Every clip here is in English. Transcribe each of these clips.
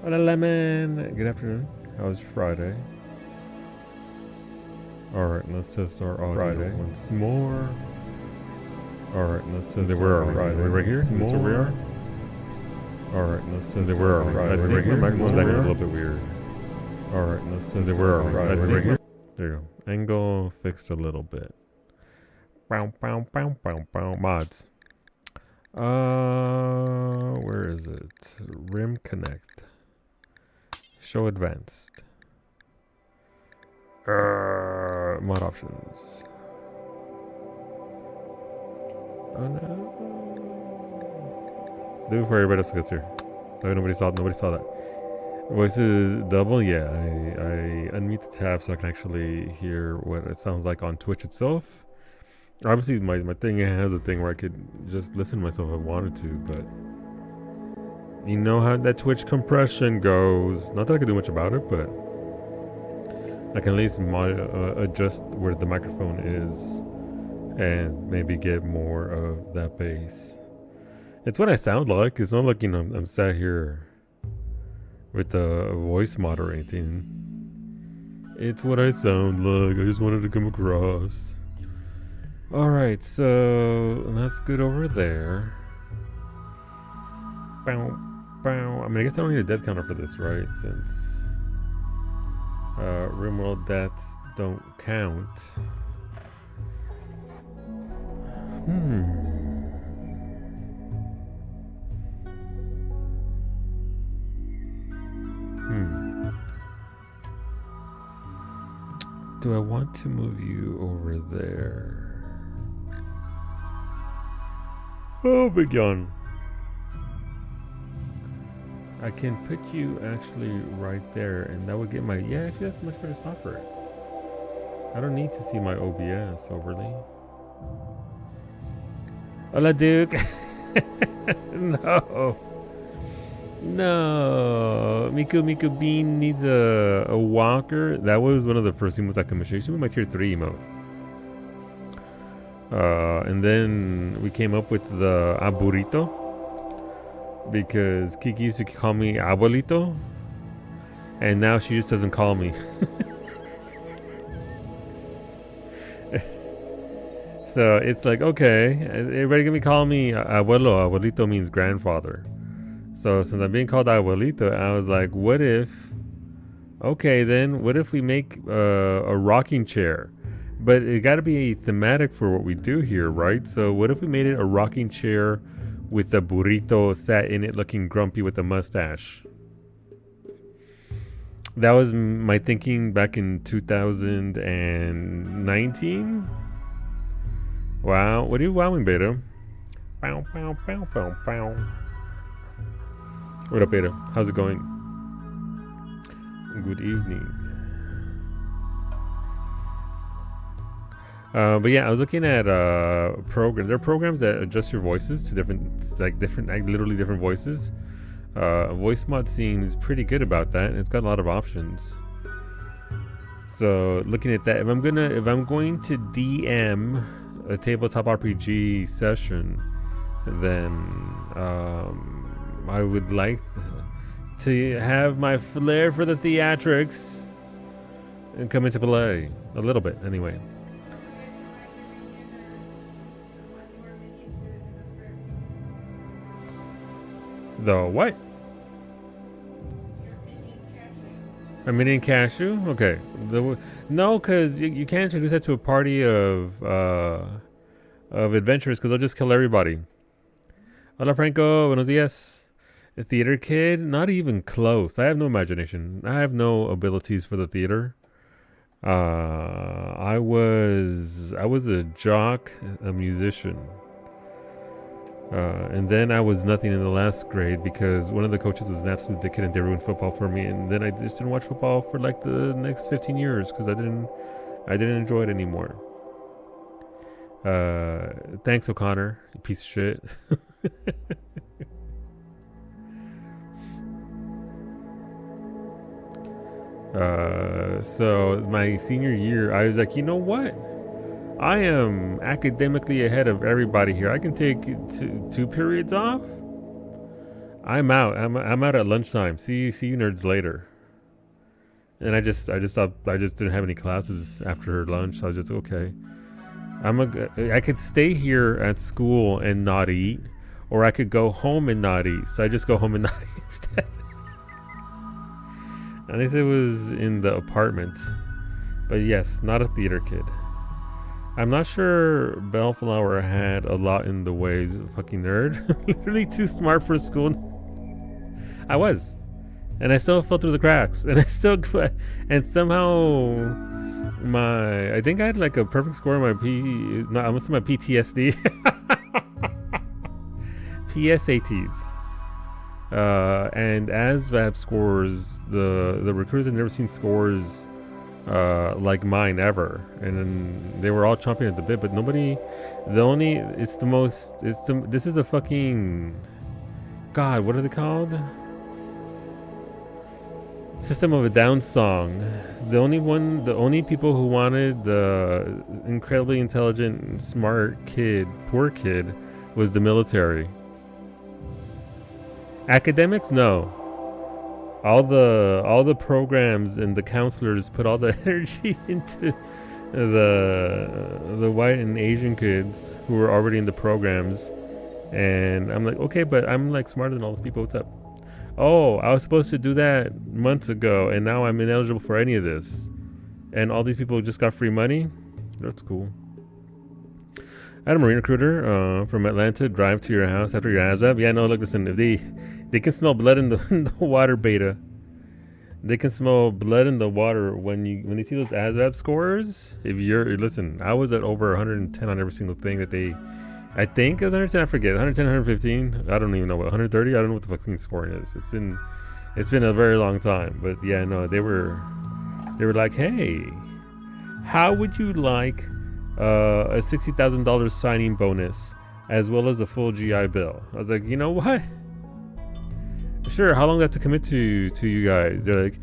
Hola, Lemon. Good afternoon. How was your Friday? Alright, let's test our audio Friday once more. Alright, let's test our Friday. Are we right here? Is this where we are? Alright, let's test our Friday. I think my microphone's acting a little bit weird. Alright, let's test our Friday. Right here? There you go. Angle fixed a little bit. Bow, bow, bow, bow, bow. Mods. Where is it? Rim Connect. Show advanced. Mod options. Oh no. Do it for everybody else gets here. Oh, nobody saw that. Voices double, yeah. I unmute the tab so I can actually hear what it sounds like on Twitch itself. Obviously my thing has a thing where I could just listen to myself if I wanted to, but you know how that Twitch compression goes. Not that I could do much about it, but I can at least adjust where the microphone is and maybe get more of that bass. It's what I sound like. It's not like, you know, I'm sat here with a voice mod or anything. It's what I sound like. I just wanted to come across. Alright, so that's good over there. Bow, bow. I mean, I guess I don't need a death counter for this, right? Since RimWorld deaths don't count. Do I want to move you over there? Oh, big yawn. I can put you actually right there, and that would get my... Yeah, actually, that's a much better spot for it. I don't need to see my OBS overly. Hola, Duke. No. No. Miku Bean needs a walker. That was one of the first emotes I commissioned. She was my tier 3 emote. And then we came up with the aburrito, because Kiki used to call me abuelito, and now she just doesn't call me. So it's like, okay, everybody gonna be calling me abuelo. Abuelito means grandfather. So since I'm being called abuelito, I was like, what if we make a rocking chair? But it got to be thematic for what we do here, right? So what if we made it a rocking chair with the burrito sat in it looking grumpy with a mustache? That was my thinking back in 2019. Wow, what are you wowing, Beta? Bow, bow, bow, bow, bow. What up, Beta? How's it going? Good evening. But yeah, I was looking at programs. There are programs that adjust your voices to literally different voices. Voice Mod seems pretty good about that, and it's got a lot of options. So looking at that, if I'm going to DM a tabletop RPG session, then I would like to have my flair for the theatrics and come into play a little bit, anyway. The what? A mini cashew? Okay. No, because you can't introduce that to a party of adventurers, because they'll just kill everybody. Hola, Franco. Buenos dias. A theater kid? Not even close. I have no imagination. I have no abilities for the theater. I was a jock, a musician. And then I was nothing in the last grade because one of the coaches was an absolute dickhead and they ruined football for me. And then I just didn't watch football for like the next 15 years because I didn't enjoy it anymore. Thanks, O'Connor, you piece of shit. So my senior year, I was like, you know what? I am academically ahead of everybody here. I can take two periods off. I'm out. I'm out at lunchtime. See you nerds later. And I just thought I just didn't have any classes after lunch. So I was just okay. I could stay here at school and not eat, or I could go home and not eat. So I just go home and not eat instead. At least it was in the apartment. But yes, not a theater kid. I'm not sure Bellflower had a lot in the ways. Fucking nerd. Literally too smart for school. I was. And I still fell through the cracks. And I still. And somehow. I think I had like a perfect score in my I must have my PTSD. PSATs. And ASVAB scores, the recruiters had never seen scores like mine ever, and then they were all chomping at the bit. But nobody, this is a fucking, God, what are they called? System of a Down song. The only people who wanted the incredibly intelligent, smart kid, poor kid, was the military. Academics, no. All the programs and the counselors put all the energy into the white and Asian kids who were already in the programs. And I'm like, okay, but I'm like smarter than all those people. What's up? Oh, I was supposed to do that months ago, and now I'm ineligible for any of this. And all these people just got free money? That's cool. I had a Marine recruiter from Atlanta drive to your house after your ASVAB. Yeah, no, look, listen, if they can smell blood in the water, beta. They can smell blood in the water when they see those ASVAB scores. Listen, I was at over 110 on every single thing that they, I think it was 110, I forget, 110, 115, I don't even know what, 130, I don't know what the fucking scoring is. It's been a very long time, but yeah, no, they were like, hey, how would you like a $60,000 signing bonus as well as a full GI Bill? I was like, you know what? Sure, how long do I have to commit to you guys? They're like,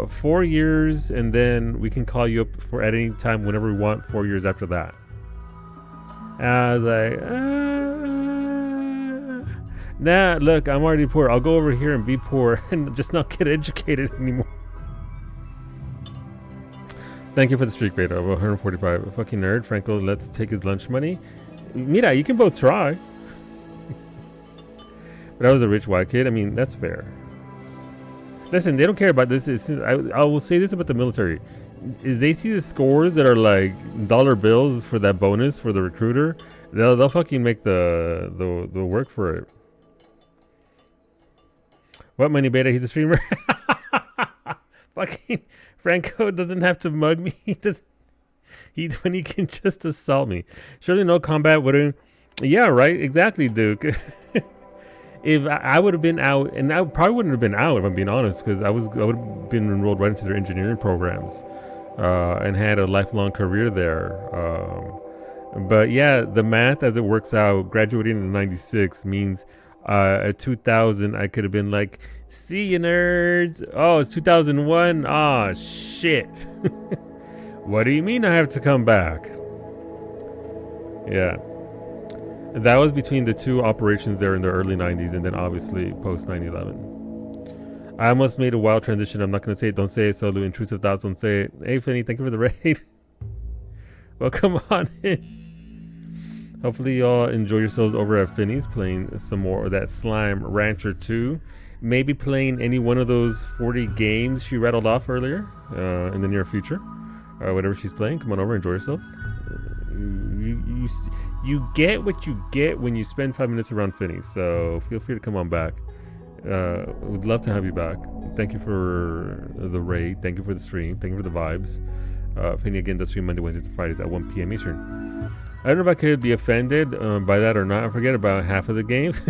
4 years, and then we can call you up for at any time whenever we want 4 years after that. And I was like, nah, look, I'm already poor. I'll go over here and be poor and just not get educated anymore. Thank you for the streak, beta of 145. Fucking nerd. Franco, let's take his lunch money. Mira, you can both try. But I was a rich white kid. I mean, that's fair. Listen, they don't care about this. I will say this about the military. Is they see the scores that are like dollar bills for that bonus for the recruiter, they'll fucking make the work for it. What money, beta? He's a streamer. Fucking Franco doesn't have to mug me. When he can just assault me. Surely no combat wouldn't. Yeah, right. Exactly, Duke. If I would have been out, and I probably wouldn't have been out if I'm being honest, because I would have been enrolled right into their engineering programs, and had a lifelong career there. But yeah, the math as it works out, graduating in '96 means at 2000 I could have been like, see you nerds. Oh, it's 2001. Ah, shit. What do you mean I have to come back? Yeah. That was between the two operations there in the early 90s and then obviously post 9/11. I almost made a wild transition. I'm not going to say it. Don't say it, Solu. Intrusive thoughts. Don't say it. Hey, Finny, thank you for the raid. Welcome on in. Hopefully y'all enjoy yourselves over at Finny's playing some more of that Slime Rancher 2. Maybe playing any one of those 40 games she rattled off earlier in the near future. Whatever she's playing, come on over, enjoy yourselves. You get what you get when you spend 5 minutes around Finny, so feel free to come on back. Would love to have you back. Thank you for the raid. Thank you for the stream. Thank you for the vibes. Finny again does stream Monday, Wednesdays, and Fridays at 1 p.m. Eastern. I don't know if I could be offended by that or not. I forget about half of the games.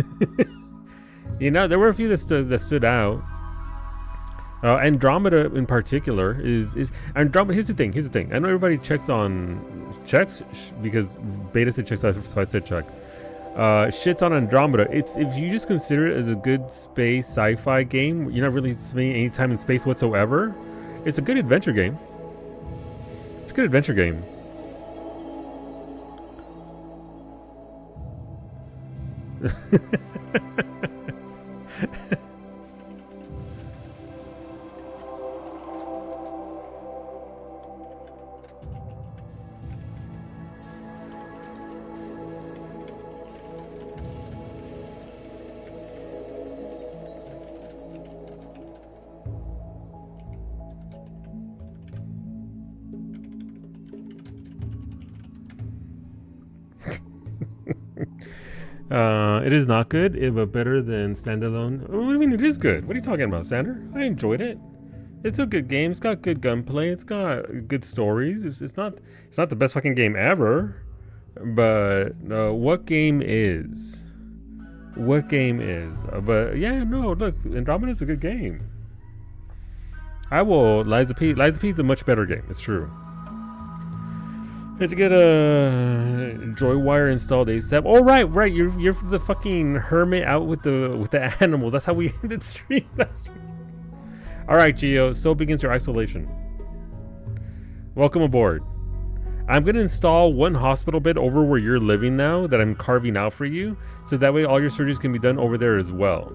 You know, there were a few that stood out. Andromeda in particular is Andromeda. Here's the thing. I know everybody checks because beta said checks, so I said check. Shits on Andromeda. It's if you just consider it as a good space sci-fi game, you're not really spending any time in space whatsoever. It's a good adventure game. It's a good adventure game. It is not good, but better than standalone. What do you mean it is good? What are you talking about, Sander? I enjoyed it. It's a good game. It's got good gunplay. It's got good stories. It's not the best fucking game ever, but what game is? What game is? But yeah, no. Look, Andromeda's a good game. I will. Liza P. Liza P is a much better game. It's true. Had to get a Joywire installed ASAP. Oh right. You're the fucking hermit out with the animals. That's how we ended stream last week. All right, Geo. So begins your isolation. Welcome aboard. I'm gonna install one hospital bed over where you're living now that I'm carving out for you, so that way all your surgeries can be done over there as well.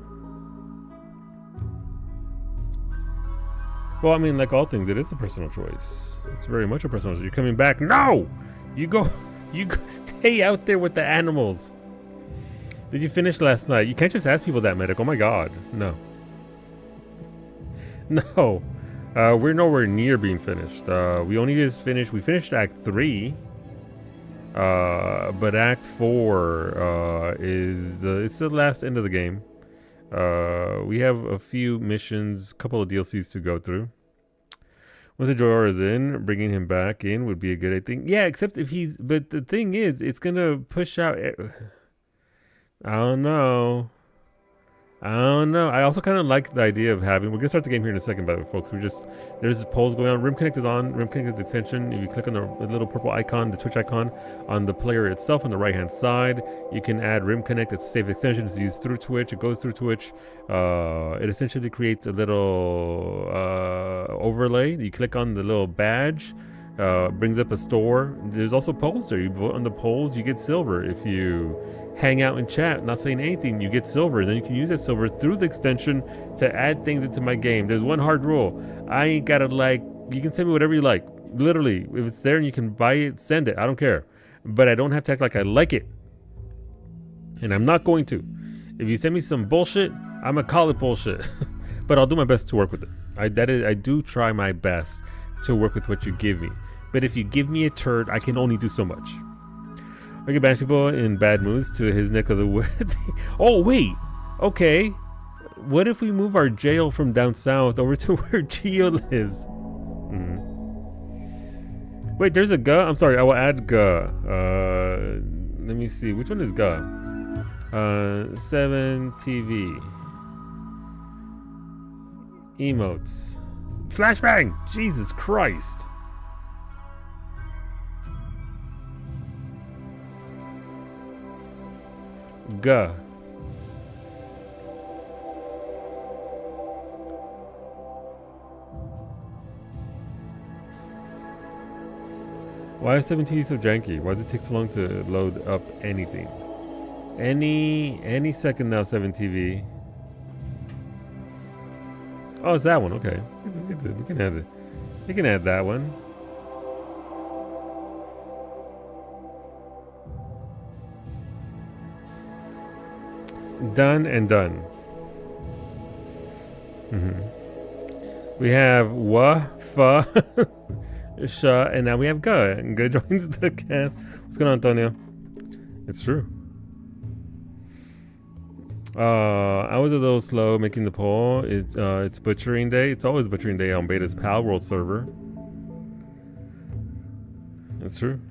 Well, I mean, like all things, it is a personal choice. It's very much a personal choice. You're coming back. No! You go stay out there with the animals. Did you finish last night? You can't just ask people that, medic. Oh my god. No. No. We're nowhere near being finished. We only just finished. We finished Act 3. But Act 4 it's the last end of the game. We have a few missions, a couple of DLCs to go through. Once the Joyer is in, bringing him back in would be a good thing. Yeah, except if he's... But the thing is, it's going to push out... I don't know. I also kind of like the idea of having... We're going to start the game here in a second, by the way, folks. There's polls going on. RimConnect is on. RimConnect is extension. If you click on the little purple icon, the Twitch icon, on the player itself on the right-hand side, you can add RimConnect. It's a safe extension. It's used through Twitch. It goes through Twitch. It essentially creates a little overlay. You click on the little badge. Brings up a store. There's also polls there. You vote on the polls, you get silver. If you hang out and chat, not saying anything, you get silver. Then you can use that silver through the extension to add things into my game. There's one hard rule. I ain't gotta you can send me whatever you like. Literally, if it's there and you can buy it, send it. I don't care. But I don't have to act like I like it. And I'm not going to. If you send me some bullshit, I'm gonna call it bullshit. But I'll do my best to work with it. I do try my best to work with what you give me. But if you give me a turd, I can only do so much. I can banish people in bad moods to his neck of the woods. Oh, wait. Okay. What if we move our jail from down south over to where Geo lives? Wait, there's a G. I'm sorry, I will add G. Let me see. Which one is G? 7 TV. Emotes. Flashbang! Jesus Christ. G. Why is 7TV so janky? Why does it take so long to load up anything? Any second now, 7TV. Oh, it's that one. Okay, we can add it. We can add that one. Done and done. We have wa, fa, sha, and now we have ga. And ga joins the cast. What's going on, Antonio? It's true. I was a little slow making the poll. It's butchering day. It's always butchering day on Beta's Pal World server. That's true.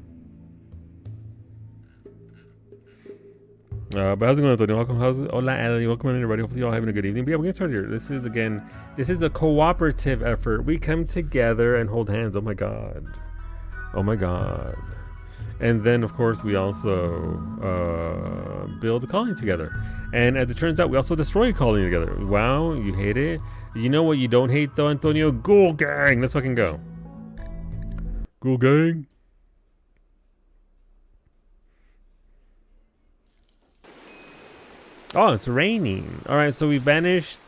But how's it going, Antonio? Welcome. Hola, Ali. Welcome, everybody. Hopefully, y'all having a good evening. But yeah, we're gonna start here. This is a cooperative effort. We come together and hold hands. Oh my god. Oh my god. And then, of course, we also build a colony together. And as it turns out, we also destroy a colony together. Wow, you hate it? You know what you don't hate, though, Antonio? Ghoul Gang! Let's fucking go. Ghoul Gang? Oh, it's raining. Alright, so we banished...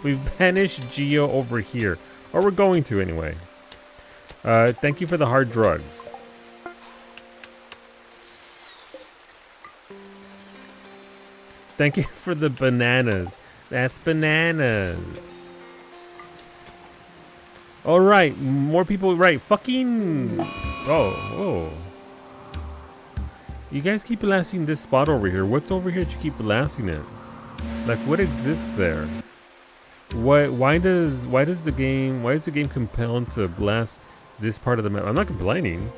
we've banished Geo over here. Or we're going to, anyway. Thank you for the hard drugs. Thank you for the bananas. That's bananas. Alright, more people, right. Fucking... Oh, whoa. You guys keep blasting this spot over here. What's over here that you keep blasting it? Like, what exists there? Why does the game compel to blast this part of the map? I'm not complaining.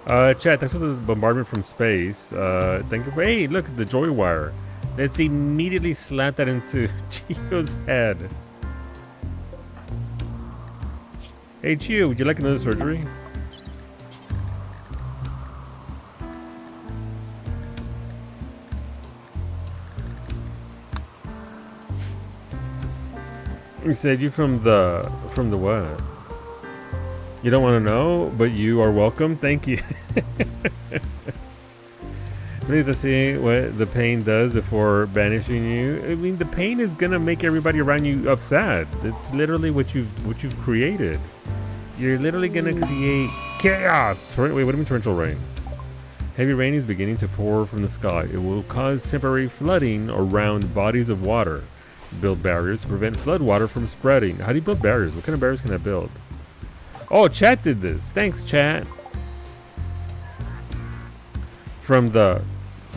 Chat, thanks for the bombardment from space. Thank you for, hey, look at the joy wire. Let's immediately slap that into Chio's head. Hey Chio, would you like another surgery? You said you from the what? You don't want to know, but you are welcome. Thank you. Please to see what the pain does before banishing you. I mean, the pain is gonna make everybody around you upset. It's literally what you've created. You're literally gonna create chaos. Wait, what do you mean torrential rain? Heavy rain is beginning to pour from the sky. It will cause temporary flooding around bodies of water. Build barriers to prevent flood water from spreading. How do you build barriers? What kind of barriers can I build? Oh, chat did this. Thanks, chat. From the...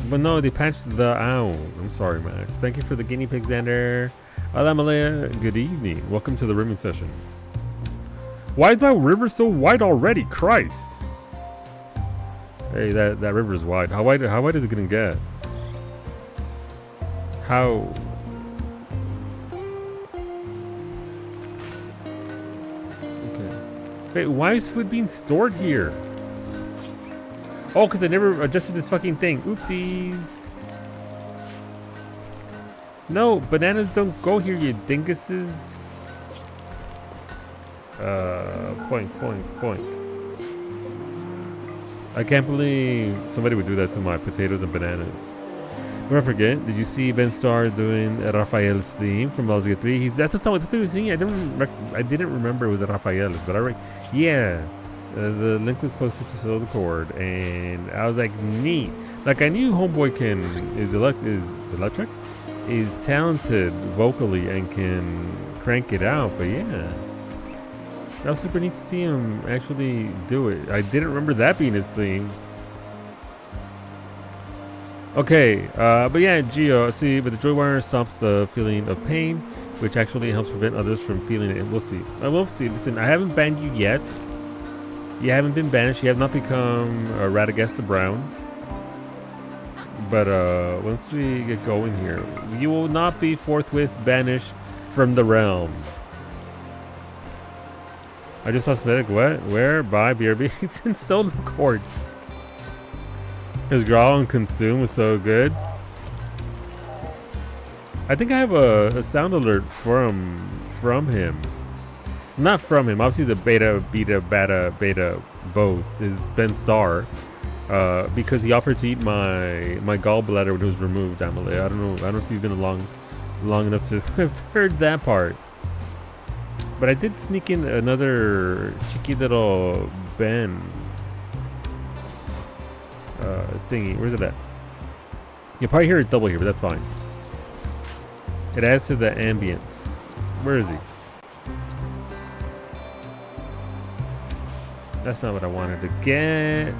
But no, they patched the... Ow. I'm sorry, Max. Thank you for the guinea pig, Xander. Anomaly, good evening. Welcome to the rimming session. Why is my river so wide already? Christ. Hey, that river is wide. How wide is it gonna get? How... Wait, why is food being stored here? Oh, because I never adjusted this fucking thing. Oopsies. No, bananas don't go here, you dinguses. Point. I can't believe somebody would do that to my potatoes and bananas. Don't forget, did you see Ben Starr doing Rafael's theme from Baldur's Gate 3? That's what he was singing. I didn't remember it was Rafael's, but yeah. The link was posted to Soul the Chord, and I was like, neat. Like, I knew Homeboy is electric, is talented vocally and can crank it out, but yeah. That was super neat to see him actually do it. I didn't remember that being his theme. Okay, but yeah, Geo, see, but the joy wire stops the feeling of pain, which actually helps prevent others from feeling it. We'll see. We'll see. Listen, I haven't banned you yet. You haven't been banished. You have not become Radagasta Brown. But once we get going here, you will not be forthwith banished from the realm. I just saw Smetic. What? Where? By BRB? He's in Soul Court. His growl and consume was so good. I think I have a sound alert from him. Not from him. Obviously, the beta, both is Ben Starr, because he offered to eat my gallbladder when it was removed. Anomaly. I don't know if you've been long enough to have heard that part. But I did sneak in another cheeky little Ben thingy. Where's it at? You'll probably hear it double here, but that's fine. It adds to the ambience. Where is he? That's not what I wanted to get.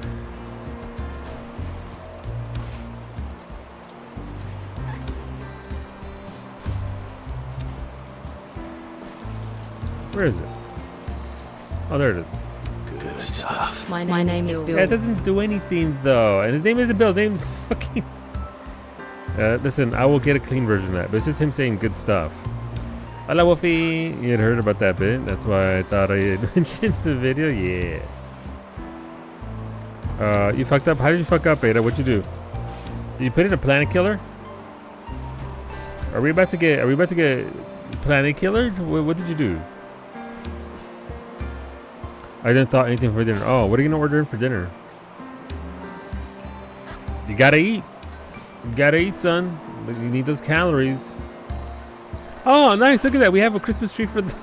Where is it? Oh, there it is. Good stuff. My name is Bill. Yeah, it doesn't do anything though, and his name isn't Bill. His name's fucking. Listen, I will get a clean version of that, but it's just him saying good stuff. Hello, Wolfie. You had heard about that bit. That's why I thought I had mentioned the video. Yeah. You fucked up. How did you fuck up, Beta? What'd you do? Did you put in a planet killer? Are we about to get planet killered? What did you do? I didn't thought anything for dinner. Oh, what are you gonna order in for dinner? You gotta eat. You gotta eat, son. You need those calories. Oh, nice. Look at that. We have a Christmas tree for the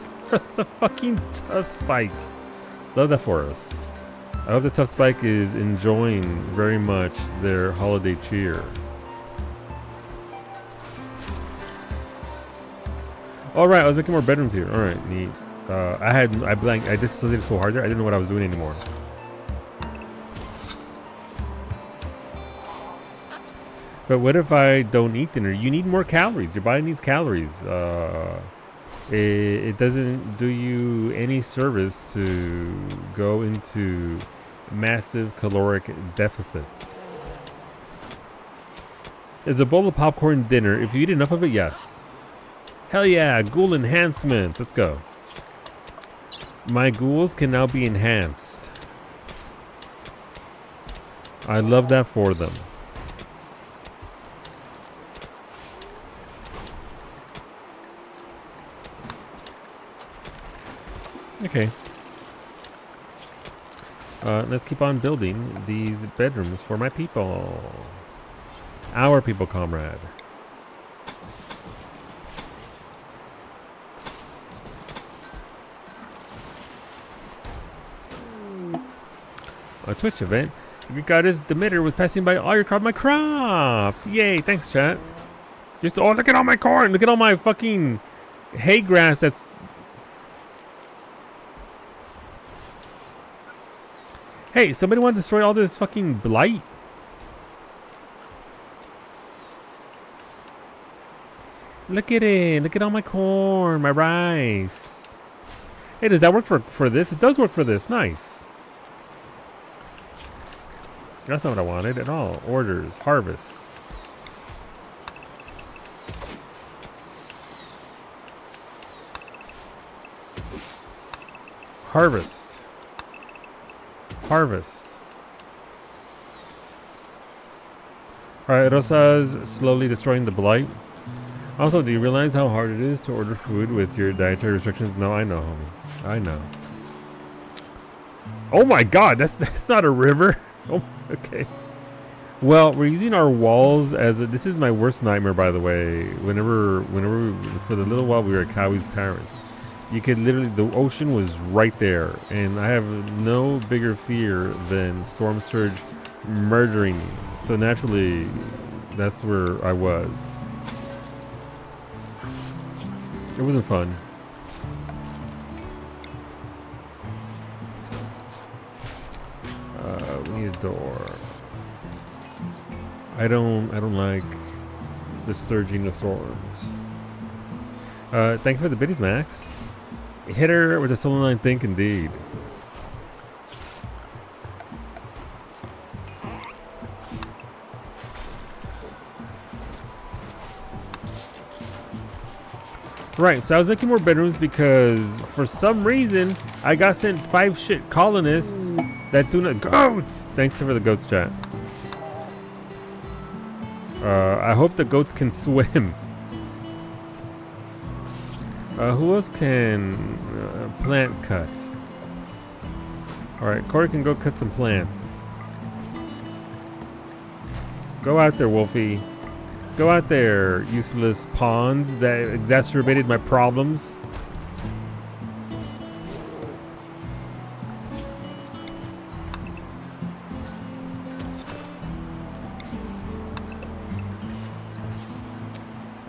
fucking Tough Spike. Love that for us. I hope the Tough Spike is enjoying very much their holiday cheer. All right, I was making more bedrooms here. All right, neat. I blanked. I just did it so hard there. I didn't know what I was doing anymore. But what if I don't eat dinner? You need more calories. Your body needs calories. It doesn't do you any service to go into massive caloric deficits. Is a bowl of popcorn dinner? If you eat enough of it, yes. Hell yeah, ghoul enhancement. Let's go. My ghouls can now be enhanced. I love that for them. Okay. Let's keep on building these bedrooms for my people. Our people, comrade. A Twitch event. Your goddess Demeter was passing by all my crops. Yay, thanks, chat. Just, oh, look at all my corn. Look at all my fucking hay grass that's... Hey, somebody want to destroy all this fucking blight? Look at it. Look at all my corn, my rice. Hey, does that work for this? It does work for this. Nice. That's not what I wanted at all. Orders. Harvest. Harvest. Harvest. Alright, Rosa's slowly destroying the blight. Also, do you realize how hard it is to order food with your dietary restrictions? No, I know, homie. I know. Oh my god, that's not a river. Oh, okay. Well, we're using our walls as a... This is my worst nightmare, by the way. Whenever for the little while we were at Kowie's parents, you could literally... The ocean was right there. And I have no bigger fear than storm surge murdering me. So naturally, that's where I was. It wasn't fun. We need a door. I don't like the surging of storms. Thank you for the biddies, Max. Hit her with a solo line think indeed. Right, so I was making more bedrooms because for some reason I got sent 5 shit colonists that do not... Goats! Thanks for the goats, chat. I hope the goats can swim. Who else can plant cut? Alright, Corey can go cut some plants. Go out there, Wolfie. Go out there, useless pawns that exacerbated my problems.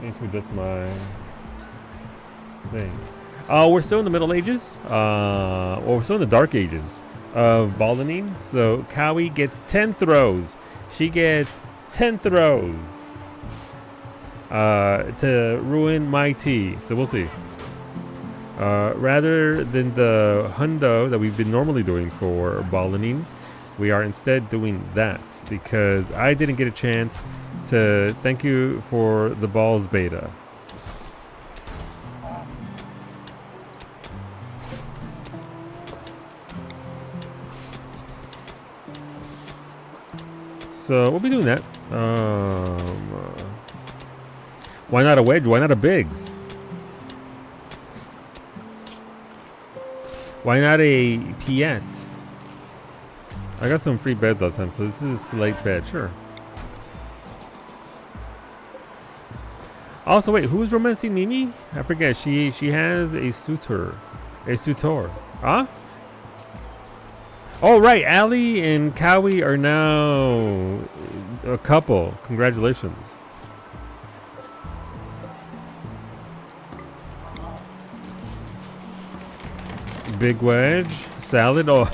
Into this my thing. We're still in the Middle Ages. Well, we're still in the Dark Ages of Baldaning. So Cowie gets 10 throws. She gets 10 throws. To ruin my tea. So we'll see. Rather than the hundo that we've been normally doing for Balanin, we are instead doing that because I didn't get a chance to thank you for the balls beta. So we'll be doing that. Why not a wedge? Why not a bigs? Why not a Piet? I got some free bed last time, so this is a slate bed, sure. Also, wait, who's romancing Mimi? I forget. She has a suitor. A suitor. Huh? Oh, right. Allie and Cowie are now a couple. Congratulations. Big wedge. Salad. Oh.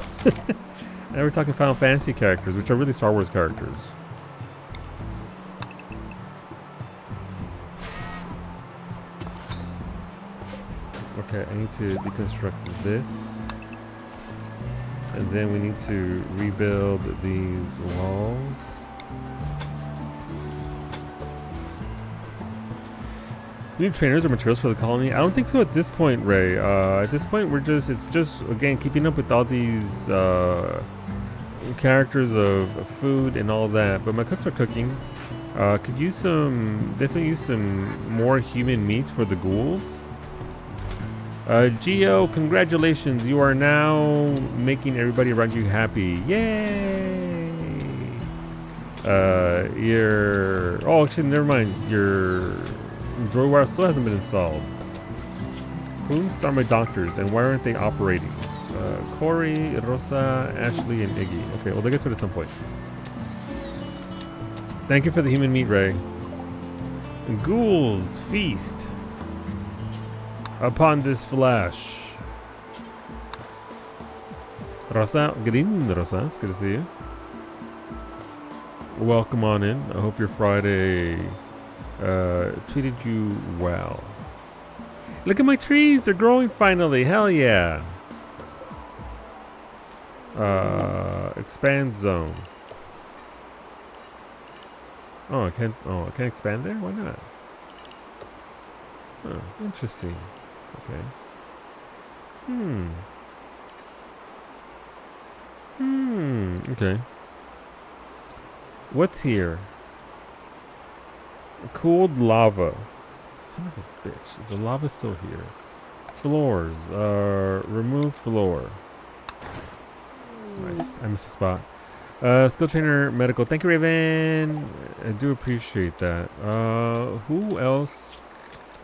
Now we're talking Final Fantasy characters, which are really Star Wars characters. Okay, I need to deconstruct this. And then we need to rebuild these walls. We need trainers or materials for the colony? I don't think so at this point, Ray. At this point, it's just, again, keeping up with all these characters of food and all that. But my cooks are cooking. Could use definitely use some more human meat for the ghouls. Geo, congratulations. You are now making everybody around you happy. Yay! Actually, never mind. Your DroidWire still hasn't been installed. Whom are my doctors and why aren't they operating? Corey, Rosa, Ashley, and Iggy. Okay, well, they'll get to it at some point. Thank you for the human meat, Ray. Ghouls, feast upon this flesh. Rosa, good evening, Rosa. It's good to see you. Welcome on in. I hope your Friday treated you well. Look at my trees. They're growing finally. Hell yeah. Expand zone. I can't expand there? Why not? Oh, interesting. Okay. Okay. What's here? Cooled lava. Son of a bitch. The lava's still here. Floors. Remove floor. Nice. I missed a spot. Skill trainer medical. Thank you, Raven. I do appreciate that. Who else?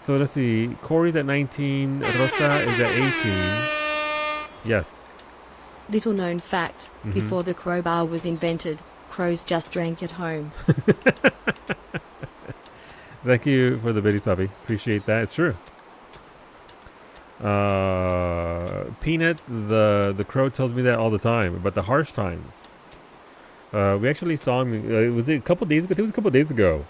So let's see. Corey's at 19. Rosa is at 18. Yes. Little known fact, before the crowbar was invented, crows just drank at home. Thank you for the biddies, puppy. Appreciate that. It's true. Peanut, the crow tells me that all the time about the harsh times. We actually saw him. Was it a couple days ago? I think it was a couple days ago.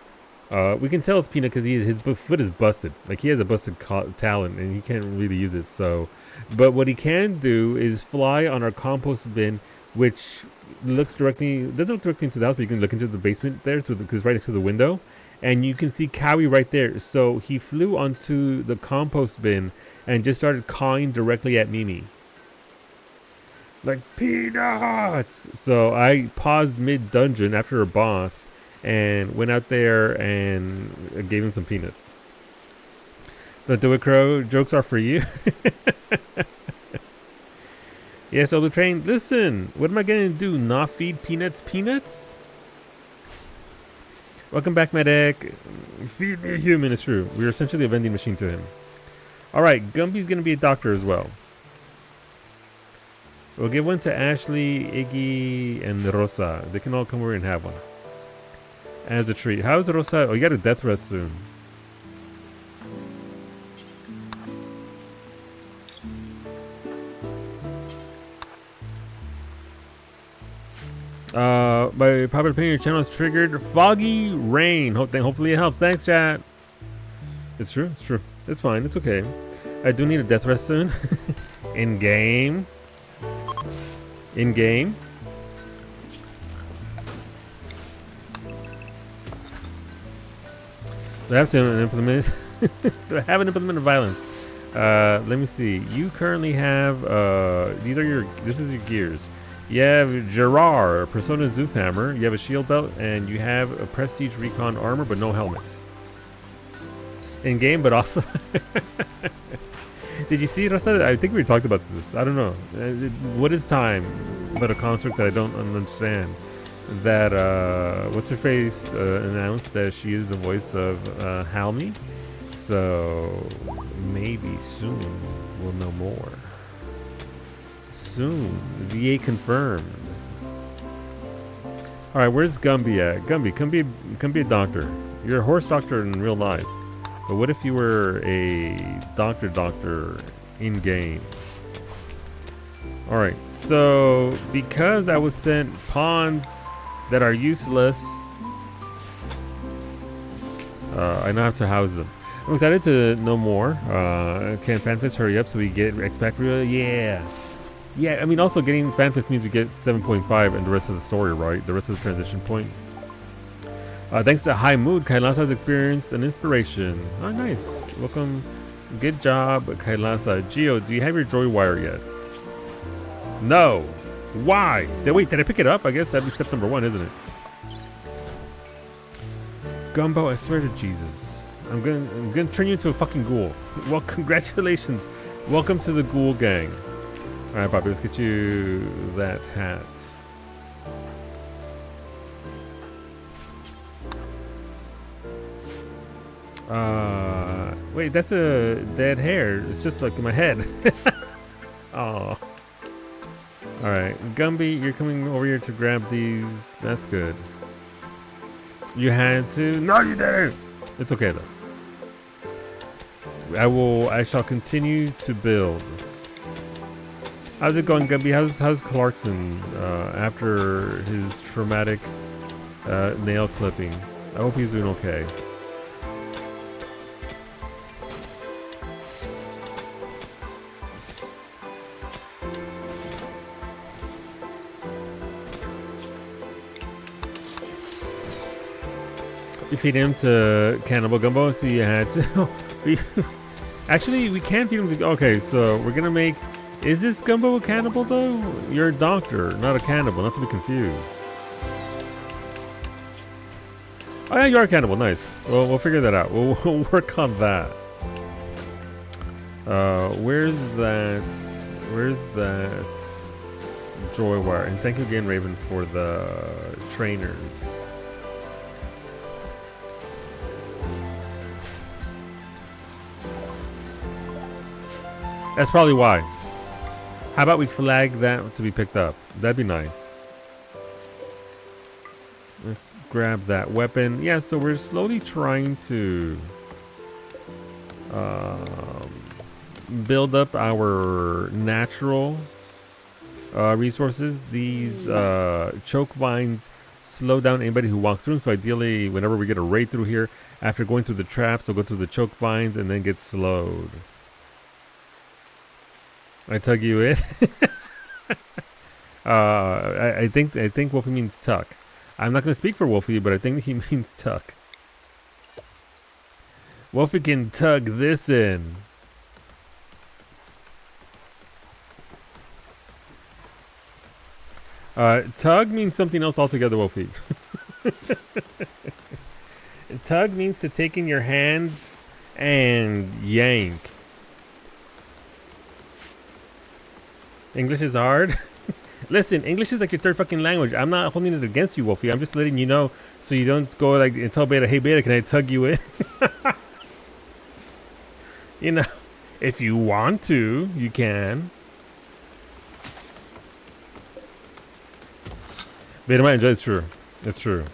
We can tell it's Peanut because his foot is busted. Like he has a busted talon and he can't really use it. So, but what he can do is fly on our compost bin, which doesn't look directly into the house, but you can look into the basement there because right next to the window, and you can see Cowie right there. So he flew onto the compost bin and just started cawing directly at Mimi. Like, peanuts! So I paused mid-dungeon after a boss and went out there and gave him some peanuts. The Do It Crow jokes are for you. Yeah, so the train, listen, what am I going to do? Not feed peanuts peanuts? Welcome back, medic. Feed me a human, it's true. We're essentially a vending machine to him. Alright, Gumby's going to be a doctor as well. We'll give one to Ashley, Iggy, and Rosa. They can all come over and have one. As a treat. How's Rosa? Oh, you got a death rest soon. My popular opinion, your channel is triggered foggy rain. Hopefully it helps. Thanks, chat. It's true. It's true. It's fine. It's okay. I do need a death rest soon. In game. In game. Do I have to implement? Do I have an implemented violence? Let me see. You currently have this is your gears. You have Gerard, Persona Zeus Hammer. You have a shield belt, and you have a Prestige Recon armor, but no helmets. In game, but also. Did you see it? I think we talked about this. I don't know. What is time but a construct that I don't understand? That what's her face announced that she is the voice of Halmy. So maybe soon we'll know more. Soon, VA confirmed. All right, where's Gumby at? Gumby, come be a doctor. You're a horse doctor in real life, but what if you were a doctor in game? All right, so because I was sent pawns that are useless, I now have to house them. I'm excited to know more. Can FanFest hurry up so we get X-Pack real? Yeah. Yeah, I mean, also getting FanFest means we get 7.5 and the rest of the story, right? The rest of the transition point. Thanks to High Mood, Kailasa has experienced an inspiration. Oh, nice. Welcome. Good job, Kailasa. Geo, do you have your joy wire yet? No. Why? Wait, did I pick it up? I guess that'd be step number 1, isn't it? Gumbo, I swear to Jesus. I'm gonna turn you into a fucking ghoul. Well, congratulations. Welcome to the ghoul gang. Alright, Poppy, let's get you that hat. Wait, that's a dead hair. It's just like in my head. Oh. Alright, Gumby, you're coming over here to grab these. That's good. You had to. No, you didn't! It's okay though. I shall continue to build. How's it going, Gumby? How's Clarkson after his traumatic nail clipping? I hope he's doing okay. You feed him to Cannibal Gumbo, so you had to. Actually, we can feed him to. Okay, so we're gonna make. Is this Gumbo a cannibal though? You're a doctor, not a cannibal, not to be confused. Oh yeah, you are a cannibal, nice. Well, we'll figure that out. We'll work on that. Where's that joy wire? And thank you again, Raven, for the trainers. That's probably why. How about we flag that to be picked up? That'd be nice. Let's grab that weapon. Yeah, so we're slowly trying to build up our natural resources. These choke vines slow down anybody who walks through them. So ideally, whenever we get a raid through here, after going through the traps, we'll go through the choke vines and then get slowed. I tug you in. I think Wolfie means tuck. I'm not gonna speak for Wolfie, but I think he means tuck. Wolfie can tug this in. Tug means something else altogether, Wolfie. Tug means to take in your hands and yank. English is hard. Listen, English is like your third fucking language. I'm not holding it against you, Wolfie. I'm just letting you know so you don't go like and tell Beta, hey Beta, can I tug you in? You know, if you want to, you can. Beta might enjoy. It's true. It's true.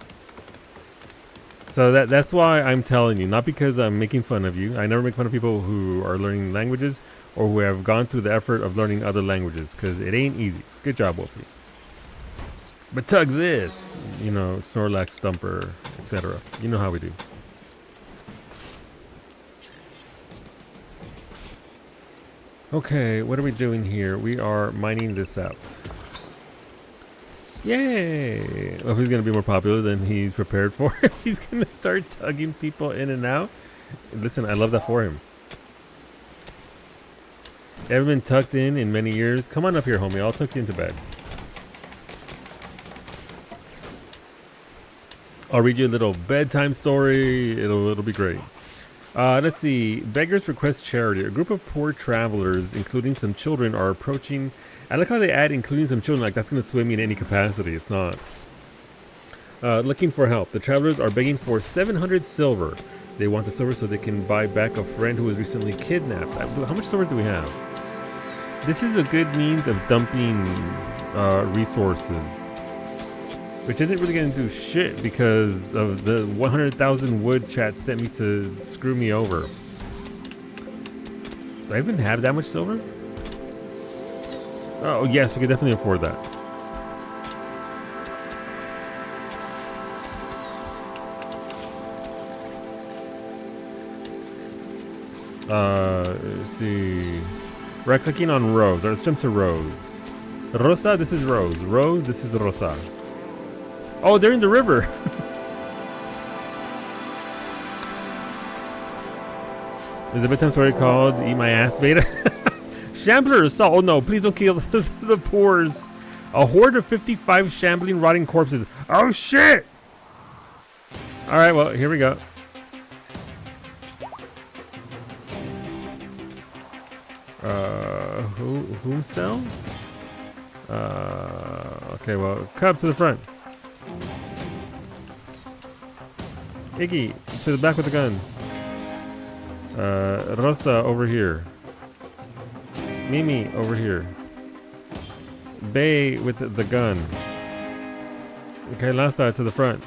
So that's why I'm telling you, not because I'm making fun of you. I never make fun of people who are learning languages or who have gone through the effort of learning other languages, because it ain't easy. Good job, Wolfie. But tug this, you know, Snorlax, Stumper, etc. You know how we do. Okay, what are we doing here? We are mining this out. Yay! Well, he's going to be more popular than he's prepared for. He's going to start tugging people in and out. Listen, I love that for him. Ever been tucked in many years? Come on up here, homie. I'll tuck you into bed. I'll read you a little bedtime story. It'll be great. Let's see. Beggars request charity. A group of poor travelers, including some children, are approaching. I like how they add including some children, like that's going to sway me in any capacity. It's not. Looking for help. The travelers are begging for 700 silver. They want the silver so they can buy back a friend who was recently kidnapped. How much silver do we have? This is a good means of dumping resources, which isn't really going to do shit because of the 100,000 wood chat sent me to screw me over. Do I even have that much silver? Oh, yes, we could definitely afford that. Let's see. Right clicking on Rose. Let's jump to Rose. Rosa, this is Rose. Rose, this is Rosa. Oh, they're in the river. There's a bedtime story called Eat My Ass Beta. Shambler assault. Oh no, please don't kill the pores. A horde of 55 shambling, rotting corpses. Oh shit! Alright, well, here we go. Whom sells? Okay, well, Cub to the front. Iggy, to the back with the gun. Rosa over here. Mimi over here. Bay with the gun. Okay, last side to the front.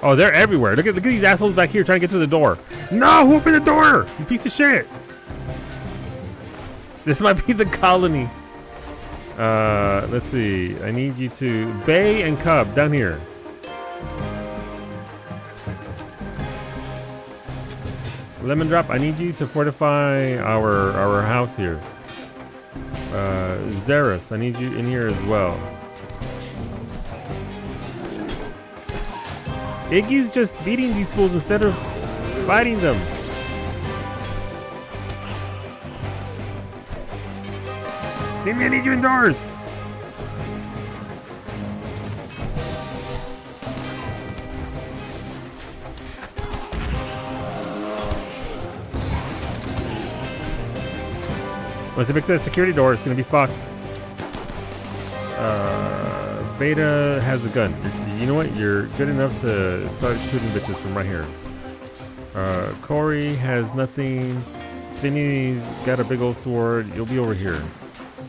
Oh, they're everywhere. Look at these assholes back here trying to get to the door. No, who opened the door? You piece of shit. This might be the colony. Let's see. I need you to Bay and Cub down here. Lemon Drop, I need you to fortify our house here. Xeris, I need you in here as well. Iggy's just beating these fools instead of fighting them. Mimi, I need you indoors. Once I pick the security door, it's gonna be fucked. Beta has a gun. You know what? You're good enough to start shooting bitches from right here. Corey has nothing. Finny's got a big old sword. You'll be over here.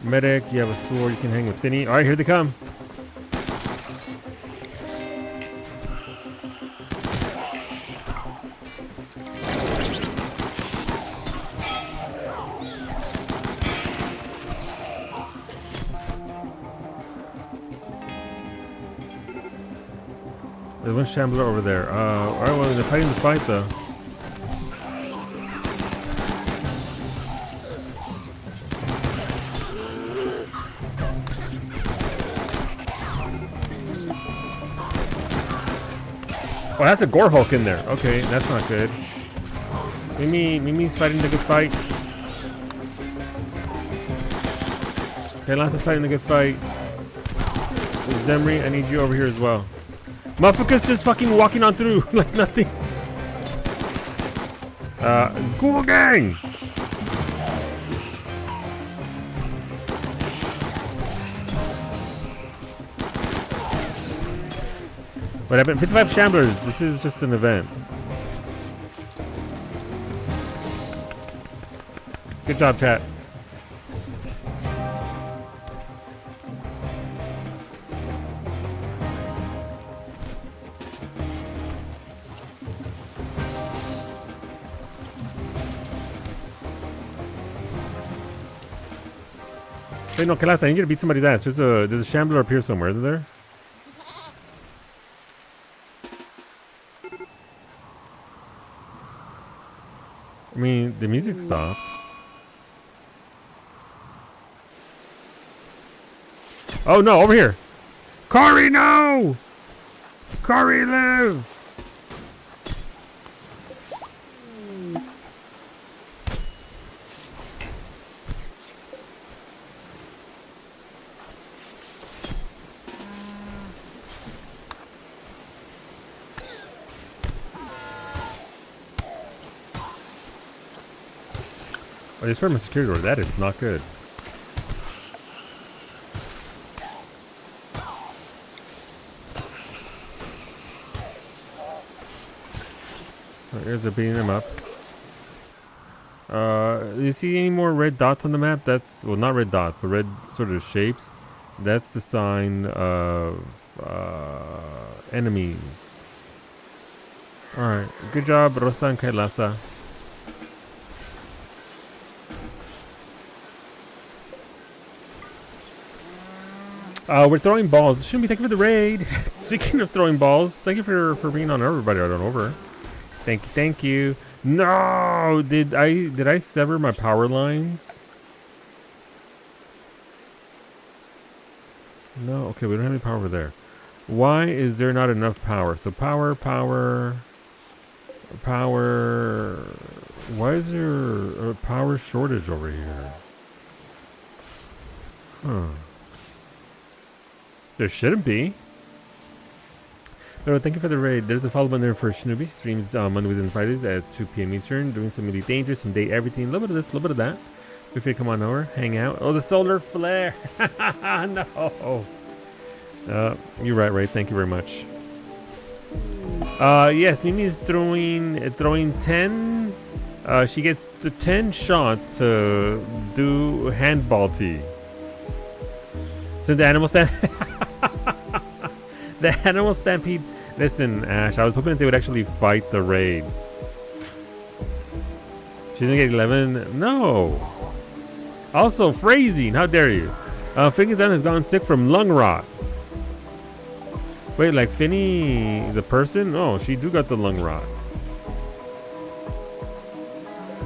Medic, you have a sword. You can hang with Finny. All right, here they come. There's one shambler over there. Alright, well, they're fighting the fight, though. Oh, that's a Gore Hulk in there. Okay, that's not good. Mimi's fighting the good fight. Okay, Lance's fighting the good fight. Zemri, I need you over here as well. Motherfucker's just fucking walking on through like nothing. Cool gang! What happened? 55 Shamblers. This is just an event. Good job, chat. Wait, no, Kalasa, I need you to beat somebody's ass. There's a shambler up here somewhere, isn't there? I mean, the music stopped. Oh no, over here! Corey, no! Corey, live! Oh, he's from a security door. That is not good. Oh, here's a beating him up. Do you see any more red dots on the map? That's, well, not red dots, but red sort of shapes. That's the sign of enemies. Alright, good job, Rosa and Kailasa. We're throwing balls. Shouldn't be thank you for the raid. Speaking of throwing balls, thank you for being on everybody right on over. Thank you, thank you. No, did I sever my power lines? No, okay, we don't have any power over there. Why is there not enough power? So power. Why is there a power shortage over here? Huh. There shouldn't be. But thank you for the raid. There's a follow button there for Shinobi. Streams Mondays and Fridays at 2 p.m. Eastern. Doing some really dangerous, some day everything. A little bit of this, a little bit of that. Feel free to come on over, hang out. Oh, the solar flare. No. You're right, Ray. Thank you very much. Yes, Mimi is throwing 10. She gets the 10 shots to do handball tee. So the animal the animal stampede. Listen, Ash, I was hoping that they would actually fight the raid. She didn't get 11. No. Also, phrasing. How dare you? Finger's has gone sick from lung rot. Wait, like Finny, the person? Oh, she do got the lung rot.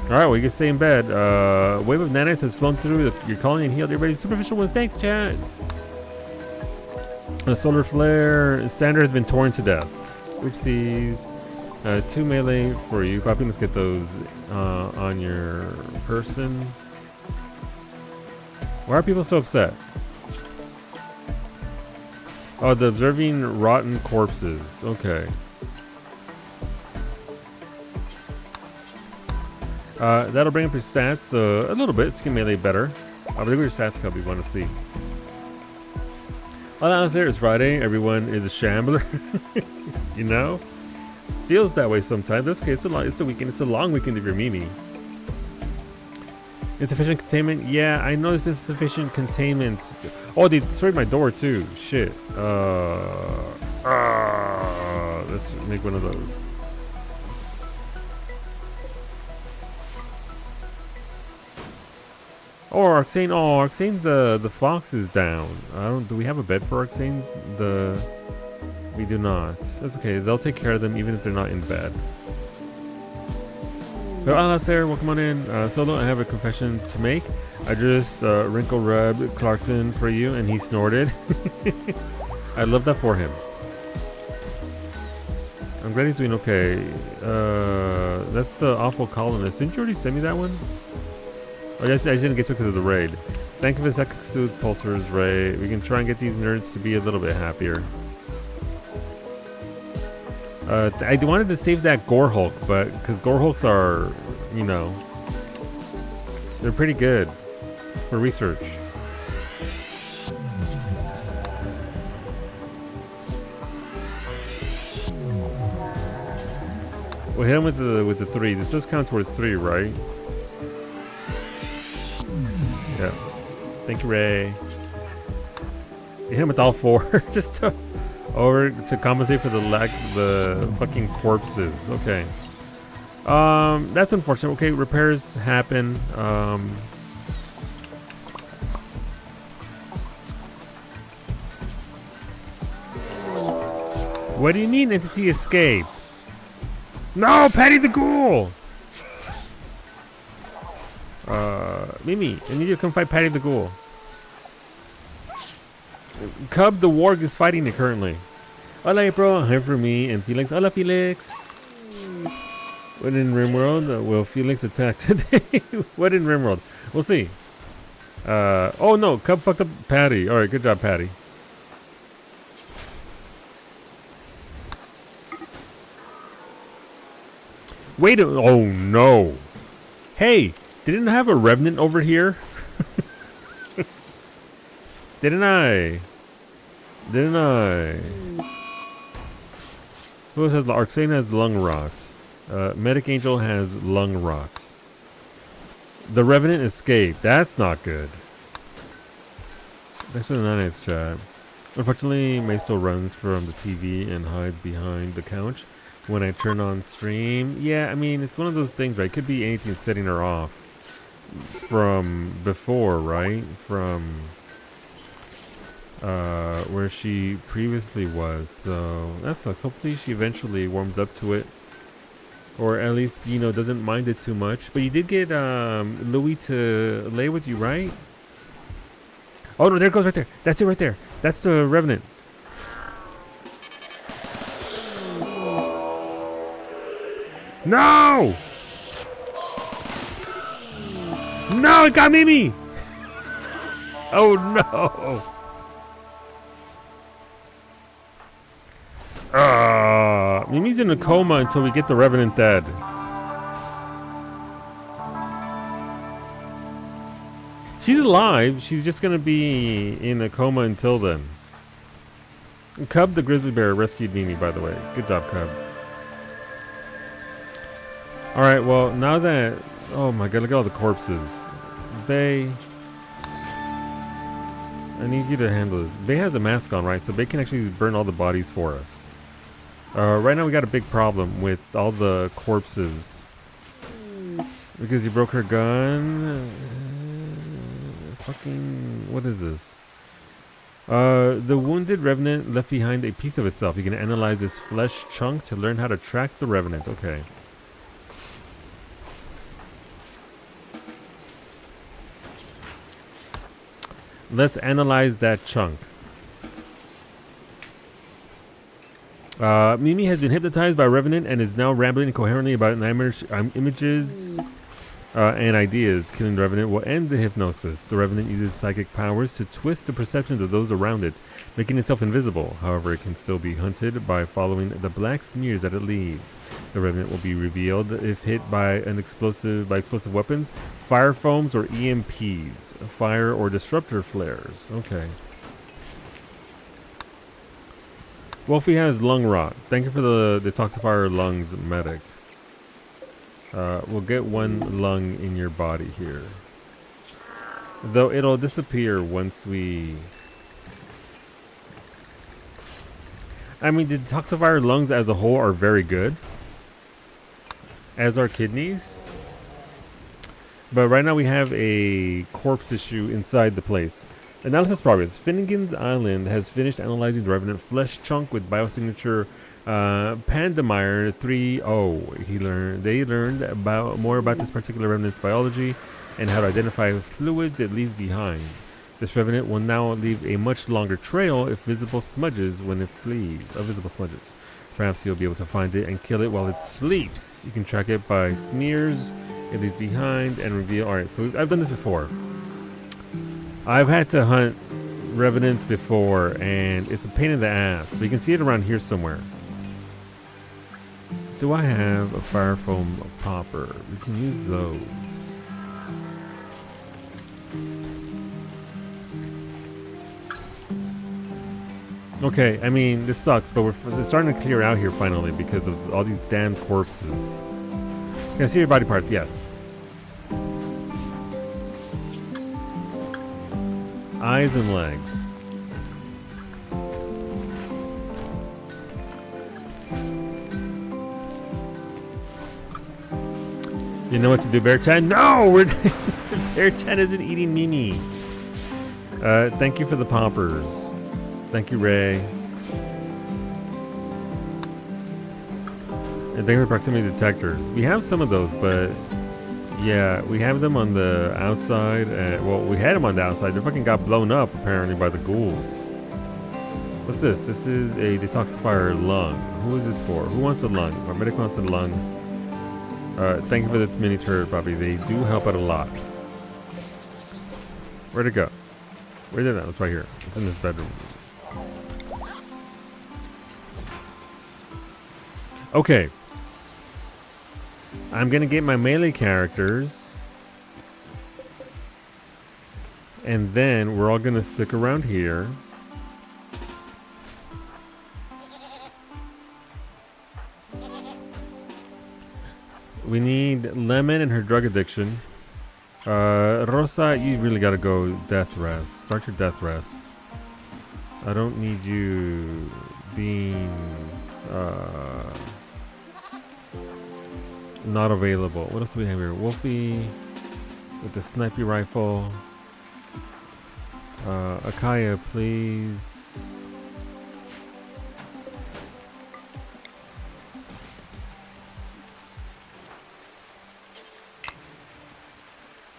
Alright, well, you can stay in bed. Wave of nanites has flown through your colony and healed everybody's superficial ones. Thanks, chat. The solar flare standard has been torn to death. Oopsies. 2 melee for you. Poppy, let's get those on your person. Why are people so upset? Oh, the observing rotten corpses. Okay. That'll bring up your stats a little bit, so you can melee better. But look at your stats card we want to see. All out there is Friday. Everyone is a shambler. You know? Feels that way sometimes. That's okay. It's the weekend. It's a long weekend if you're Mimi. Insufficient containment? Yeah, I know there's insufficient containment. Oh, they destroyed my door too. Shit. Let's make one of those. Oh, Arxane. Oh, Arxane, the fox is down. Do we have a bed for Arxane? We do not. That's okay. They'll take care of them even if they're not in bed. Well, Sarah, welcome on in. Solo, I have a confession to make. I just wrinkle rubbed Clarkson for you, and he snorted. I love that for him. I'm glad he's doing okay. That's the awful colonist. Didn't you already send me that one? Oh, yes, I didn't get to it because of the raid. Thank you for the second suit pulsars, Ray. We can try and get these nerds to be a little bit happier. I wanted to save that Gore Hulk, but because Gore Hulks are, you know, they're pretty good for research. We'll hit him with the 3. This does count towards 3, right? Yeah. Thank you, Ray. You hit him with all 4, just to compensate for the fucking corpses. Okay. That's unfortunate. Okay, repairs happen. What do you mean entity escape? No, Patty the Ghoul! Mimi, I need you to come fight Patty the Ghoul. Cub the Warg is fighting it currently. Hola April, hi for me and Felix. Hola Felix. What in RimWorld? Will Felix attack today? What in RimWorld? We'll see. Oh no, Cub fucked up Patty. Alright, good job Patty. Wait a, oh no. Hey, didn't I have a revenant over here? Didn't I? Who else has Arxane has lung rot. Medic Angel has lung rot. The Revenant escaped. That's not good. Thanks for the nice chat. Unfortunately, May still runs from the TV and hides behind the couch when I turn on stream. Yeah, I mean, it's one of those things, right? It could be anything setting her off from before, right? From where she previously was. So that sucks. Hopefully she eventually warms up to it. Or at least, you know, doesn't mind it too much. But you did get Louis to lay with you, right? Oh no, there it goes right there. That's it right there. That's the Revenant. No! No, it got Mimi! Oh no! Mimi's in a coma until we get the Revenant dead. She's alive. She's just gonna be in a coma until then. Cub the grizzly bear rescued Mimi, by the way. Good job, Cub. Alright, well, now that... Oh my god, look at all the corpses. Bay... I need you to handle this. Bay has a mask on, right? So Bay can actually burn all the bodies for us. Right now we got a big problem with all the corpses. Because you broke her gun. Fucking... What is this? The wounded Revenant left behind a piece of itself. You can analyze this flesh chunk to learn how to track the Revenant. Okay. Let's analyze that chunk. Mimi has been hypnotized by Revenant and is now rambling incoherently about images and ideas. Killing the Revenant will end the hypnosis. The Revenant uses psychic powers to twist the perceptions of those around it, making itself invisible. However, it can still be hunted by following the black smears that it leaves. The Revenant will be revealed if hit by explosive weapons, fire foams, or EMPs, fire or disruptor flares. Okay. Wolfie has lung rot. Thank you for the detoxifier lungs medic. We'll get one lung in your body here. Though it'll disappear once we... I mean, the detoxifier lungs as a whole are very good. As are kidneys. But right now we have a corpse issue inside the place. Analysis progress. Finnegan's Island has finished analyzing the Revenant flesh chunk with biosignature Pandemeyer 3.0. They learned more about this particular Revenant's biology and how to identify fluids it leaves behind. This Revenant will now leave a much longer trail if visible smudges when it flees. Visible smudges. Perhaps you'll be able to find it and kill it while it sleeps. You can track it by smears it leaves behind and reveal. Alright, so I've done this before. I've had to hunt Revenants before, and it's a pain in the ass. But you can see it around here somewhere. Do I have a fire foam popper? We can use those. Okay, I mean, this sucks, but we're starting to clear out here finally because of all these damn corpses. Can I see your body parts? Yes. Eyes and legs. You know what to do, Bear Chan? No! Bear Chan isn't eating Mimi. Thank you for the poppers. Thank you, Ray. And thank you for proximity detectors. We have some of those, but yeah, we have them on the outside. Well, we had them on the outside. They fucking got blown up, apparently, by the ghouls. What's this? This is a detoxifier lung. Who is this for? Who wants a lung? Our medic wants a lung. Thank you for the mini turret, Bobby. They do help out a lot. Where'd it go? Where did it? It's right here. It's in this bedroom. Okay. I'm gonna get my melee characters. And then we're all gonna stick around here. We need Lemon and her drug addiction. Rosa, you really gotta go death rest. Start your death rest. I don't need you being not available. What else do we have here? Wolfie with the sniper rifle. Akaya, please.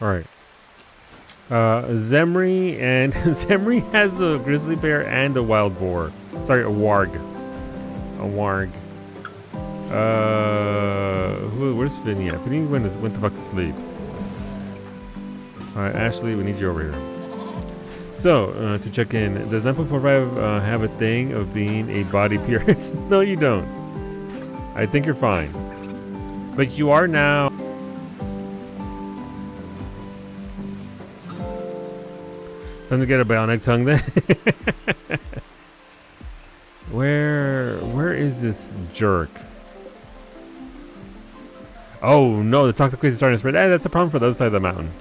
All right. Zemri and Zemri has a grizzly bear and a wild boar. Sorry, a warg. A warg. Where's Vinny at? Vinny went the fuck to sleep. All right, Ashley, we need you over here. So, to check in, does 9.45 have a thing of being a body pierce? No, you don't. I think you're fine. But you are now. Time to get a bionic tongue then. Where is this jerk? Oh no, the toxic waste is starting to spread. That's a problem for the other side of the mountain.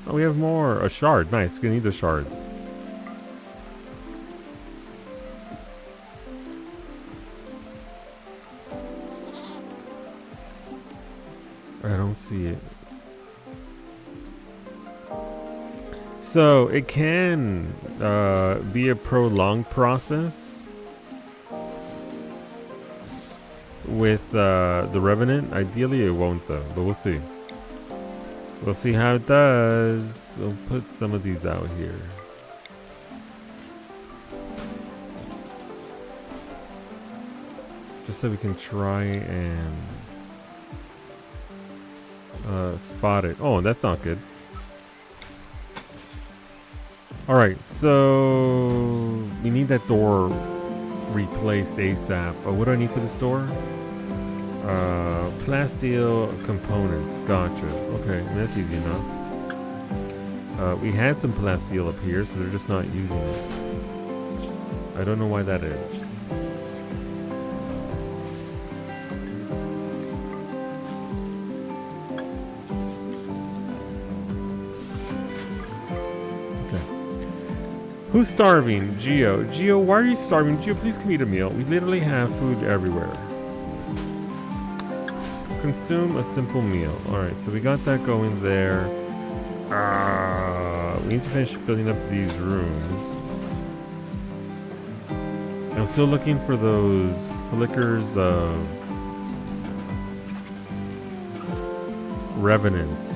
Oh, we have more. A shard. Nice. We're gonna need the shards. I don't see it. So it can be a prolonged process with the Revenant. Ideally it won't though, but we'll see. We'll see how it does. We'll put some of these out here. Just so we can try and spot it. Oh, that's not good. Alright, so we need that door replaced ASAP. What do I need for this door? Plasteel components. Gotcha. Okay, that's easy enough. We had some plasteel up here, so they're just not using it. I don't know why that is. Who's starving? Geo. Geo, why are you starving? Geo, please come eat a meal. We literally have food everywhere. Consume a simple meal. Alright, so we got that going there. We need to finish building up these rooms. I'm still looking for those flickers of Revenants.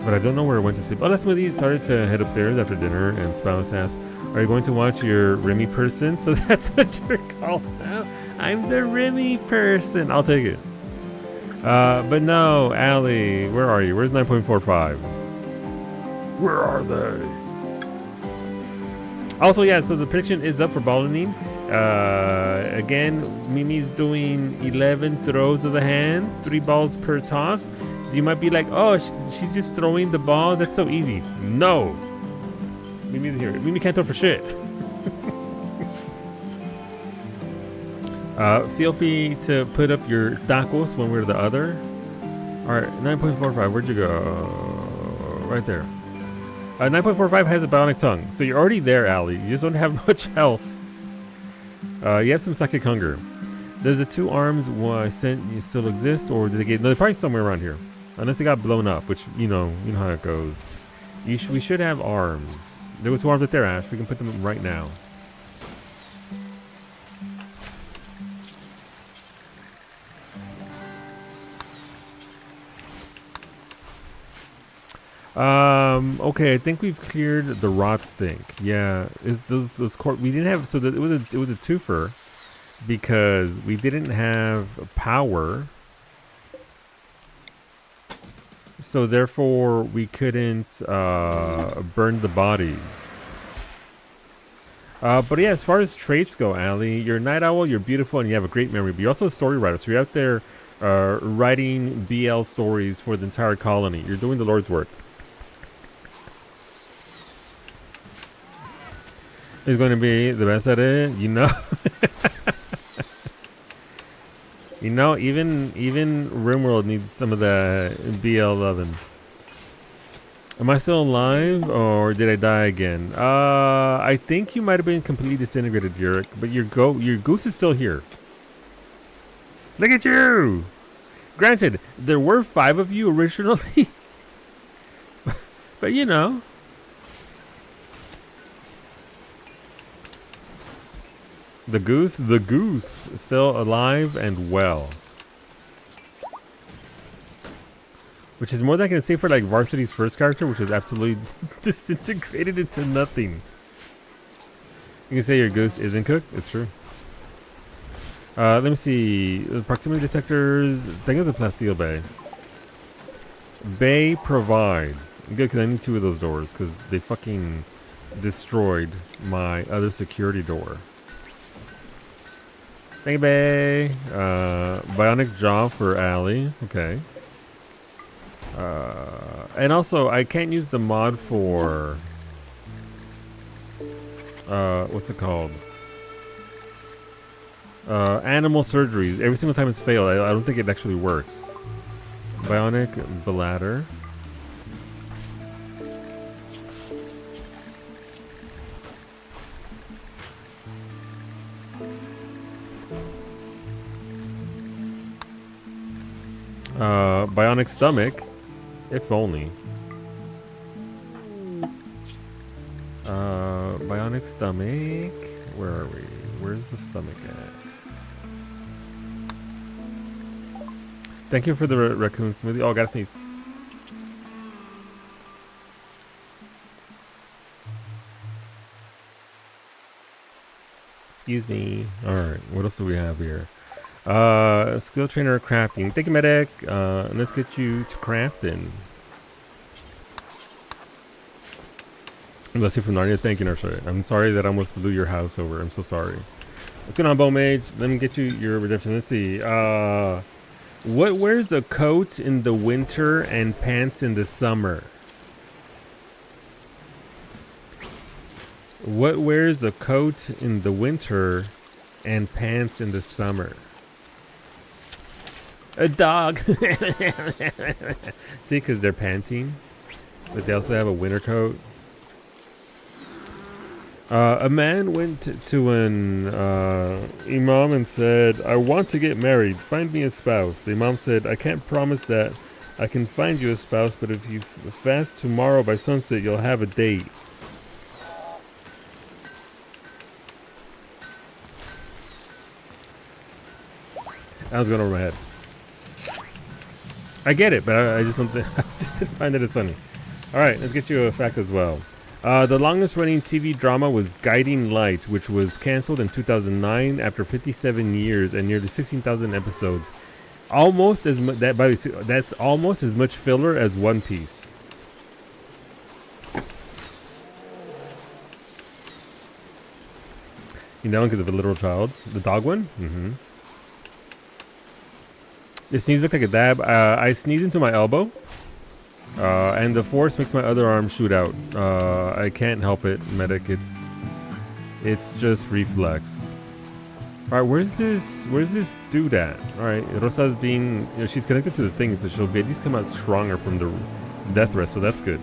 But I don't know where it went to sleep. Oh, that's Smoothie started to head upstairs after dinner and Spouse asked, are you going to watch your Remy person? So that's what you're called now. I'm the Remy person. I'll take it. But no, Allie, where are you? Where's 9.45? Where are they? Also, yeah, so the prediction is up for balloning. Again, Mimi's doing 11 throws of the hand, 3 balls per toss. You might be like, oh, she's just throwing the balls. That's so easy. No. Mimi's here. Mimi can't throw for shit. Feel free to put up your tacos one way or the other. All right, 9.45. Where'd you go? Right there. 9.45 has a bionic tongue. So you're already there, Allie. You just don't have much else. You have some psychic hunger. Does the 2 arms I sent you still exist, or did they get? No, they're probably somewhere around here. Unless it got blown up, which you know how it goes. We should have arms. There was 2 arms right there, Ash. We can put them right now. Okay, I think we've cleared the rot stink. Yeah, we didn't have, so that it was a twofer because we didn't have power. So therefore, we couldn't burn the bodies. But yeah, as far as traits go, Allie, you're a night owl, you're beautiful, and you have a great memory. But you're also a story writer, so you're out there writing BL stories for the entire colony. You're doing the Lord's work. He's going to be the best at it, you know. You know, even RimWorld needs some of the BL loving. Am I still alive or did I die again? I think you might have been completely disintegrated, Jurek, but your goose is still here. Look at you! Granted, there were 5 of you originally, but you know. The goose is still alive and well. Which is more than I can say for like Varsity's first character, which was absolutely disintegrated into nothing. You can say your goose isn't cooked. It's true. Let me see. Proximity detectors. Think of the Plasteel Bay. Bay provides. Good, because I need 2 of those doors, because they fucking destroyed my other security door. Thank you, Bay. Bionic jaw for Allie. Okay. And also, I can't use the mod for... what's it called? Animal surgeries. Every single time it's failed, I don't think it actually works. Bionic bladder. Bionic stomach. If only. Bionic stomach. Where are we? Where's the stomach at? Thank you for the raccoon smoothie. Oh, gotta sneeze. Excuse me. Alright, what else do we have here? Skill trainer crafting. Thank you, medic. And let's get you to crafting. Unless you're from Narnia, thank you, Nursery. I'm sorry that I almost blew your house over. I'm so sorry. What's going on, Bow Mage? Let me get you your redemption. Let's see. What wears a coat in the winter and pants in the summer? What wears a coat in the winter and pants in the summer? A dog. See, because they're panting, but they also have a winter coat. A man went to an imam and said, I want to get married. Find me a spouse. The imam said, I can't promise that I can find you a spouse, but if you fast tomorrow by sunset, you'll have a date. That was going over my head. I get it, but I just don't I just didn't find it as funny. Alright, let's get you a fact as well. The longest running TV drama was Guiding Light, which was cancelled in 2009 after 57 years and nearly 16,000 episodes. Almost as much, that's almost as much filler as One Piece. You know, because of a literal child. The dog one? Mm-hmm. Your sneeze look like a dab. I sneeze into my elbow. And the force makes my other arm shoot out. I can't help it, medic. It's just reflex. Alright, where's this dude at? Alright, Rosa's being, she's connected to the thing, so she'll be at least come out stronger from the death rest, so that's good.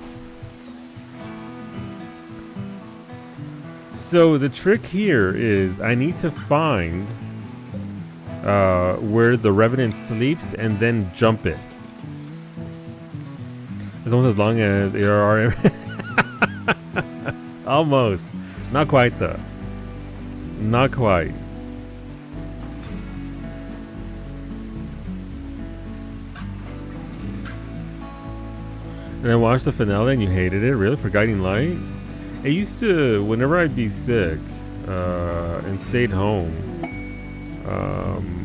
So the trick here is I need to find where the Revenant sleeps and then jump it. It's almost as long as ARR. Almost. Not quite though. Not quite. And I watched the finale and you hated it? Really? For Guiding Light? It used to, whenever I'd be sick and stayed home,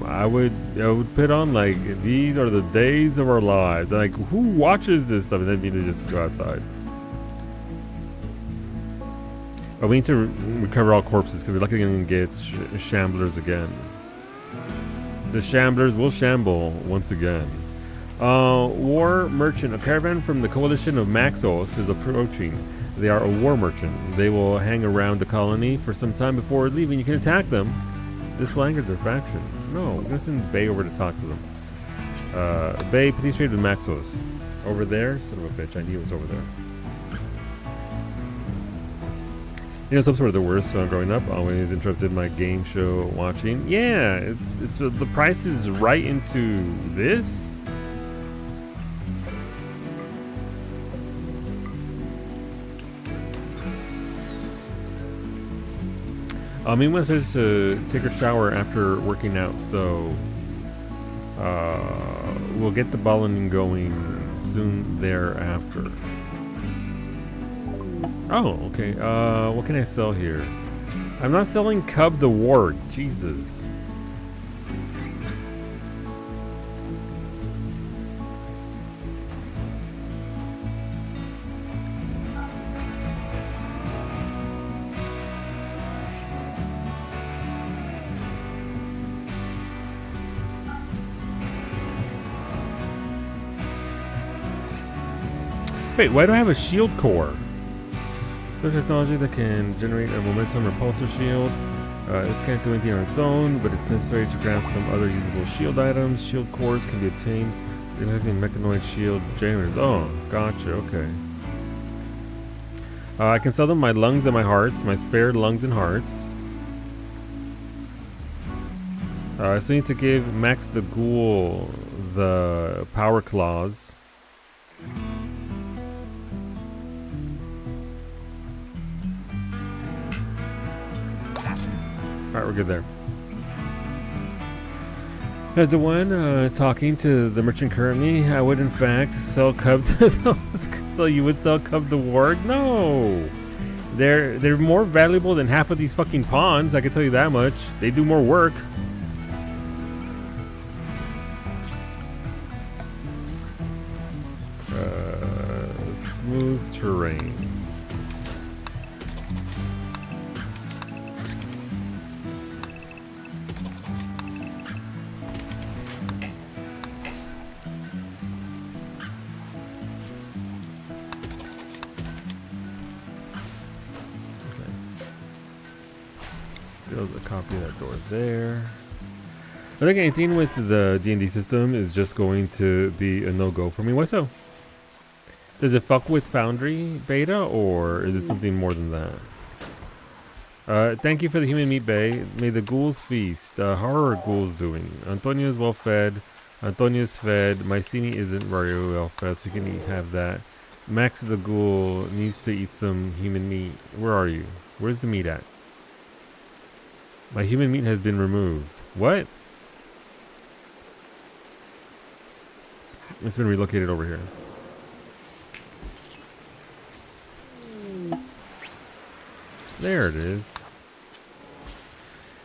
I would put on like, these are the days of our lives. Like, who watches this stuff? And then me to just go outside. But we need to recover all corpses because we're likely going to get shamblers again. The shamblers will shamble once again. War merchant. A caravan from the coalition of Maxos is approaching. They are a war merchant. They will hang around the colony for some time before leaving. You can attack them. This will anger their faction. No, we're gonna send Bay over to talk to them. Bay, please trade with Maxos. Over there? Son of a bitch, I knew it was over there. You know, some sort of the worst growing up. Always interrupted my game show watching. Yeah, it's the price is right into this. Me went to take a shower after working out, so we'll get the balloon going soon thereafter. Oh, okay. What can I sell here? I'm not selling Cub the Ward. Jesus. Wait, why do I have a shield core? There's technology that can generate a momentum repulsor shield. This can't do anything on its own, but it's necessary to craft some other usable shield items. Shield cores can be obtained in mechanoid shield generators. Oh, gotcha, okay. I can sell them my lungs and my hearts, my spared lungs and hearts. I still need to give Max the Ghoul the power claws. Alright, we're good there. As the one talking to the merchant currently, I would in fact sell Cub to those. So you would sell Cub the Ward? No! They're more valuable than half of these fucking pawns, I can tell you that much. They do more work. Smooth terrain. Build a copy of that door there. I think anything with the D&D system is just going to be a no-go for me. Why so? Does it fuck with Foundry beta, or is it something more than that? Thank you for the human meat bay. May the ghouls feast. How are ghouls doing? Antonio's well fed. Antonio's fed. Mycene isn't very well fed, so you can have that. Max the ghoul needs to eat some human meat. Where are you? Where's the meat at? My human meat has been removed. What? It's been relocated over here. There it is.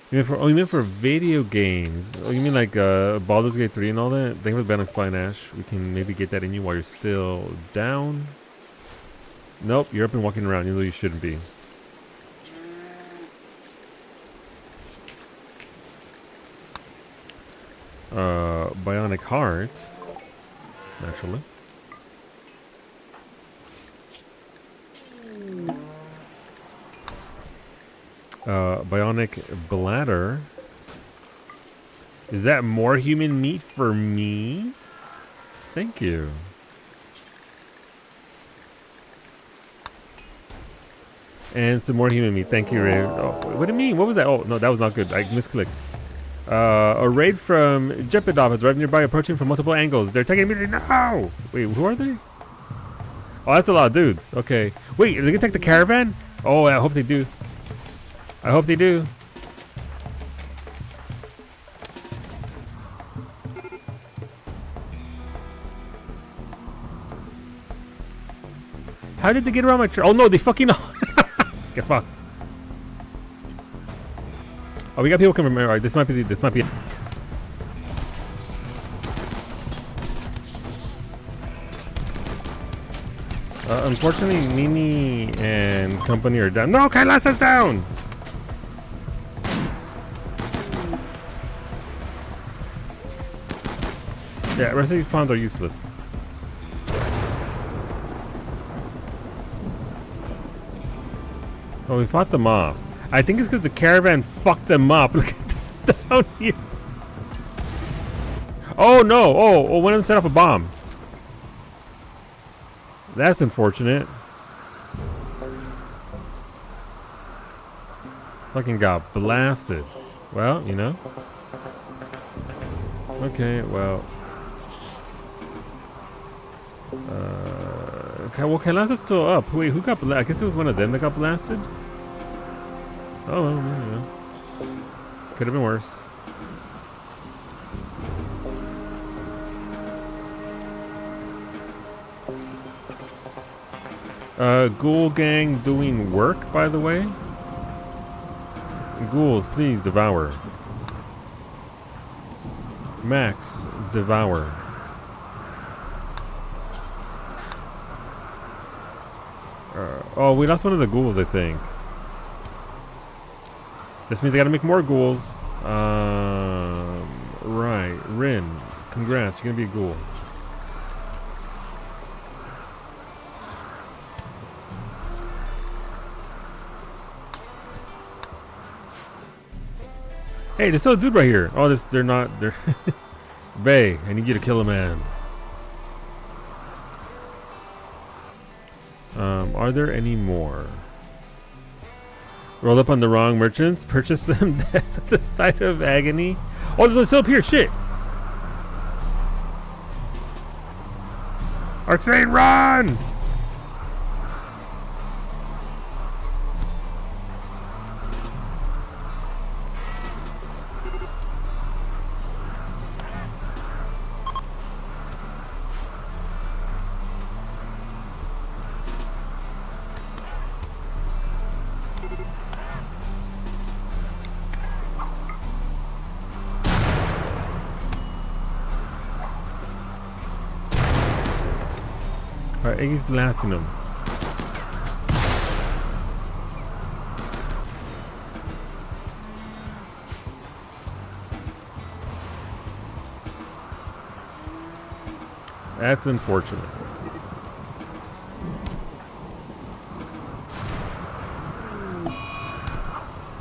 You mean for video games? Oh, you mean like Baldur's Gate 3 and all that? Thank you for the Bannock Spine Ash. We can maybe get that in you while you're still down. Nope, you're up and walking around, even though you shouldn't be. Bionic Heart. Naturally. Bionic Bladder. Is that more human meat for me? Thank you. And some more human meat. Thank you, Ray. Oh, what do you mean? What was that? Oh, no, that was not good. I misclicked. A raid from Jepidov is right nearby, approaching from multiple angles. They're taking me. No! Wait, who are they? Oh, that's a lot of dudes. Okay. Wait, are they gonna take the caravan? Oh, I hope they do. I hope they do. How did they get around my tree? Oh no, they fucking get fucked. Oh, we got people coming from. Alright, this might be. Unfortunately, Nini and company are down. No, Kailas is down. Yeah, rest of these pawns are useless. Oh, we fought them off. I think it's because the caravan fucked them up. Look at them down here. Oh no! Oh, one of them set off a bomb. That's unfortunate. Fucking got blasted. Well, you know. Okay, well. Okay, well, Kailasa's still up. Wait, who got blasted? I guess it was one of them that got blasted? Oh, well, you know. Could have been worse. Ghoul gang doing work, by the way. Ghouls, please devour. Max, devour. Oh, we lost one of the ghouls, I think. This means I gotta make more ghouls. Right. Rin, congrats, you're gonna be a ghoul. Hey, there's still a dude right here. Oh, they're not. They're. Bay, I need you to kill a man. Are there any more? Roll up on the wrong merchants, purchase them. That's at the site of agony. Oh, there's still up here. Shit. Arxane, run! Alright, Iggy's blasting him. That's unfortunate.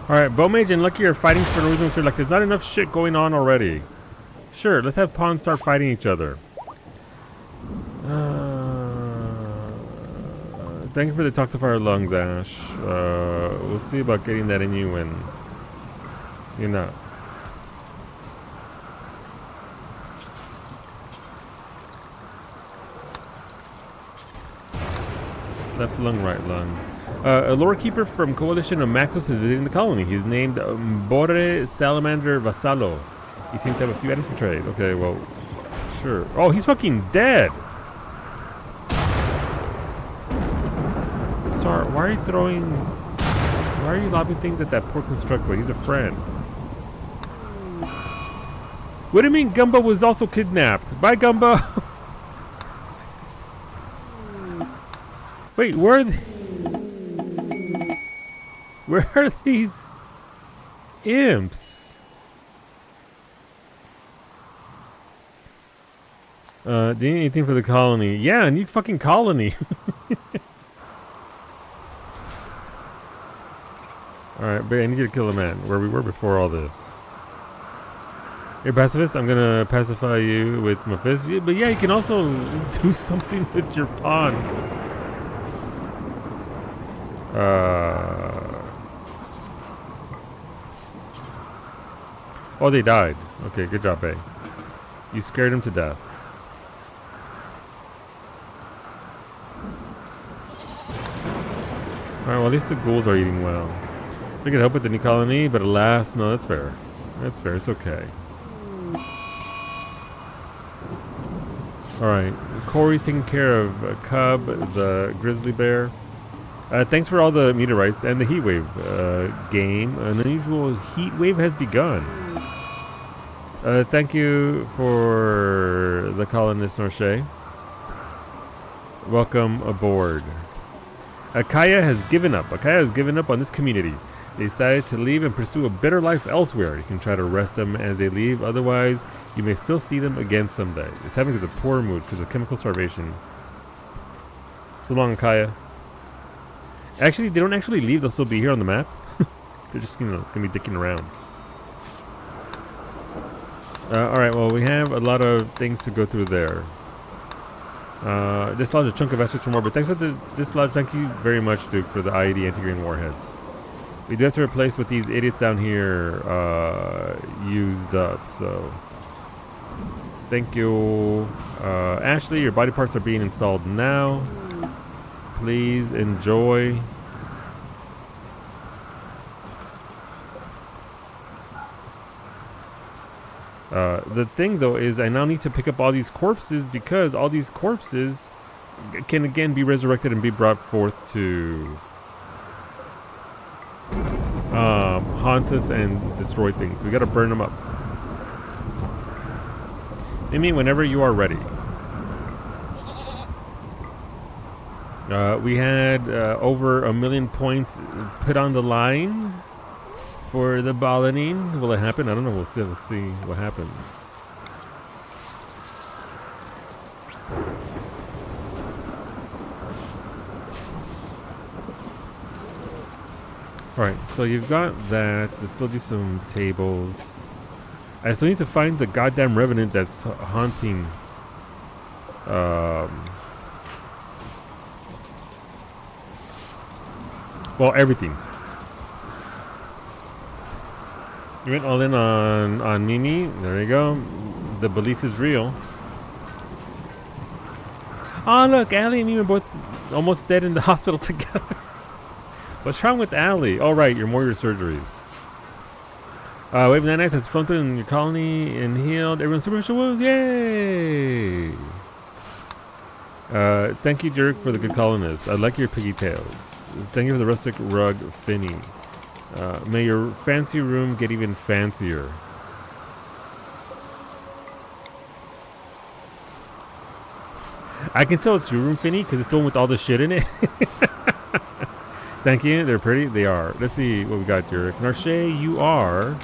Alright, Bowmage and Lucky are fighting for no reason. So like, there's not enough shit going on already. Sure, let's have pawns start fighting each other. Thank you for the toxifier lungs, Ash. We'll see about getting that in you when you're not. Left lung, right lung. A lore keeper from Coalition of Maxos is visiting the colony. He's named Bore Salamander Vassallo. He seems to have a few items for trade. Okay, well, sure. Oh, he's fucking dead! Star, why are you throwing... Why are you lobbing things at that poor constructor? He's a friend. What do you mean Gumbo was also kidnapped? Bye, Gumbo! Wait, where are these imps? Do you need anything for the colony? Yeah, I need fucking colony. Alright, but I need you to kill a man, where we were before all this. Hey, pacifist, I'm gonna pacify you with my fist. But yeah, you can also do something with your pawn. Oh, they died. Okay, good job, Bay. You scared him to death. Alright, well, at least the ghouls are eating well. We could help with the new colony, but alas, no, that's fair. That's fair, it's okay. Alright, Corey's taking care of Cub, the grizzly bear. Thanks for all the meteorites and the heat wave game. An unusual heat wave has begun. Thank you for the colonist Norche. Welcome aboard. Akaya has given up. Akaya has given up on this community. They decided to leave and pursue a better life elsewhere. You can try to arrest them as they leave. Otherwise, you may still see them again someday. It's happening because of poor mood, because of chemical starvation. So long, Akaya. Actually, they don't actually leave. They'll still be here on the map. They're just gonna be dicking around. Alright, well, we have a lot of things to go through there. This lodge a chunk of assets for more, but thanks for the dislodge. Thank you very much, Duke, for the IED anti-grain warheads. We do have to replace what these idiots down here used up, so... Thank you. Ashley, your body parts are being installed now. Please enjoy. The thing, though, is I now need to pick up all these corpses because all these corpses can again be resurrected and be brought forth to haunt us and destroy things. We gotta burn them up. Amy, whenever you are ready. We had over 1 million points put on the line for the balloting. Will it happen? I don't know. We'll see. Let's see what happens. Alright, so you've got that. Let's build you some tables. I still need to find the goddamn revenant that's haunting. Well, everything. You went all in on Mimi. There you go. The belief is real. Oh, look, Allie and me were both almost dead in the hospital together. What's wrong with Allie? Oh, right, your Moira surgeries. Wave 99 has flown through in your colony and healed everyone's superficial wounds. Yay! Thank you, Dirk, for the good colonist. I like your piggy tails. Thank you for the rustic rug, Finny. May your fancy room get even fancier. I can tell it's your room, Finny, because it's the one with all the shit in it. Thank you. They're pretty. They are. Let's see what we got here. Narche, you are.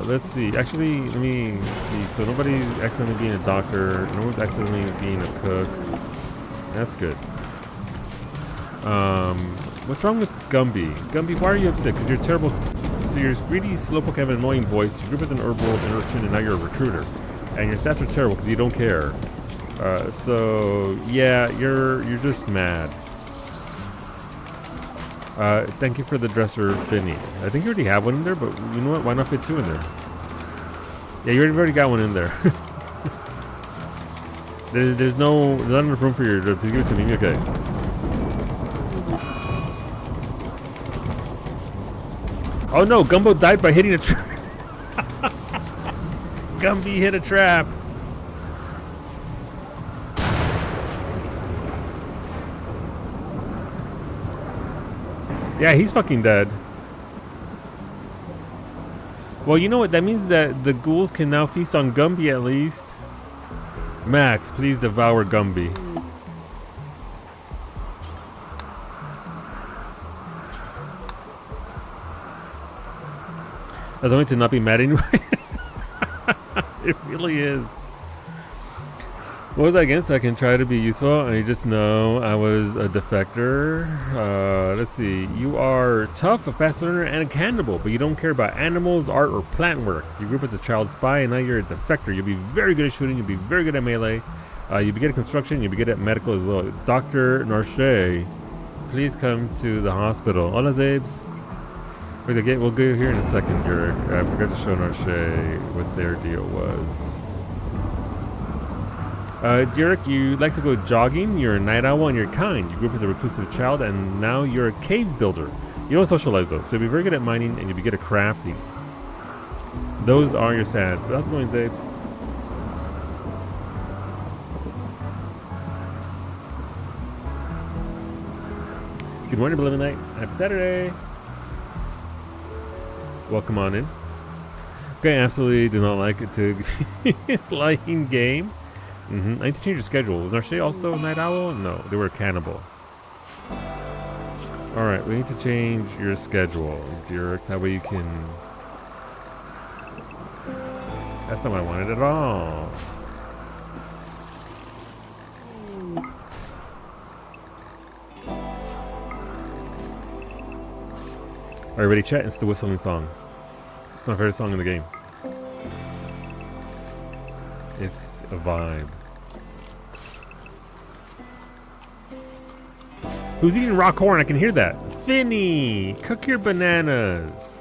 Let's see. Actually, let me see. So nobody's accidentally being a doctor. No one's accidentally being a cook. That's good. What's wrong with Gumby? Gumby, why are you upset? Because you're terrible. So you're greedy, slowpoke, have an annoying voice. Your group is an herbal interaction, and now you're a recruiter. And your stats are terrible because you don't care. So yeah, you're just mad. Thank you for the dresser, Finny. I think you already have one in there, but you know what? Why not fit two in there? Yeah, you already got one in there. there's not enough room for your dress. Please give it to me. Okay. Oh no, Gumbo died by hitting a trap. Gumby hit a trap. Yeah, he's fucking dead. Well, you know what? That means that the ghouls can now feast on Gumby at least. Max, please devour Gumby. That's only to not be mad anyway. It really is. What was that again? So I can try to be useful. I just know I was a defector. Let's see. You are tough, a fast learner, and a cannibal, but you don't care about animals, art, or plant work. You grew up as a child spy, and now you're a defector. You'll be very good at shooting. You'll be very good at melee. You'll be good at construction. You'll be good at medical as well. Dr. Narche, please come to the hospital. Hola, Zabes. We'll go here in a second, Jurek. I forgot to show Narche what their deal was. Jurek, you like to go jogging. You're a night owl and you're kind. You grew up as a reclusive child and now you're a cave builder. You don't socialize though, so you'll be very good at mining and you'll be good at crafting. Those are your stats. But how's it going, Zabes? Good morning, beloved night. Happy Saturday. Welcome on in. Okay, absolutely do not like it to lying game. I need to change your schedule. Was Narche also a night owl? No, they were a cannibal. Alright, we need to change your schedule, Derek. That way you can... That's not what I wanted at all. Alright, ready, chat? It's the whistling song. It's my favorite song in the game. It's a vibe. Who's eating raw corn? I can hear that. Finny, cook your bananas.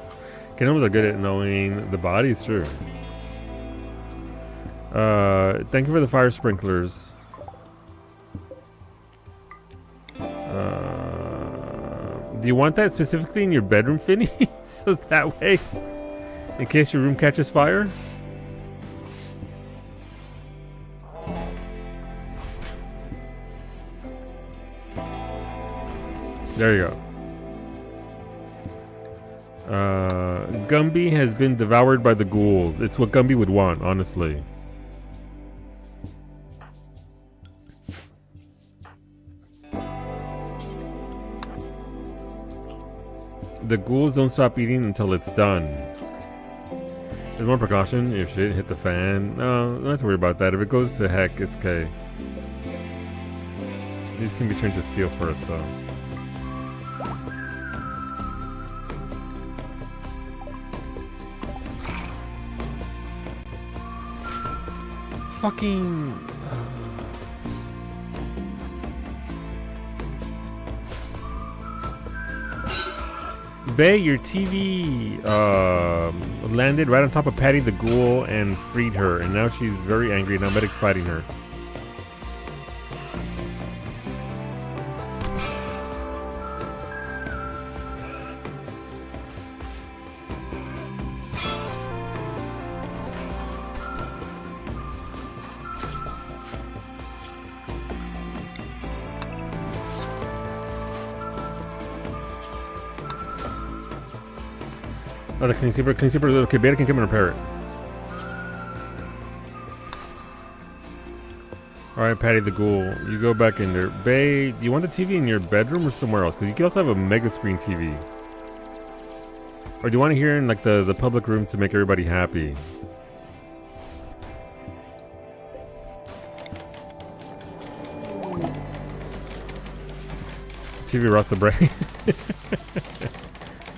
Gnomes are good at knowing the bodies, true. Thank you for the fire sprinklers. Do you want that specifically in your bedroom, Finny? So that way, in case your room catches fire? There you go. Gumby has been devoured by the ghouls. It's what Gumby would want, honestly. The ghouls don't stop eating until it's done. There's more precaution if shit hit the fan. No, don't have to worry about that. If it goes to heck, it's okay. These can be turned to steel first, though. Fucking... Bay, your TV landed right on top of Patty the Ghoul and freed her, and now she's very angry. Now Medic's fighting her. Oh, the clean sleeper, okay, Beta can come and repair it. Alright, Patty the Ghoul, you go back in there. Bay, do you want the TV in your bedroom or somewhere else? Because you can also have a mega screen TV. Or do you want to hear in like the public room to make everybody happy? TV rots the brain.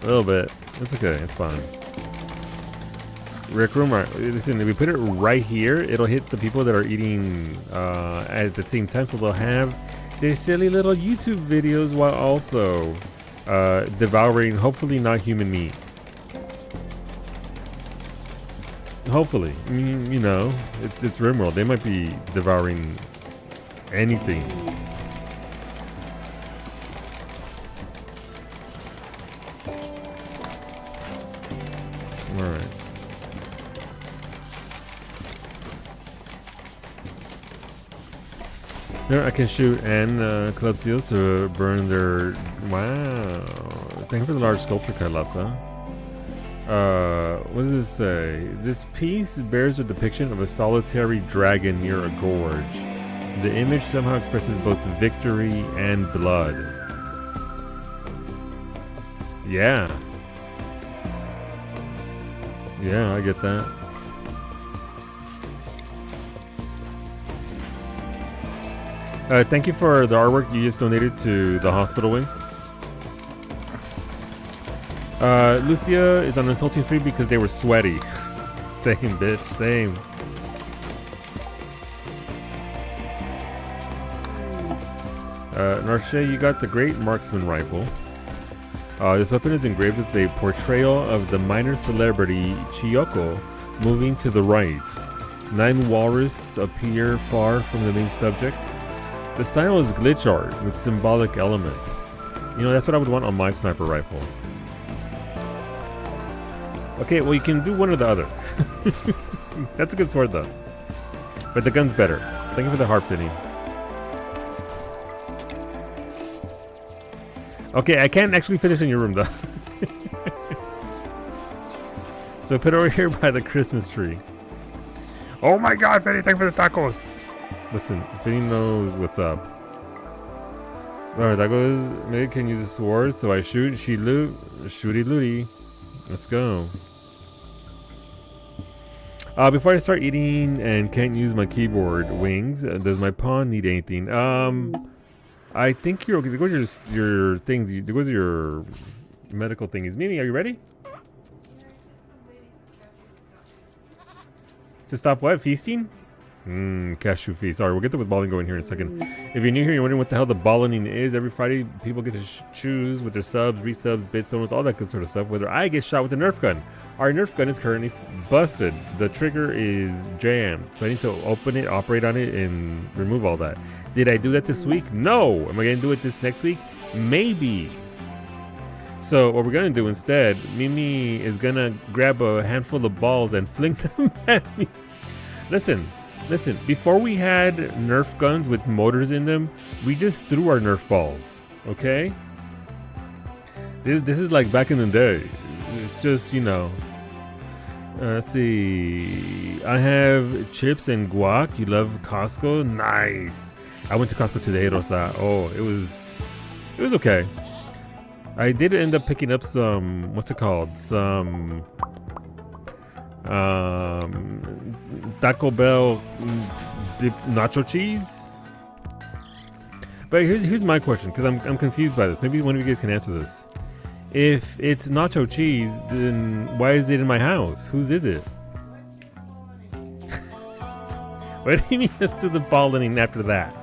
A little bit. It's okay, it's fine. Rec room, right? Listen, if we put it right here, it'll hit the people that are eating at the same time, so they'll have their silly little YouTube videos while also devouring, hopefully not human meat. Hopefully. I mean, you know, it's RimWorld. They might be devouring anything. Alright. No, I can shoot and club seals to burn their... Wow. Thank you for the large sculpture, Kailasa. What does this say? This piece bears a depiction of a solitary dragon near a gorge. The image somehow expresses both victory and blood. Yeah. Yeah, I get that. Thank you for the artwork you just donated to the hospital wing. Lucia is on an insulting spree because they were sweaty. Same, bitch. Same. Narche, you got the Great Marksman Rifle. This weapon is engraved with a portrayal of the minor celebrity Chiyoko moving to the right. 9 walrus appear far from the main subject. The style is glitch art with symbolic elements. You know, that's what I would want on my sniper rifle. Okay, well you can do one or the other. That's a good sword though. But the gun's better. Thank you for the heart, Finny. Okay, I can't actually fit this in your room though. So put it over here by the Christmas tree. Oh my god, Finny, thank you for the tacos. Listen, Finny knows what's up. Alright, tacos. Maybe can use a sword, so I shoot, she loot, shooty looty. Let's go. Before I start eating and can't use my keyboard, Wings, does my pawn need anything? I think you're okay. Go to your things. Go to your medical thingies. Mimi, are you ready? To stop what? Feasting? Cashew feast. Sorry, we'll get to with balling going here in a second. If you're new here, you're wondering what the hell the balling is. Every Friday, people get to choose with their subs, resubs, bits, donuts, all that good sort of stuff. Whether I get shot with a Nerf gun. Our Nerf gun is currently busted. The trigger is jammed, so I need to open it, operate on it, and remove all that. Did I do that this week? No. Am I going to do it this next week? Maybe. So what we're going to do instead, Mimi is going to grab a handful of balls and fling them at me. Listen, before we had Nerf guns with motors in them, we just threw our Nerf balls, okay? This is like back in the day. It's just, you know. Let's see. I have chips and guac. You love Costco? Nice. I went to Costco today, Rosa. Oh, it was okay. I did end up picking up some, what's it called? Some Taco Bell dip nacho cheese. But here's my question, because I'm confused by this. Maybe one of you guys can answer this. If it's nacho cheese, then why is it in my house? Whose is it? What do you mean let's do the balling after that?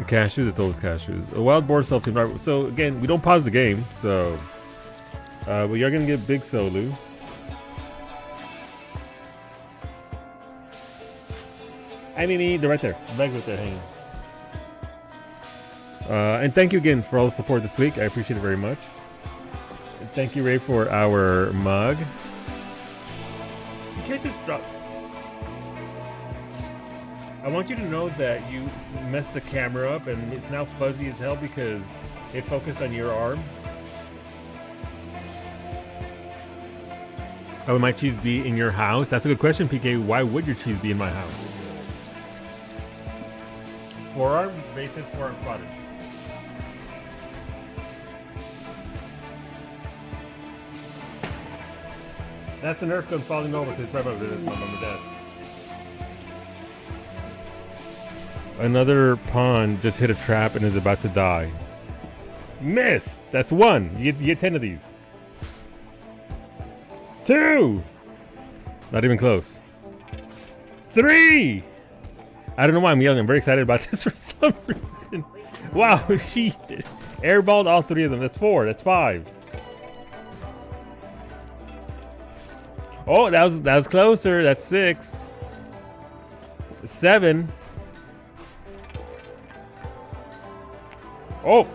Cashews, it's always cashews. A wild boar self-team. Right, so again, we don't pause the game, so we are gonna get big Solu. I mean, they're right there. The bag's right there hanging. And thank you again for all the support this week. I appreciate it very much. And thank you, Ray, for our mug. You can't just drop. I want you to know that you messed the camera up and it's now fuzzy as hell because it focused on your arm. Oh, would my cheese be in your house? That's a good question, PK. Why would your cheese be in my house? Forearm basis, forearm spotted. That's the Nerf gun falling over because it's right over my desk. Another pawn just hit a trap and is about to die. Miss! That's one. You get 10 of these. 2! Not even close. 3! I don't know why I'm yelling. I'm very excited about this for some reason. Wow, she airballed all 3 of them. That's 4. That's 5. Oh, that was closer. That's 6. 7. Oh,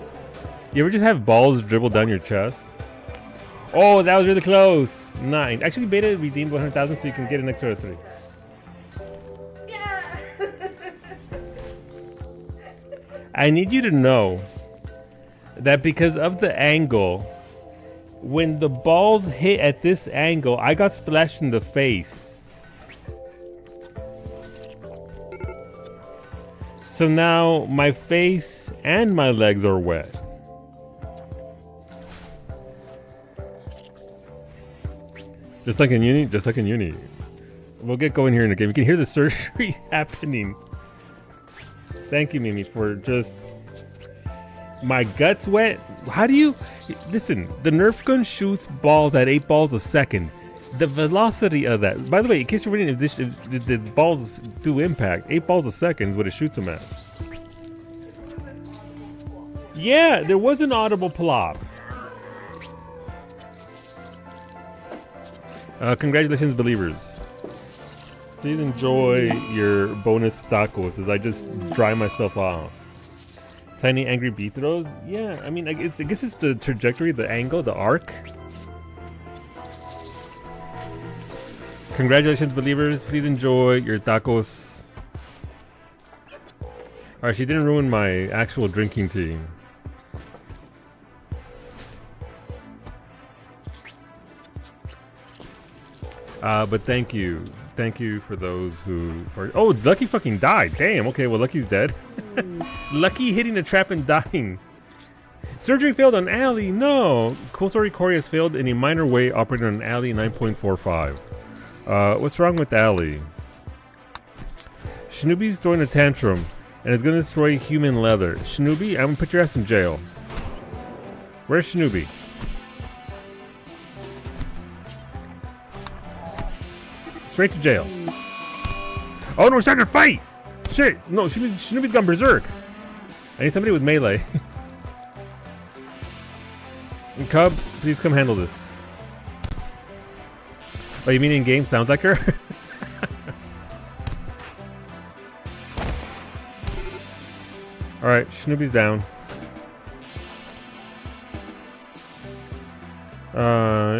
you ever just have balls dribble down your chest? Oh, that was really close. 9. Actually, Beta redeemed 100,000 so you can get an extra 3. Yeah. I need you to know that because of the angle, when the balls hit at this angle, I got splashed in the face. So now my face and my legs are wet. Just like in uni. We'll get going here in the game. You can hear the surgery happening. Thank you, Mimi, for just... My gut's wet? How do you... Listen, the Nerf gun shoots balls at 8 balls a second. The velocity of that... By the way, in case you're wondering if the balls do impact, 8 balls a second is what it shoots them at. Yeah, there was an audible plop. Congratulations, believers. Please enjoy your bonus tacos as I just dry myself off. Tiny angry bee throws? Yeah, I mean, I guess it's the trajectory, the angle, the arc. Congratulations, believers. Please enjoy your tacos. Alright, she didn't ruin my actual drinking tea. But thank you. Thank you for those who are... Oh, Lucky fucking died. Damn, okay, well, Lucky's dead. Lucky hitting a trap and dying. Surgery failed on Alley. No. Cool Story Corey has failed in a minor way operating on Alley 9.45. What's wrong with Alley? Snoopy's throwing a tantrum and is going to destroy human leather. Snoopy, I'm going to put your ass in jail. Where's Snoopy? Straight to jail. Oh no, we're starting to fight! Shit! No, Shinobi's gone berserk. I need somebody with melee. And Cub, please come handle this. Oh, you mean in game? Sounds like her? Alright, Shinobi's down.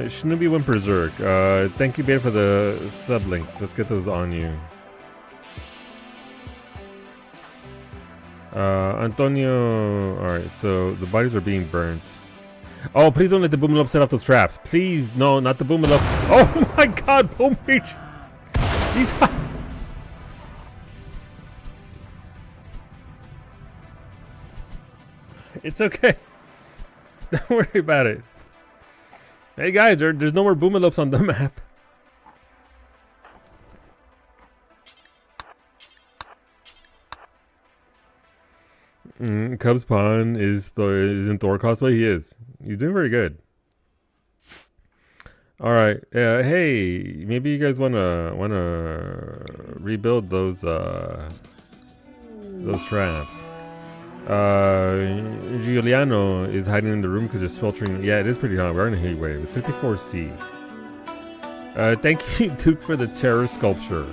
Shinobi went berserk. Thank you, Beta, for the sublinks. Let's get those on you. Antonio. Alright, so the bodies are being burnt. Oh, please don't let the Boomalop set off those traps. Please, no, not the Boomalop. Oh my god, Boom Mage! He's. It's okay. Don't worry about it. Hey guys, there's no more Boomalops on the map. Cubs Pawn is in Thor cosplay. He is. He's doing very good. All right. Hey, maybe you guys wanna rebuild those traps. Giuliano is hiding in the room because it's filtering. Yeah, it is pretty hot. We're in a heat wave. It's 54C. Thank you, Duke, for the terror sculpture.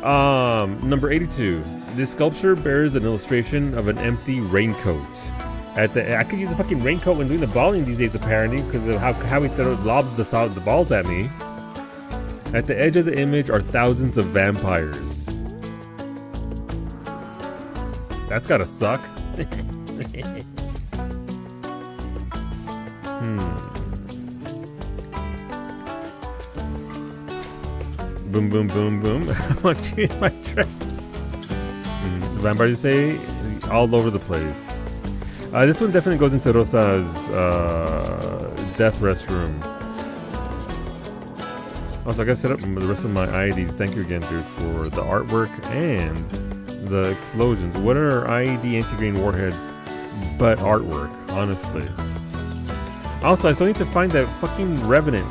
Number 82. This sculpture bears an illustration of an empty raincoat. I could use a fucking raincoat when doing the bowling these days, apparently, because of how he lobs the balls at me. At the edge of the image are thousands of vampires. That's gotta suck. Boom, boom, boom, boom. I want to use my traps. The vampires say all over the place. This one definitely goes into Rosa's death rest room. Also, I gotta set up the rest of my IEDs. Thank you again, dude, for the artwork and the explosions. What are IED anti-grain warheads but artwork, honestly? Also, I still need to find that fucking Revenant.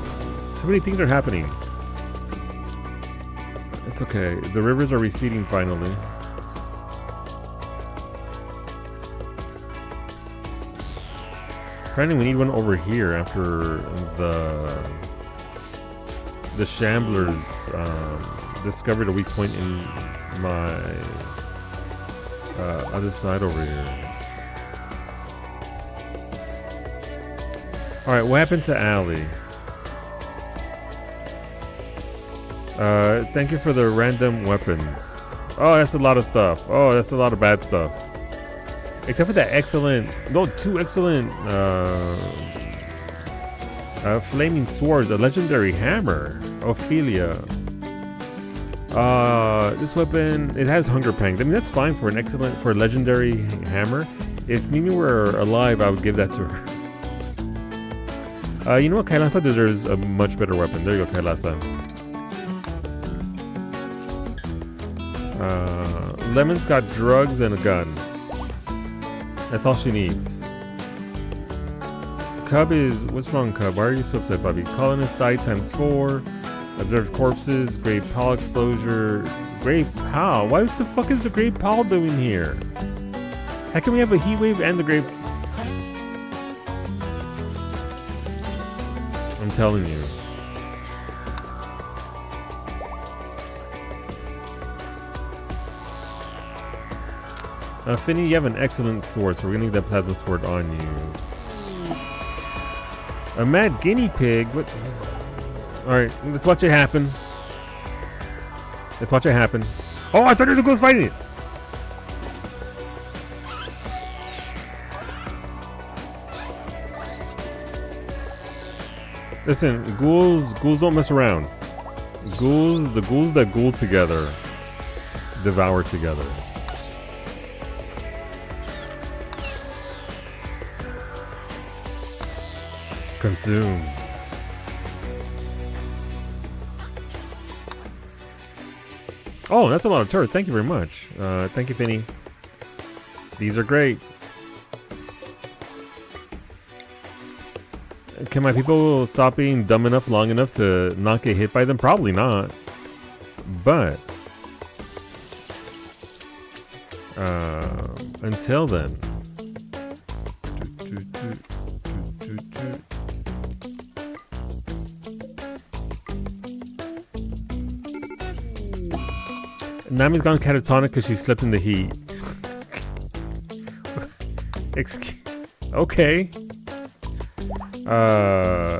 So many things are happening. It's okay. The rivers are receding finally. Apparently we need one over here after the Shamblers discovered a weak point in my other side over here. Alright, what happened to Allie? Thank you for the random weapons. Oh, that's a lot of stuff. Oh, that's a lot of bad stuff. Except for that two excellent flaming swords, a legendary hammer, Ophelia. This weapon, it has hunger pangs. I mean, that's fine for a legendary hammer. If Mimi were alive, I would give that to her. You know what? Kailasa deserves a much better weapon. There you go, Kailasa. Lemon's got drugs and a gun. That's all she needs. Cub is... What's wrong, Cub? Why are you so upset, Bobby? Colonists died ×4. Observed corpses. Great Pal exposure. Great Pal? Why the fuck is the Great Pal doing here? How can we have a heat wave and the Great... I'm telling you. Finny, you have an excellent sword, so we're gonna need that plasma sword on you. A mad guinea pig? What? Alright, let's watch it happen. Let's watch it happen. Oh, I thought there was a ghost fighting it! Listen, ghouls don't mess around. The ghouls that ghoul together devour together. Consume. Oh, that's a lot of turrets. Thank you very much. Thank you, Finny. These are great. Can my people stop being dumb enough long enough to not get hit by them? Probably not. But until then. Nami's gone catatonic because she slept in the heat. Okay.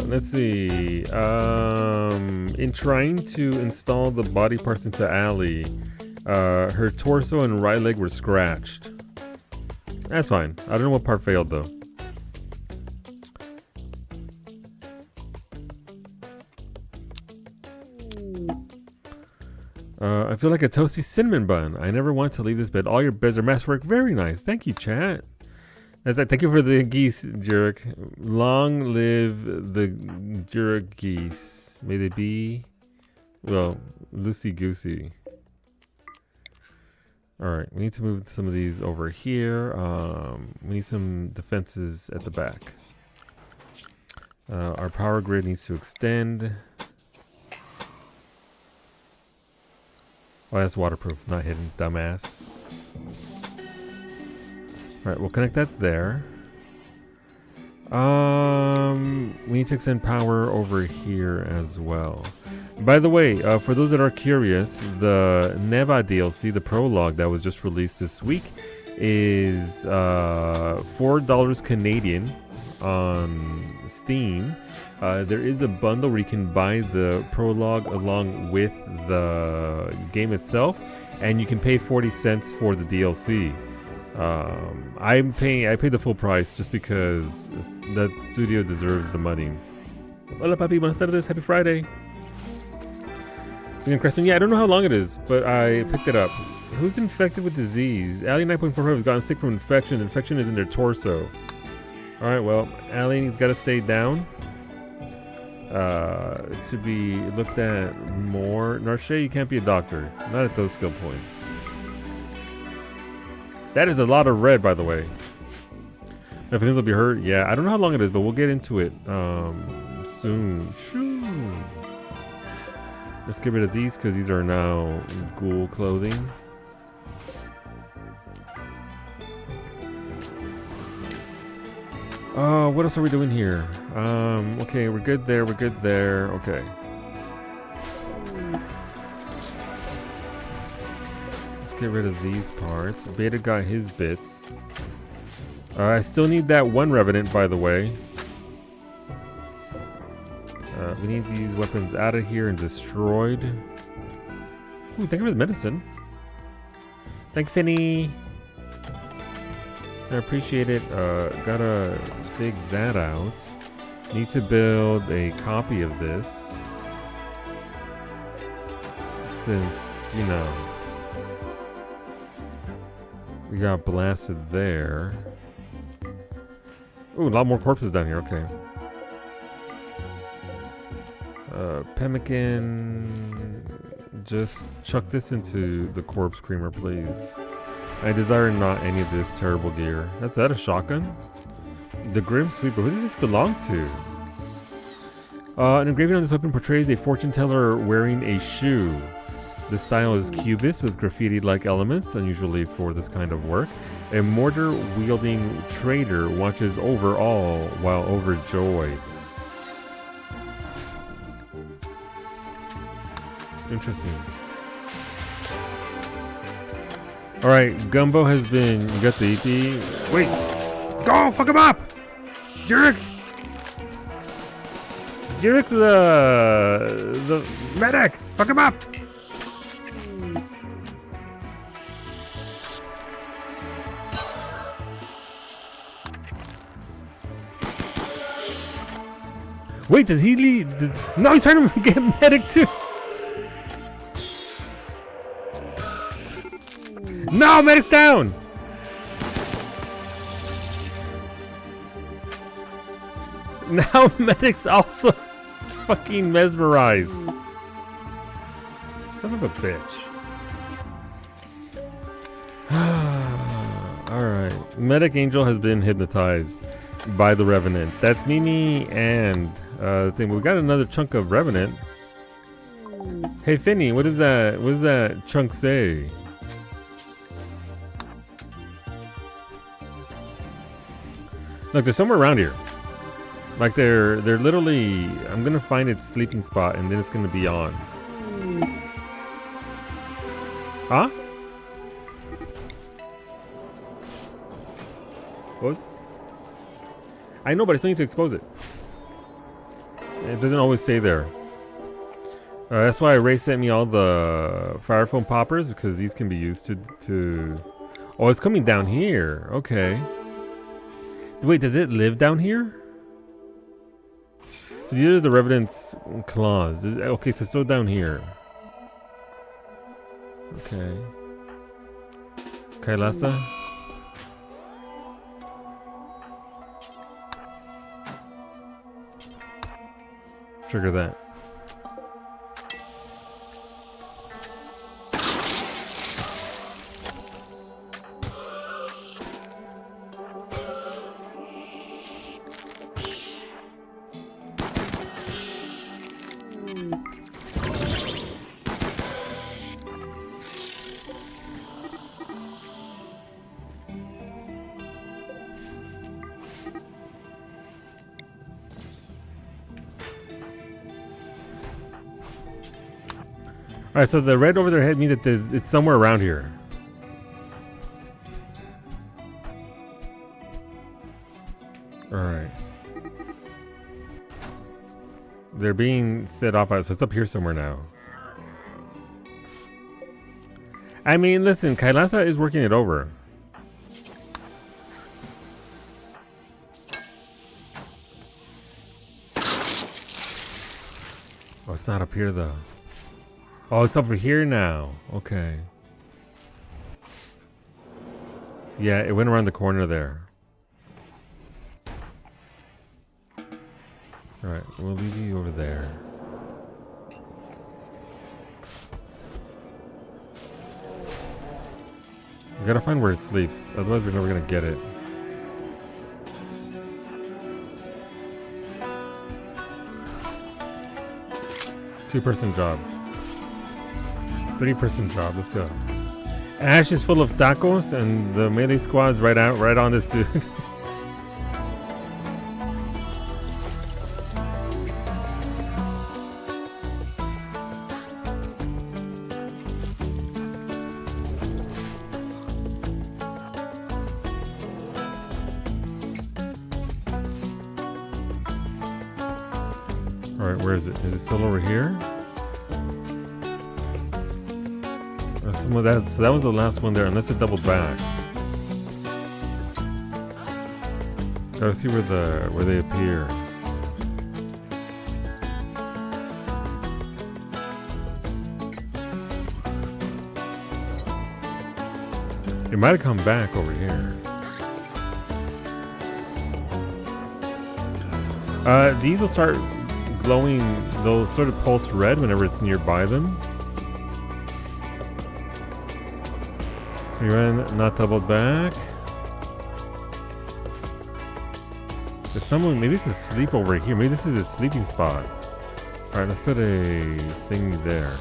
Let's see. In trying to install the body parts into Allie, her torso and right leg were scratched. That's fine. I don't know what part failed though. I feel like a toasty cinnamon bun. I never want to leave this bed. All your beds are masterwork. Very nice. Thank you, chat. Thank you for the geese, Jurek. Long live the Jurek geese. May they be, well, loosey-goosey. Alright, we need to move some of these over here. We need some defenses at the back. Our power grid needs to extend. Oh, that's waterproof, not hidden, dumbass. Alright, we'll connect that there. We need to extend power over here as well. By the way, for those that are curious, the Neva DLC, the prologue that was just released this week, is $4 Canadian on Steam. There is a bundle where you can buy the prologue along with the game itself, and you can pay 40 cents for the DLC. I paid the full price just because that studio deserves the money. Hola papi, buenas tardes, happy Friday. Yeah, I don't know how long it is, but I picked it up. Who's infected with disease? Allie 9.45 has gotten sick from infection. The infection is in their torso. Alright, well, Allie's got to stay down to be looked at more. Narshe, you can't be a doctor. Not at those skill points. That is a lot of red, by the way. If things will be hurt, yeah, I don't know how long it is, but we'll get into it soon. Shoo. Let's get rid of these because these are now ghoul clothing. What else are we doing here? Okay, we're good there, we're good there. Okay. Let's get rid of these parts. Beta got his bits. I still need that one Revenant, by the way. We need these weapons out of here and destroyed. Ooh, thank you for the medicine. Thank you, Finny. I appreciate it. Gotta dig that out. Need to build a copy of this. Since, you know, we got blasted there. Ooh, a lot more corpses down here. Okay. Pemmican, just chuck this into the corpse creamer, please. I desire not any of this terrible gear. That's that a shotgun? The Grim Sweeper. Who does this belong to? An engraving on this weapon portrays a fortune teller wearing a shoe. The style is cubist with graffiti-like elements, unusually for this kind of work. A mortar-wielding trader watches over all while overjoyed. Interesting. Alright, Gumbo has been... You got the EP. Wait! Go! Fuck him up! Jurek! Jurek the medic! Fuck him up! Wait, does he leave? No, he's trying to get medic too! No, medic's down! Now medic's also fucking mesmerized. Son of a bitch. Alright. Medic Angel has been hypnotized. by the Revenant. That's Mimi and thing. We got another chunk of Revenant. Hey Finny, what is that? What does that chunk say? Look, they're somewhere around here. Like they're literally. I'm gonna find its sleeping spot, and then it's gonna be on. Huh? What? I know, but I still need to expose it. It doesn't always stay there. That's why Ray sent me all the fire foam poppers, because these can be used to. Oh, it's coming down here. Okay. Wait, does it live down here? So these are the Revenant's claws. Okay, so it's still down here. Okay. Kailasa. Trigger that. Alright, so the red over their head means that it's somewhere around here. Alright. They're being set off, so it's up here somewhere now. I mean, listen, Kailasa is working it over. Oh, it's not up here though. Oh, it's over here now. Okay. Yeah, it went around the corner there. Alright, we'll leave you over there. We gotta find where it sleeps, otherwise we're never gonna get it. Two-person job. 3-person job, let's go. Ash is full of tacos and the melee squad's right on this dude. Alright, where is it? Is it still over here? Some of that, so that was the last one there, unless it doubled back. Gotta see where they appear. It might have come back over here. These will start glowing, they'll sort of pulse red whenever it's nearby them. Run, not doubled back. There's someone, maybe it's asleep over here. Maybe this is a sleeping spot. Alright, let's put a thing there.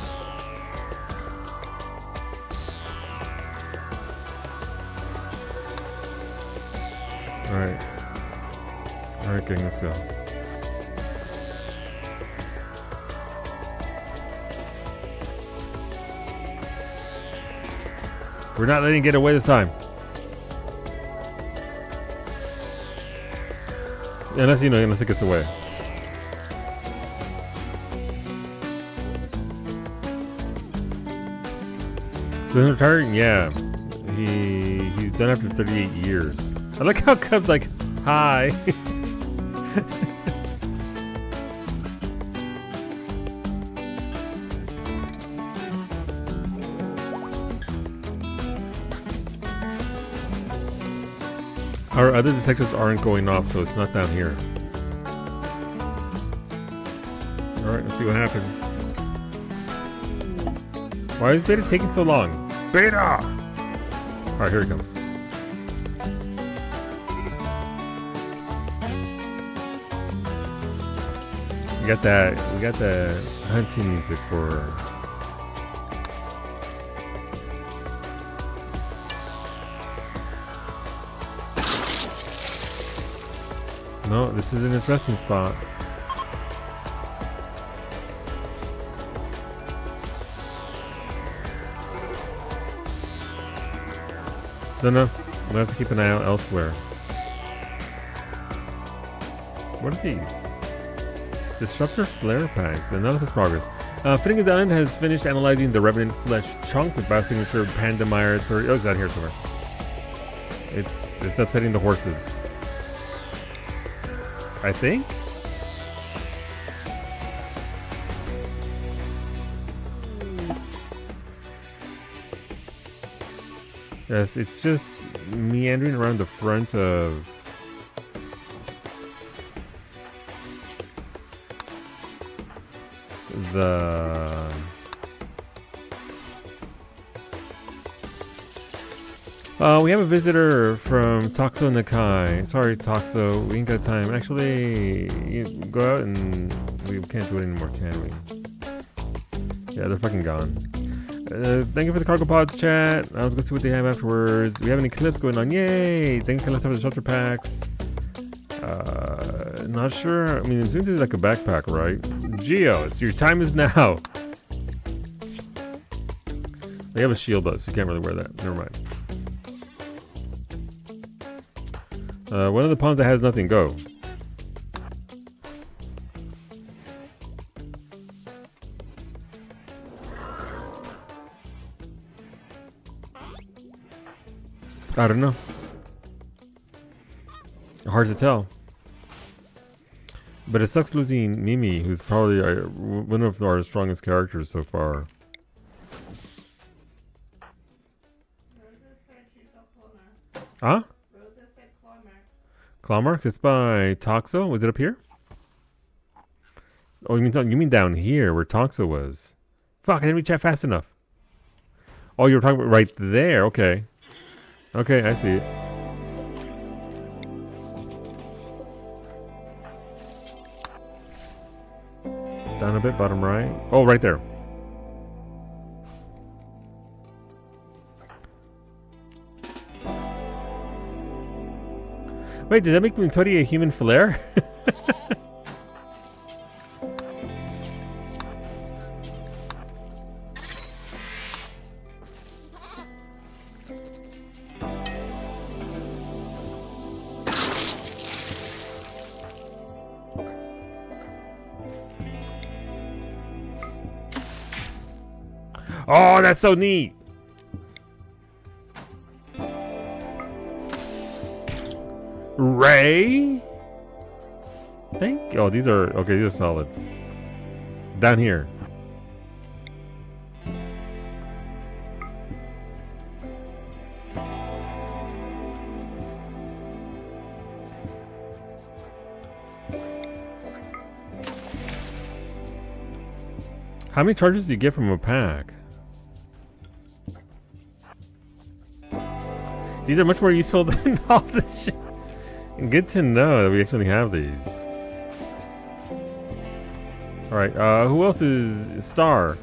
Alright. Alright, gang, let's go. We're not letting it get away this time. Unless, you know, unless it gets away. Doesn't retire? Yeah. He's done after 38 years. I like how Cub's like, hi. Our other detectors aren't going off, so it's not down here. Alright, let's see what happens. Why is Beta taking so long? Beta! Alright, here it comes. got that. We got the hunting music for her. No, this isn't his resting spot. No. I'm gonna have to keep an eye out elsewhere. What are these? Disruptor flare packs. Analysis progress. Finnegan's Island has finished analyzing the Revenant flesh chunk with biosignature Pandemire 30. Oh, it's out here somewhere. It's upsetting the horses. I think? Yes, it's just meandering around the front of the we have a visitor from Toxo Nakai. Sorry, Toxo, we ain't got time. Actually, you go out and we can't do it anymore, can we? Yeah, they're fucking gone. Thank you for the cargo pods, chat. I was gonna see what they have afterwards. Do we have any clips going on? Yay! Thank you for the shelter packs. Not sure. I mean, it seems to be like a backpack, right? Geos, your time is now. They have a shield, though, so you can't really wear that. Never mind. One of the pawns that has nothing, go. I don't know. Hard to tell. But it sucks losing Mimi, who's probably one of our strongest characters so far. Huh? Claw marks? It's by Toxo? Was it up here? Oh, you mean down here where Toxo was? Fuck, I didn't reach that fast enough. Oh, you were talking about right there. Okay. Okay, I see it. Down a bit, bottom right. Oh, right there. Wait, does that make Toddy a human flare? Oh, that's so neat. Ray? Thank you. Oh, these are okay, these are solid. Down here. How many charges do you get from a pack? These are much more useful than all this shit. Good to know that we actually have these. Alright, who else is Star?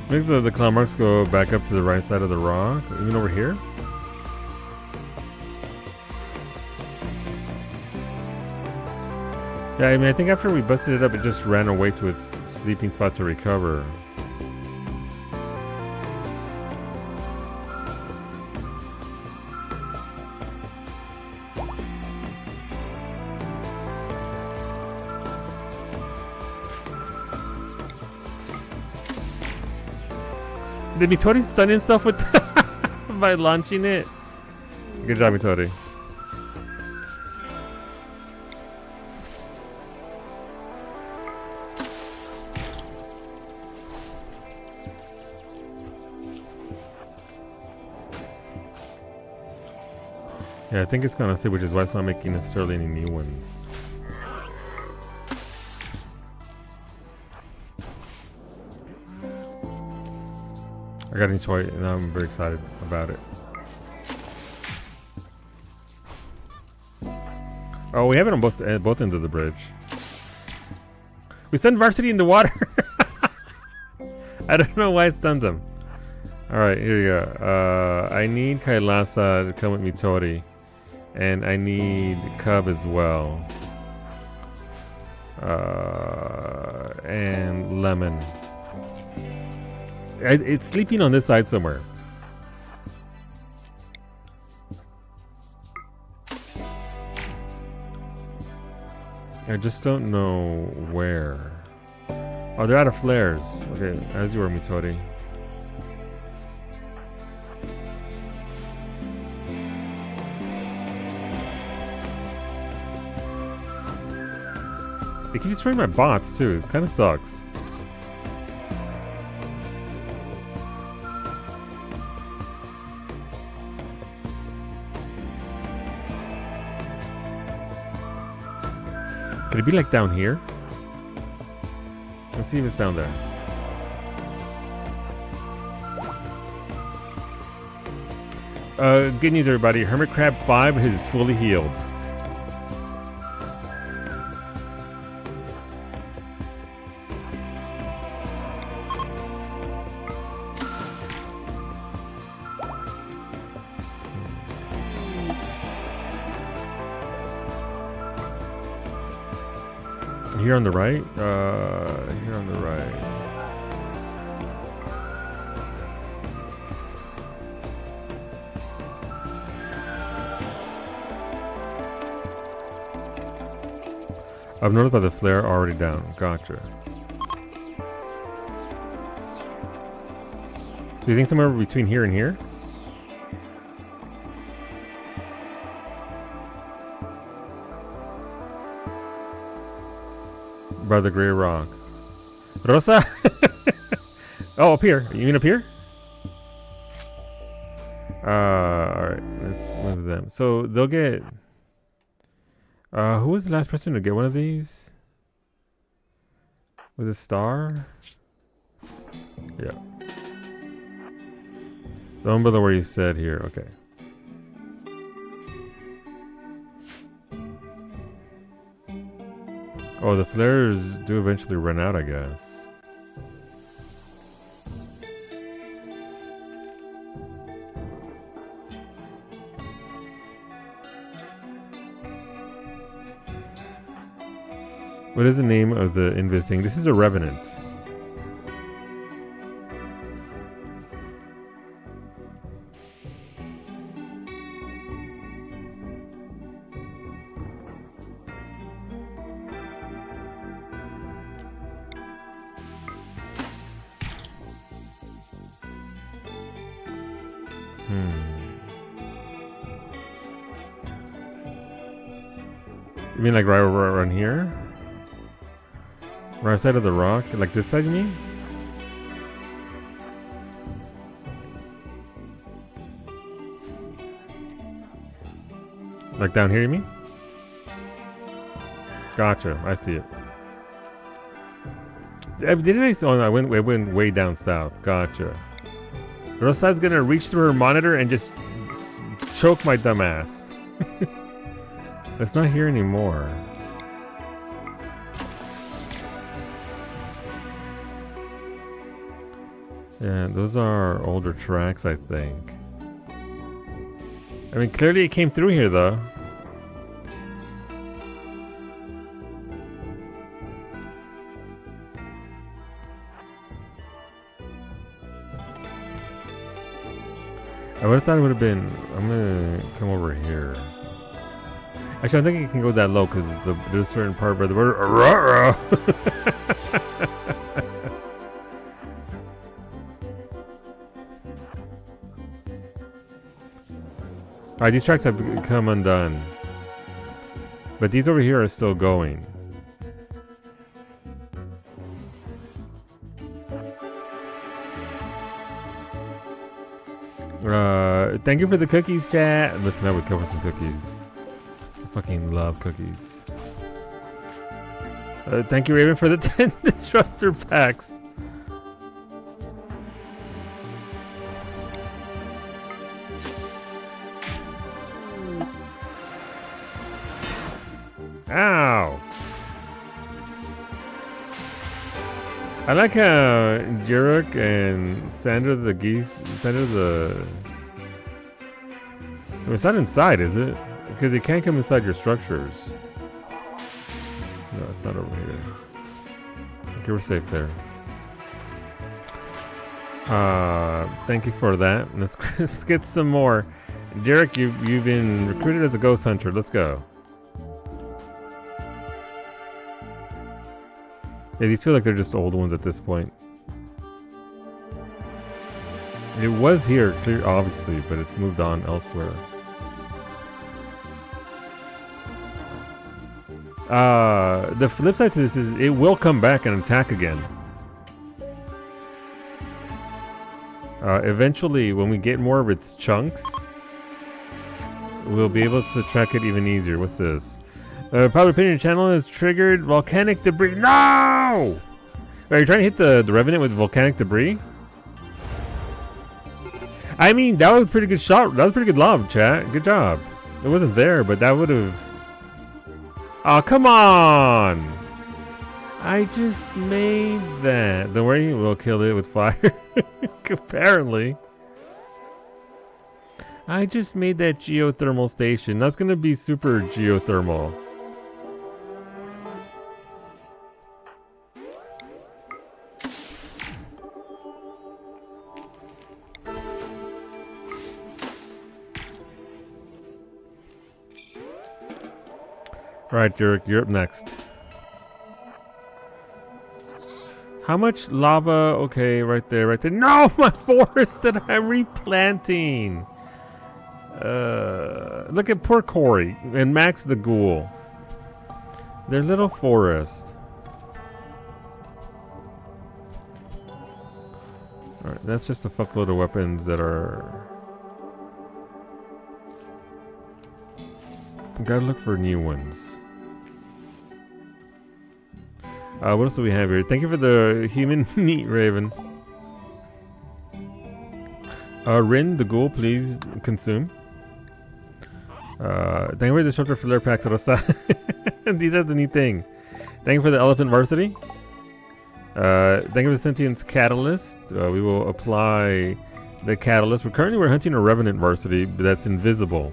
Maybe the clown marks go back up to the right side of the rock, even over here. Yeah, I mean, I think after we busted it up, it just ran away to its sleeping spot to recover. Did Mitori stun himself with by launching it? Good job, Mitori. Yeah, I think it's gonna stay, which is why it's not making necessarily any new ones. I got a new toy, and I'm very excited about it. Oh, we have it on both ends of the bridge. We sent Varsity in the water. I don't know why it stunned them. Alright, here you go. I need Kailasa to come with me, Tori. And I need Cub as well. And Lemon. It's sleeping on this side somewhere. I just don't know where. Oh, they're out of flares. Okay, as you were, Mitori. They keep destroying my bots too. It kind of sucks. Could it be like down here? Let's see if it's down there. Good news, everybody. Hermit Crab 5 is fully healed. Here on the right? Here on the right. I've noticed by the flare already down. Gotcha. So you think somewhere between here and here? By the gray rock. Rosa? Oh, up here. You mean up here? Alright. Let's move them. So they'll get... who was the last person to get one of these? Was it Star? Yeah. The one below where you said here. Okay. Oh, the flares do eventually run out, I guess. What is the name of the invis thing? This is a Revenant. You mean like right around here? Right side of the rock? Like this side, you mean? Like down here, you mean? Gotcha, I see it. Didn't I? Oh, no, I went way down south. Gotcha. Rosa's gonna reach through her monitor and just choke my dumb ass. It's not here anymore. Yeah, those are older tracks, I think. I mean, clearly it came through here, though. I would have thought it would have been... I'm gonna come over here. Actually, I think it can go that low because there's a certain part where the word Alright, these tracks have come undone. But these over here are still going. Thank you for the cookies, chat. Listen, I would cover some cookies. I fucking love cookies. Thank you, Raven, for the 10 disruptor packs. Ow! I like how Jarek and Sandra the geese, it's not inside, is it? Because it can't come inside your structures. No, it's not over here. Okay, we're safe there. Thank you for that. Let's get some more. Jarek, you've been recruited as a ghost hunter. Let's go. Yeah, these feel like they're just old ones at this point. It was here, clear, obviously, but it's moved on elsewhere. The flip side to this is it will come back and attack again. Eventually, when we get more of its chunks, we'll be able to track it even easier. What's this? Popular opinion channel has triggered volcanic debris. No! Are you trying to hit the Revenant with volcanic debris? I mean, that was a pretty good shot. That was a pretty good lob, chat. Good job. It wasn't there, but that would have... Oh, come on! I just made that. Don't worry, we'll kill it with fire. Apparently. I just made that geothermal station. That's gonna be super geothermal. Alright, Derek, you're up next. How much lava? Okay, right there, right there. No, my forest that I'm replanting. Look at poor Corey and Max the Ghoul. Their little forest. Alright, that's just a fuckload of weapons that are... Gotta look for new ones. What else do we have here? Thank you for the human meat, Raven. Rin, the ghoul, please consume. Thank you for the shelter flare packs, Rosa. These are the neat thing. Thank you for the elephant varsity. Thank you for the sentience catalyst. We will apply the catalyst. We're hunting a revenant varsity that's invisible.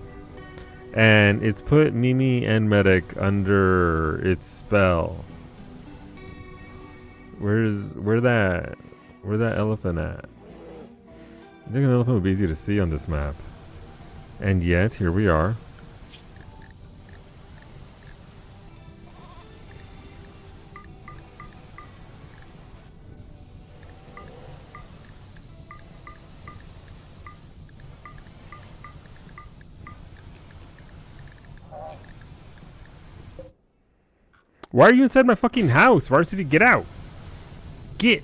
And it's put Mimi and Medic under its spell. Where that elephant at? I think an elephant would be easy to see on this map. And yet, here we are. Why are you inside my fucking house? Varsity, get out! Get!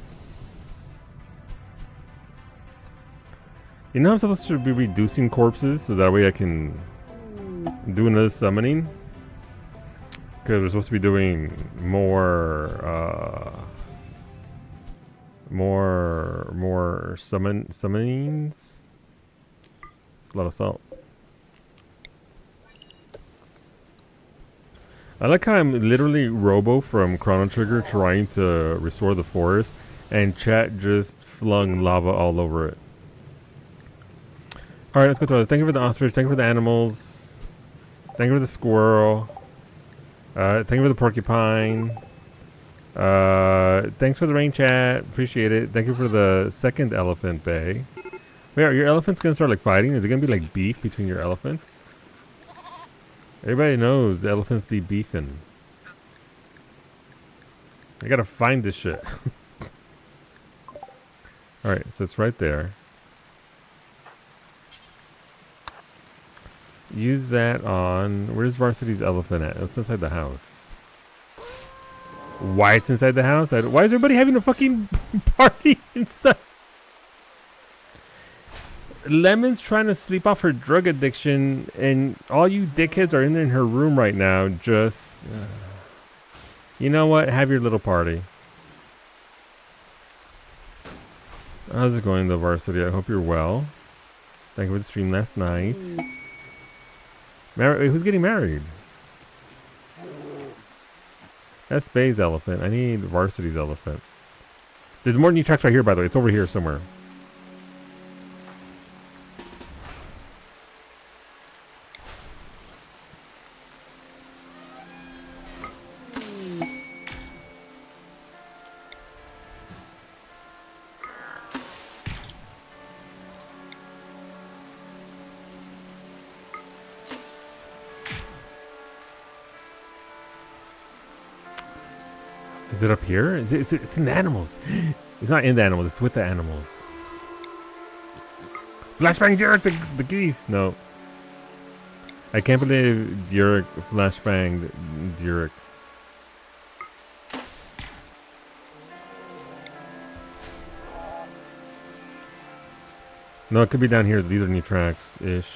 You know I'm supposed to be reducing corpses so that way I can do another summoning? Because we're supposed to be doing more summonings. It's a lot of salt. I like how I'm literally Robo from Chrono Trigger trying to restore the forest, and chat just flung lava all over it. Alright, let's go to others. Thank you for the ostrich, thank you for the animals, thank you for the squirrel, thank you for the porcupine, thanks for the rain, chat, appreciate it. Thank you for the second elephant bay. Wait, are your elephants gonna start like fighting? Is it gonna be like beef between your elephants? Everybody knows the elephants be beefing. I gotta find this shit. Alright, so it's right there. Use that on... Where's Varsity's elephant at? It's inside the house. Why it's inside the house? Why is everybody having a fucking party inside? Lemon's trying to sleep off her drug addiction, and all you dickheads are in her room right now. Just, you know what? Have your little party. How's it going, the varsity? I hope you're well. Thank you for the stream last night. Wait, who's getting married? That's Bay's elephant. I need varsity's elephant. There's more new tracks right here, by the way. It's over here somewhere. Is it up here? It's in the animals. It's not in the animals. It's with the animals. Flashbang Derek the geese. No. I can't believe Derek flashbanged Derek. No, it could be down here. These are new tracks-ish.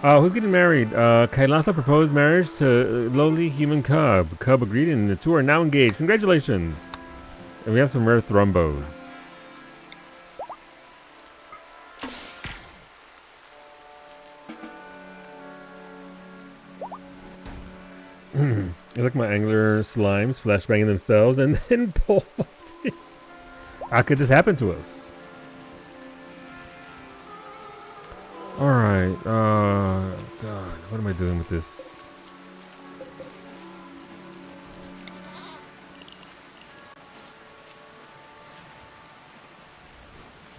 Who's getting married? Kailasa proposed marriage to lowly human cub. Cub agreed and the two are now engaged. Congratulations! And we have some rare thrombos. You look, my angler slimes flashbanging themselves and then pole vaulting. How could this happen to us? Alright, God, what am I doing with this?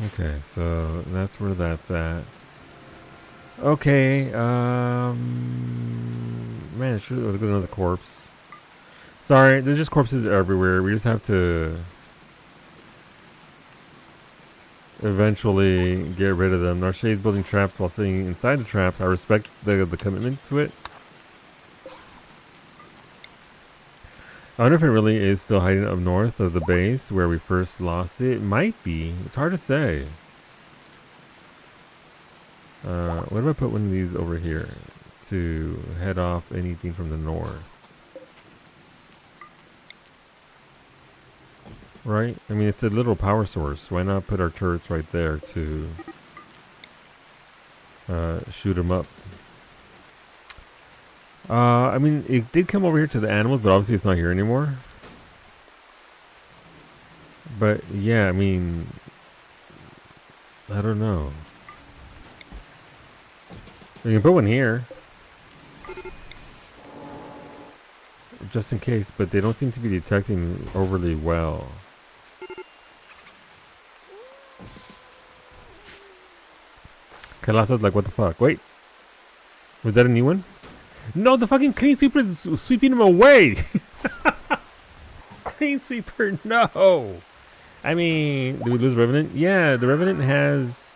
Okay, so that's where that's at. Okay, man, it was another corpse. Sorry, there's just corpses everywhere. We just have to eventually get rid of them. Narshay's building traps while sitting inside the traps. I respect the commitment to it. I wonder if it really is still hiding up north of the base where we first lost it. It might be. It's hard to say. What if I put one of these over here to head off anything from the north? Right? I mean, it's a little power source. Why not put our turrets right there to shoot them up? I mean, it did come over here to the animals, but obviously it's not here anymore. But yeah, I mean, I don't know. We can put one here, just in case, but they don't seem to be detecting overly well. Kalasa's like, what the fuck? Wait, was that a new one? No, the fucking clean sweeper is sweeping him away. Clean sweeper, no. I mean, did we lose Revenant? Yeah, the Revenant has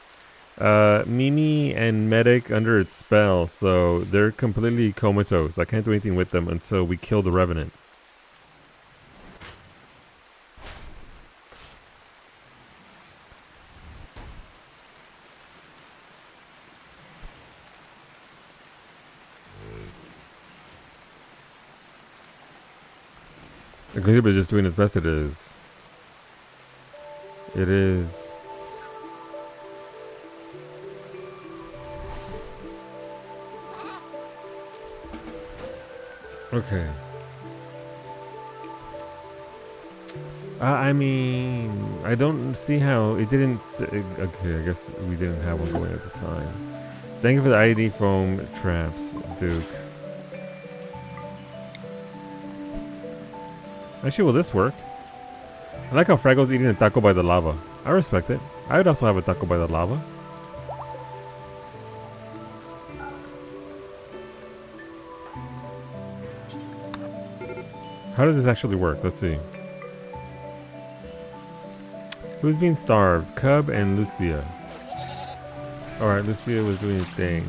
Mimi and Medic under its spell, so they're completely comatose. I can't do anything with them until we kill the Revenant. The Gleaner is just doing as best it is. It is. Okay. I mean, I don't see how it didn't. Okay, I guess we didn't have one going at the time. Thank you for the ID foam traps, Duke. Actually, will this work? I like how Frago's eating a taco by the lava. I respect it. I would also have a taco by the lava. How does this actually work? Let's see. Who's being starved? Cub and Lucia. Alright, Lucia was doing a thing.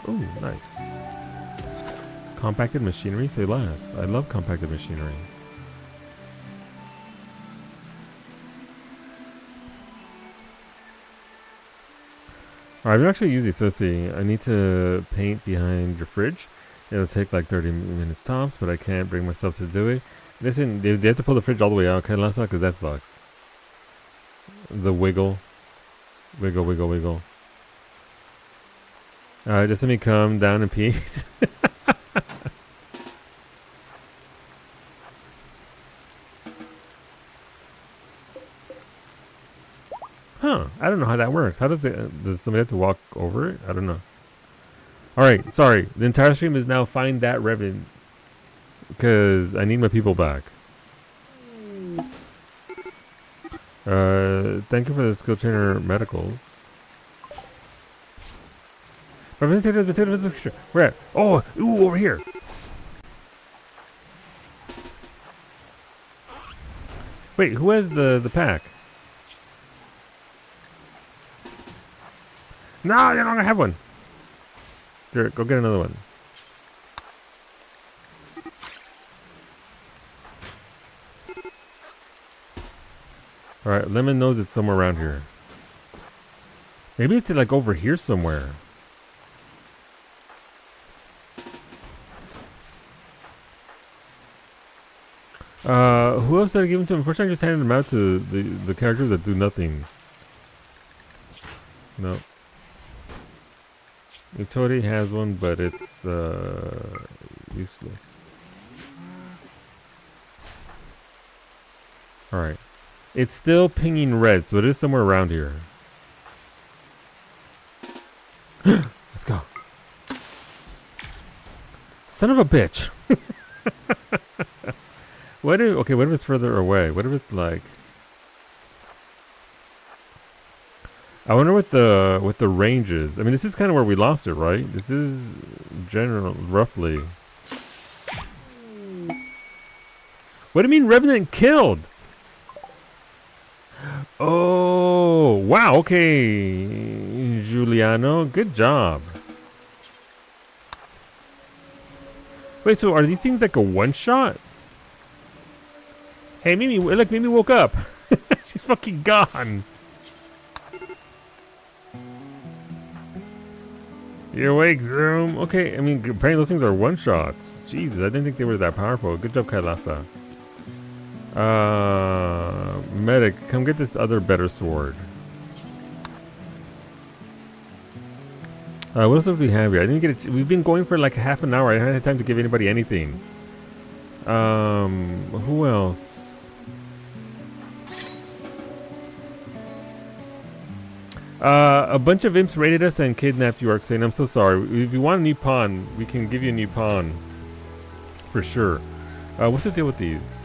Ooh, nice. Compacted machinery, say less. I love compacted machinery. Alright, I've actually used these. So let's see. I need to paint behind your fridge. It'll take like 30 minutes tops, but I can't bring myself to do it. Listen, they have to pull the fridge all the way out, okay, Lassa? Because that sucks. The wiggle. Wiggle, wiggle, wiggle. Alright, just let me come down in peace. Huh, I don't know how that works. How does it, does somebody have to walk over it? I don't know. Alright, sorry. The entire stream is now find that revenue. Because I need my people back. Thank you for the skill trainer medicals. Where at? Oh, ooh, over here. Wait, who has the pack? No, you don't have one. Here, go get another one. Alright, Lemon knows it's somewhere around here. Maybe it's like over here somewhere. Who else did I give them to? Unfortunately, I just handed them out to the characters that do nothing. No. Utori has one, but it's useless. Alright. It's still pinging red, so it is somewhere around here. Let's go. Son of a bitch. What if, okay, what if it's further away? What if it's like... I wonder what the range is. I mean, this is kind of where we lost it, right? This is general, roughly. What do you mean Revenant killed? Oh, wow, okay, Giuliano, good job. Wait, so are these things like a one-shot? Hey, Mimi, look, Mimi woke up. She's fucking gone. You're awake, Zoom. Okay, I mean, apparently those things are one-shots. Jesus, I didn't think they were that powerful. Good job, Kailasa. Medic, come get this other better sword. What else do we have here? I didn't get it. We've been going for like half an hour. I haven't had time to give anybody anything. Who else? A bunch of imps raided us and kidnapped you, Arxane. I'm so sorry. If you want a new pawn, we can give you a new pawn. For sure. What's the deal with these?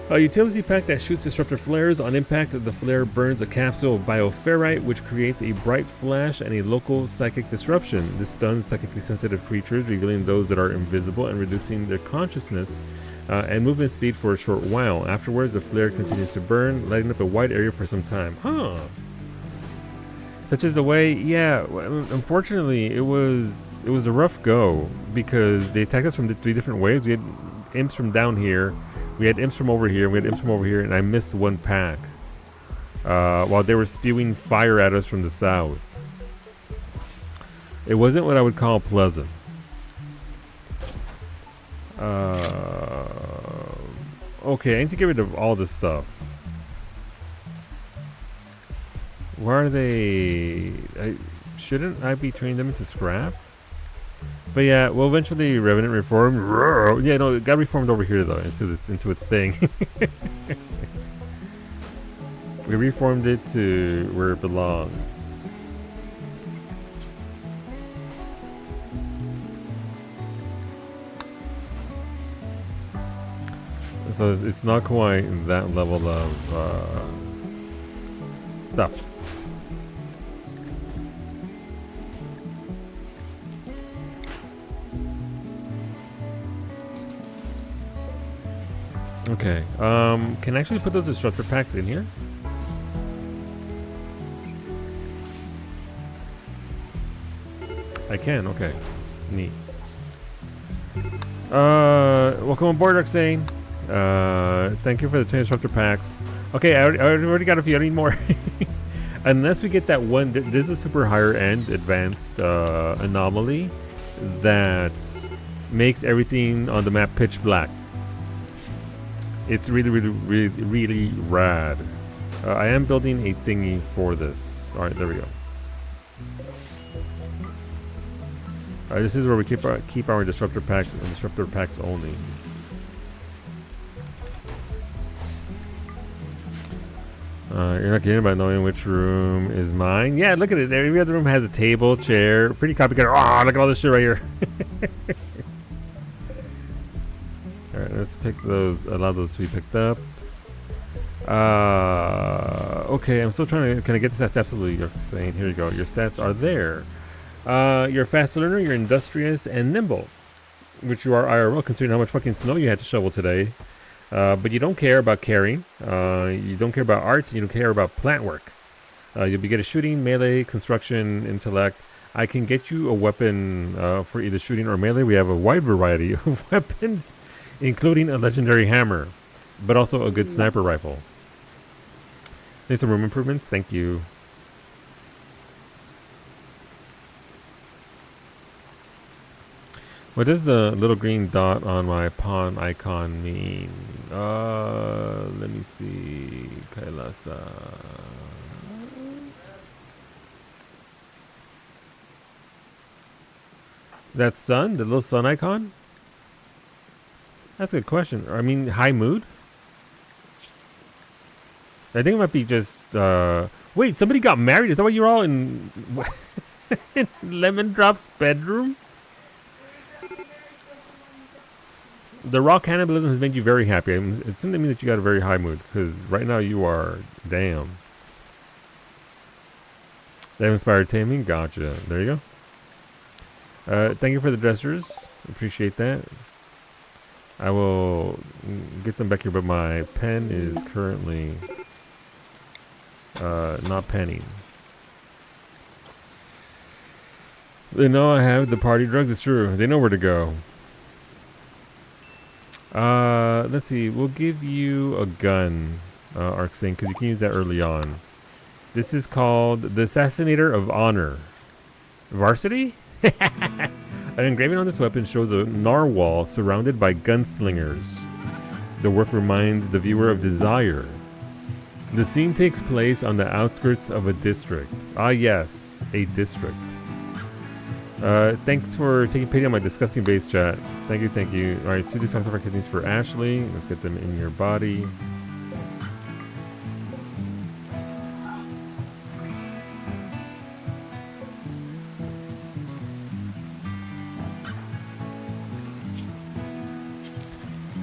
A utility pack that shoots disruptor flares. On impact, the flare burns a capsule of bioferrite, which creates a bright flash and a local psychic disruption. This stuns psychically sensitive creatures, revealing those that are invisible and reducing their consciousness and movement speed for a short while. Afterwards, the flare continues to burn, lighting up a wide area for some time. Huh. Such as the way, yeah. Unfortunately, it was a rough go because they attacked us from 3 different ways. We had imps from down here, we had imps from over here, we had imps from over here, and I missed one pack while they were spewing fire at us from the south. It wasn't what I would call pleasant. Okay, I need to get rid of all this stuff. Why are they... shouldn't I be turning them into scrap? But yeah, well, eventually Revenant reformed. Yeah, no, it got reformed over here though, into its thing. We reformed it to where it belongs. So it's not quite that level of stuff. Okay, can I actually put those disruptor packs in here? I can, okay. Neat. Welcome aboard, Roxane. Thank you for the 10 disruptor packs. Okay, I already got a few. I need more. Unless we get that one, this is a super higher end advanced anomaly that makes everything on the map pitch black. It's really rad. I am building a thingy for this. All right, there we go. This is where we keep our disruptor packs and disruptor packs only. You're not kidding about knowing which room is mine. Yeah, look at it. Every other room has a table, chair, pretty copycat. Oh, look at all this shit right here. All right, let's pick those. Allow those to be picked up. Okay, I'm still trying to. Can I get the stats? Absolutely. You're saying here you go. Your stats are there. You're a fast learner. You're industrious and nimble, which you are IRL considering how much fucking snow you had to shovel today. But you don't care about carrying. You don't care about art. You don't care about plant work. You'll be good at shooting, melee, construction, intellect. I can get you a weapon for either shooting or melee. We have a wide variety of weapons, including a legendary hammer, but also a good sniper rifle. Need some room improvements? Thank you. What does the little green dot on my pawn icon mean? Let me see. Kailasa. That sun? The little sun icon? That's a good question. I mean, high mood? I think it might be just, wait, somebody got married? Is that why you're all in, in Lemon Drop's bedroom? The raw cannibalism has made you very happy. It seems to me that you got a very high mood, because right now you are, damn. That inspired taming? Gotcha. There you go. Thank you for the dressers. Appreciate that. I will get them back here, but my pen is currently not penning. They know I have the party drugs. It's true. They know where to go. Let's see. We'll give you a gun, Arcsing, because you can use that early on. This is called the Assassinator of Honor. Varsity? An engraving on this weapon shows a narwhal surrounded by gunslingers. The work reminds the viewer of Desire. The scene takes place on the outskirts of a district. Ah yes, a district. Thanks for taking pity on my disgusting base chat. Thank you, thank you. Alright, 2 detoxify kidneys for Ashley. Let's get them in your body.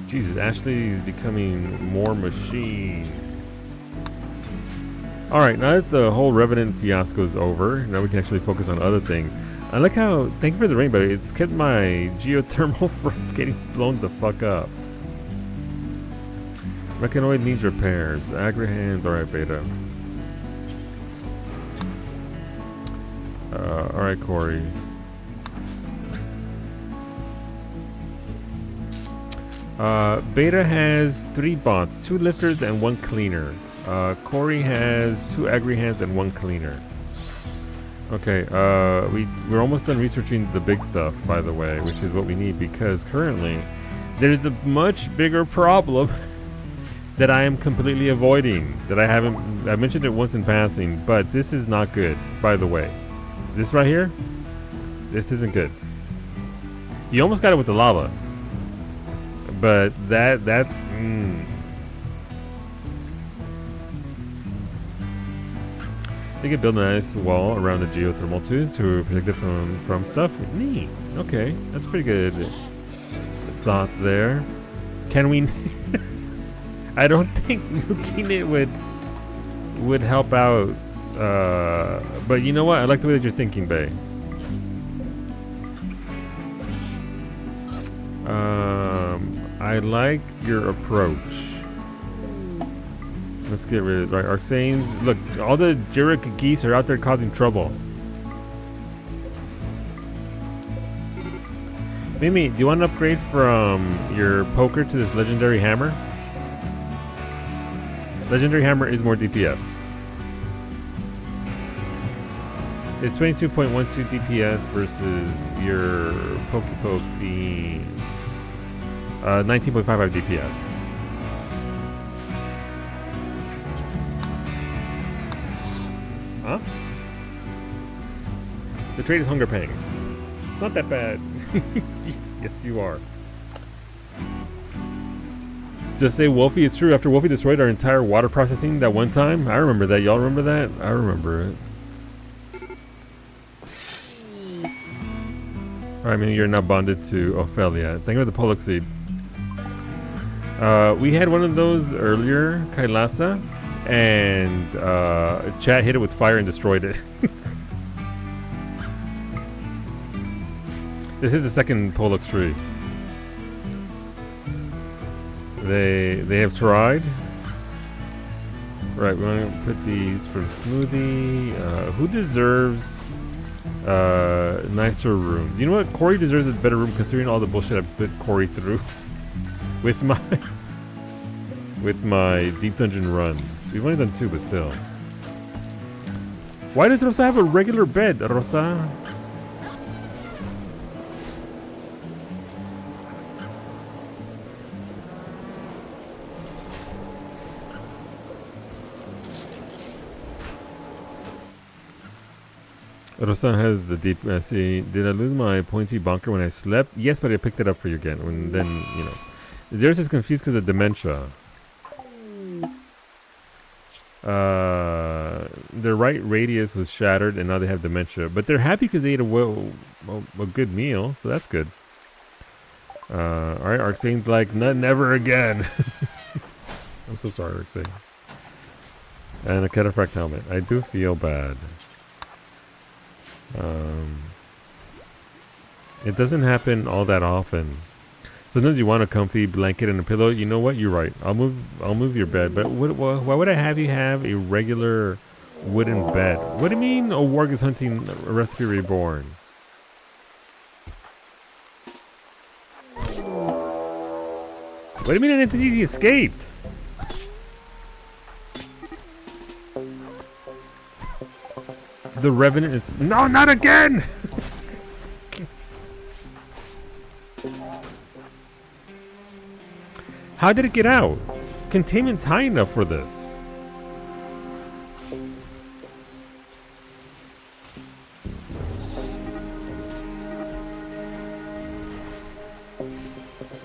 Jesus, Ashley is becoming more machine. Alright, now that the whole Revenant fiasco is over, now we can actually focus on other things. I like how, thank you for the rain, but it's kept my geothermal from getting blown the fuck up. Mechanoid needs repairs. Agri-hands, alright, Beta. Alright, Corey. Beta has 3 bots, 2 lifters and 1 cleaner. Corey has 2 agri-hands and 1 cleaner. Okay, we're almost done researching the big stuff, by the way, which is what we need, because currently there's a much bigger problem that I am completely avoiding, that I mentioned it once in passing, but this is not good, by the way. This right here, this isn't good. You almost got it with the lava, but that's You can build a nice wall around the geothermal too to protect it from stuff. Neat. Okay, that's pretty good thought there. Can we? I don't think nuking it would help out. But you know what? I like the way that you're thinking, Bay. I like your approach. Let's get rid of it. Right, Arsanes. Look, all the Jurek geese are out there causing trouble. Mimi, do you want an upgrade from your poker to this legendary hammer? Legendary hammer is more DPS. It's 22.12 DPS versus your Poke being 19.55 DPS. Huh? The trade is Hunger Pangs. Not that bad. Yes, you are. Just say Wolfie. It's true. After Wolfie destroyed our entire water processing that one time. I remember that. Y'all remember that? I remember it. Alright, I mean, you're now bonded to Ophelia. Thank you for the Pollock seed. We had one of those earlier, Kailasa, and chat hit it with fire and destroyed it. This is the second Pollux tree. They have tried. Right, we're gonna put these for smoothie. Who deserves nicer rooms? You know what? Corey deserves a better room considering all the bullshit I put Corey through with my deep dungeon runs. We've only done 2, but still. Why does Rosa have a regular bed, Rosa? Rosa has the deep. See, did I lose my pointy bonker when I slept? Yes, but I picked it up for you again. And then, you know. Zeus is confused because of dementia. Their right radius was shattered and now they have dementia. But they're happy because they ate a good meal, so that's good. Alright, Arxane's like, never again. I'm so sorry, Arxane. And a cataphract helmet. I do feel bad. It doesn't happen all that often. Sometimes you want a comfy blanket and a pillow. You know what? You're right. I'll move your bed. But why would I have you have a regular wooden bed? What do you mean a warg is hunting a recipe reborn? What do you mean an entity escaped? The Revenant is... No, not again! How did it get out? Containment's high enough for this.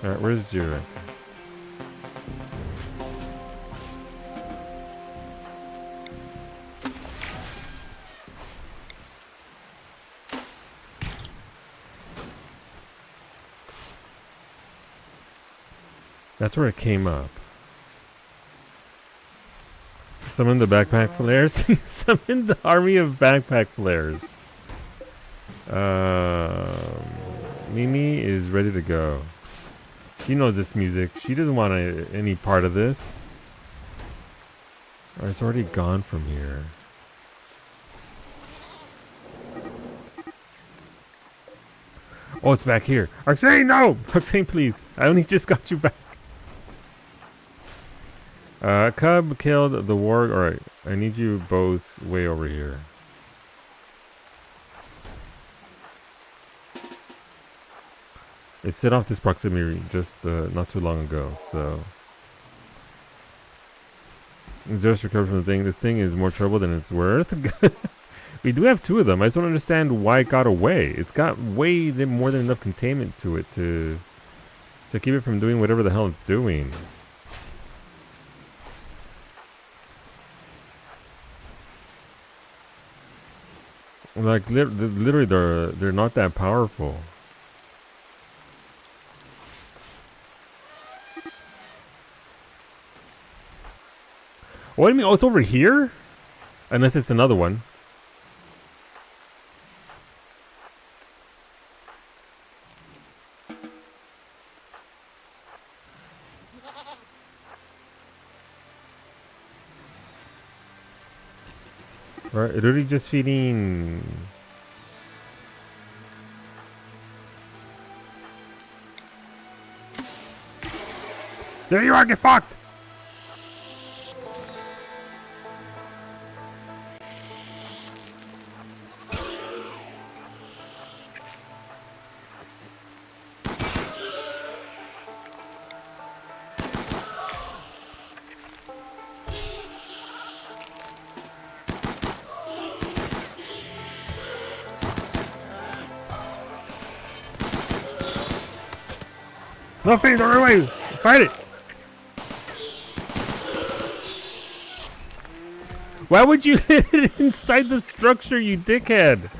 Alright, where's Jira? That's where it came up. Summon the backpack flares. Summon the army of backpack flares. Mimi is ready to go. She knows this music. She doesn't want any part of this. It's already gone from here. Oh, it's back here. Arxane, no! Arxane, please. I only just got you back. Cub killed the warg. Alright, I need you both way over here. It set off this proximity just not too long ago, so... Zeus recovered from the thing. This thing is more trouble than it's worth. We do have 2 of them. I just don't understand why it got away. It's got way more than enough containment to it to keep it from doing whatever the hell it's doing. Like literally, they're not that powerful. What do you mean? Oh, it's over here? Unless it's another one. Right, really just feeding. There you are, get fucked! No, Fiend, don't run away! Fight it! Why would you hit it inside the structure, you dickhead?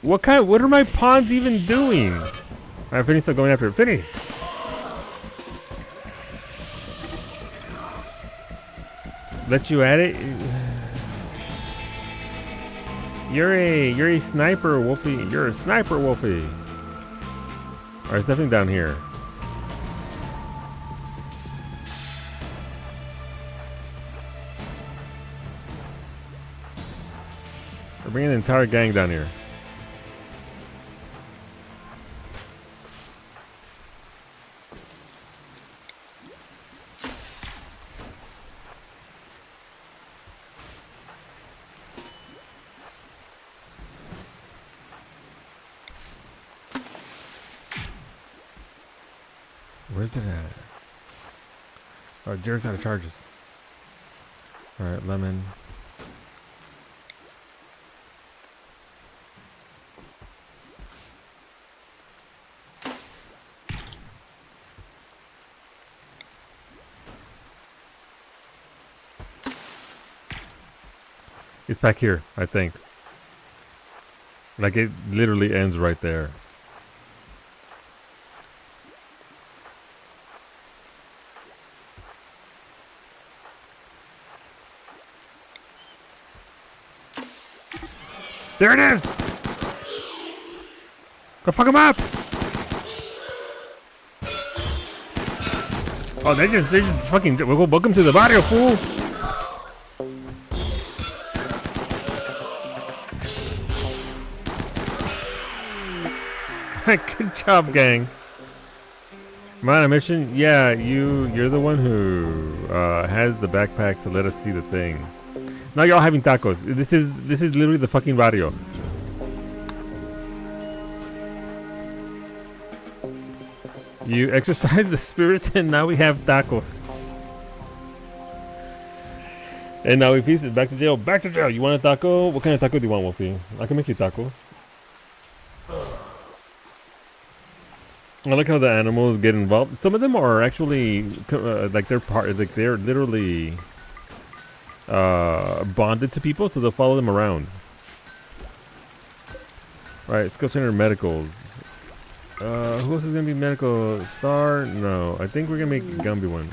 What are my pawns even doing? Alright, Finney's still going after it. Finney! Let you at it? You're a sniper, Wolfie. You're a sniper, Wolfie. Alright, there's nothing down here. We're bringing the entire gang down here. Where's it at? Oh, Derek's out of charges. Alright, lemon. It's back here, I think. Like it literally ends right there. There it is! Go fuck him up! Oh, they just fucking welcome to the barrio, fool! Good job, gang. Am I on a mission? Yeah, you're the one who has the backpack to let us see the thing. Now you're all having tacos. This is literally the fucking barrio. You exercise the spirits and now we have tacos. And now we feast it. Back to jail. Back to jail. You want a taco? What kind of taco do you want, Wolfie? I can make you tacos. I like how the animals get involved. Some of them are actually like they're literally bonded to people, so they'll follow them around. All right, Skill Center Medicals. Who else is gonna be medical? Star? No, I think we're gonna make Gumby one.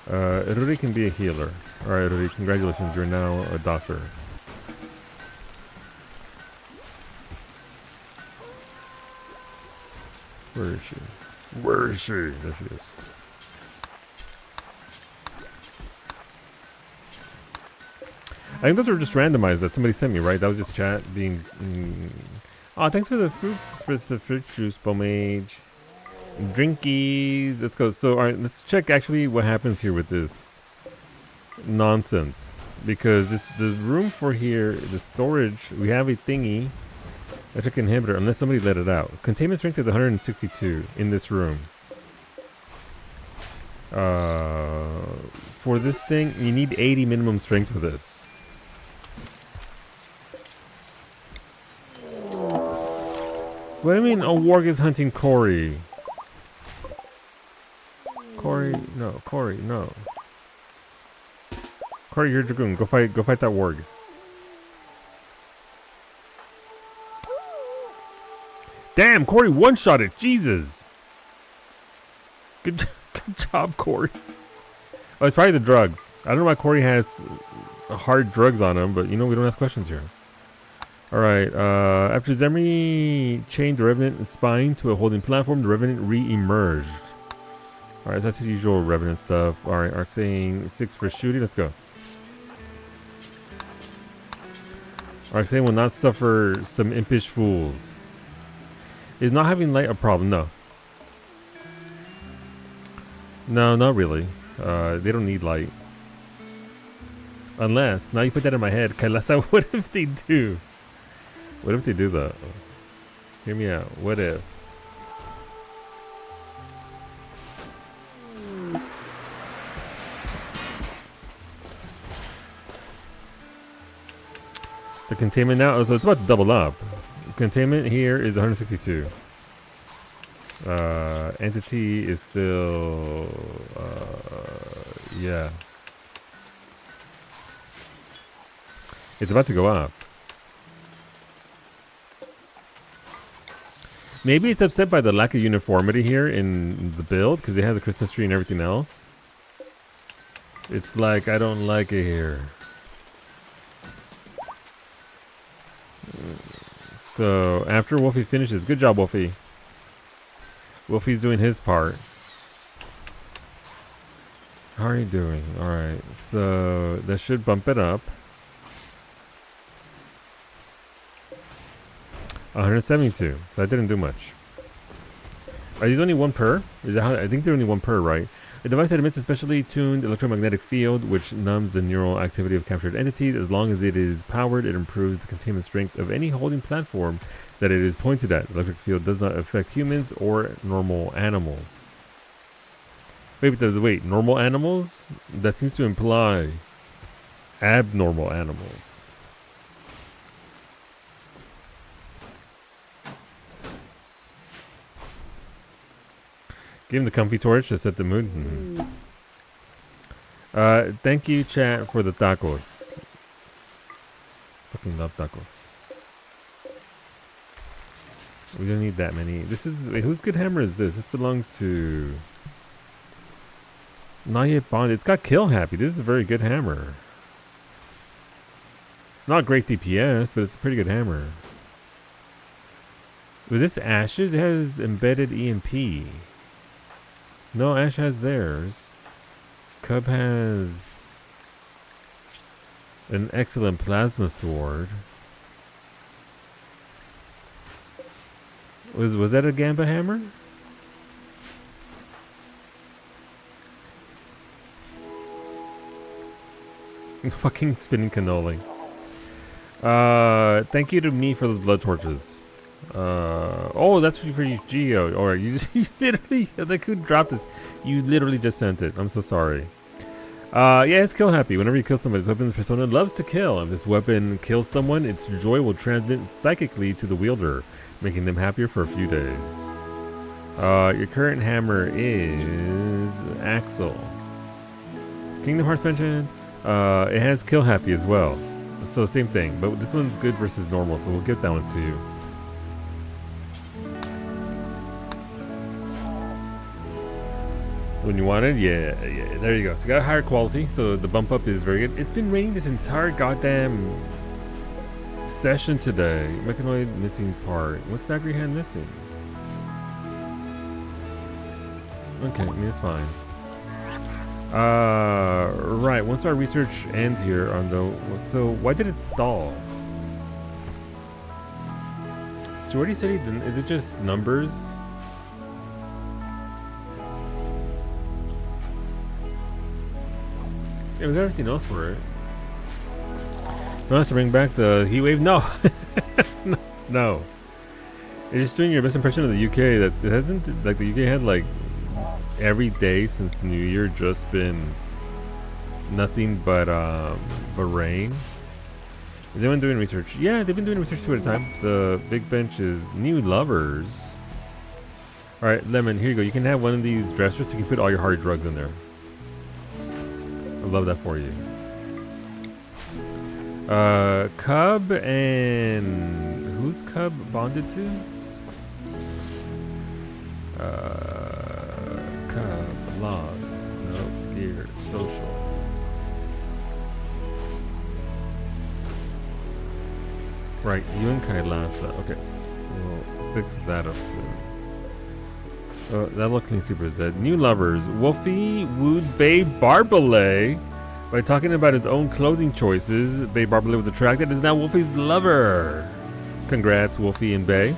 Ruri can be a healer. All right, Ruri, congratulations, you're now a doctor. Where is she? Where is she? There she is. I think those were just randomized that somebody sent me, right? That was just chat being... Oh, thanks for the fruit juice, Pomage. Drinkies. Let's go. So, alright, let's check actually what happens here with this nonsense. Because the room for here, the storage, we have a thingy. Electric inhibitor, unless somebody let it out. Containment strength is 162 in this room. For this thing, you need 80 minimum strength for this. What do you mean a warg is hunting Corey? Corey, no. Corey, no. Corey, you're a dragoon. Go fight that warg. Damn, Corey one-shot it. Jesus. Good job, Corey. Oh, it's probably the drugs. I don't know why Corey has hard drugs on him, but you know, we don't ask questions here. Alright, after Zemri chained the Revenant spine to a holding platform, the Revenant re-emerged. Alright, so that's the usual Revenant stuff. Alright, Arc saying 6 for shooting. Let's go. Arc saying will not suffer some impish fools. Is not having light a problem? No. No, not really. They don't need light. Unless, now you put that in my head, Kailasa, what if they do? What if they do that? Hear me out. What if? The containment now, so it's about to double up. Containment here is 162. Entity is still, yeah. It's about to go up. Maybe it's upset by the lack of uniformity here in the build because it has a Christmas tree and everything else. It's like, I don't like it here. So after Wolfie finishes, good job, Wolfie. Wolfie's doing his part. How are you doing? Alright, so that should bump it up. 172. So that didn't do much. Are these only one per? Is that how, I think they're only one per, right? A device that emits a specially tuned electromagnetic field which numbs the neural activity of captured entities. As long as it is powered, it improves the containment strength of any holding platform that it is pointed at. The electric field does not affect humans or normal animals. Wait, normal animals? That seems to imply abnormal animals. Give him the comfy torch to set the mood. Thank you, chat, for the tacos. Fucking love tacos. We don't need that many. This is... Wait, whose good hammer is this? This belongs to... Not yet bonded. It's got kill happy. This is a very good hammer. Not great DPS, but it's a pretty good hammer. Was this Ash's? It has embedded EMP. No, Ash has theirs. Cub has an excellent plasma sword. Was that a Gamba hammer? Fucking spinning cannoli. Thank you to me for those blood torches. Oh, that's for you, Geo. Or you literally, like, who dropped this? You literally just sent it. I'm so sorry. Yeah, it's kill happy. Whenever you kill somebody, this weapon's persona loves to kill. If this weapon kills someone, its joy will transmit psychically to the wielder, making them happier for a few days. Your current hammer is Axel. Kingdom Hearts mentioned. It has kill happy as well. So same thing, but this one's good versus normal, so we'll give that one to you. When you want it, yeah, there you go. So you got a higher quality, so the bump up is very good. It's been raining this entire goddamn session today. Mechanoid missing part. What's Staggery Hand missing? Okay, I mean, it's fine. Right, once our research ends here on the... So, why did it stall? So, what do you say? Is it just numbers? Yeah, we got everything else for it. No, has to bring back the heat wave? No. No. It's just doing your best impression of the UK that it hasn't, like, the UK had, like, every day since the new year just been nothing but rain. Is anyone doing research? Yeah, they've been doing research 2 at a time. The big bench is new lovers. Alright, Lemon, here you go. You can have one of these dressers so you can put all your hard drugs in there. I love that for you. Cub and... Who's Cub bonded to? Cub, log, no, gear, social. Right, you and Kailasa. Okay, we'll fix that up soon. That looking super is dead. New lovers. Wolfie wooed Babe Barbale by talking about his own clothing choices. Babe Barbale was attracted, is now Wolfie's lover. Congrats, Wolfie and Bae.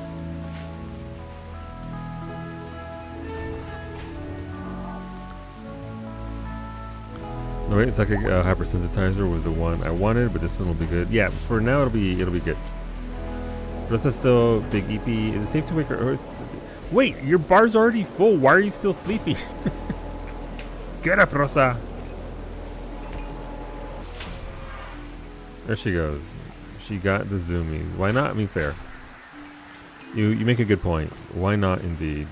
Wait, psychic hypersensitizer was the one I wanted, but this one will be good. Yeah, for now it'll be good. Rosa's still big EP. Is it safe to wake her? Wait, your bar's already full. Why are you still sleeping? Get up, Rosa. There she goes. She got the zoomies. Why not? I mean, fair. You make a good point. Why not, indeed?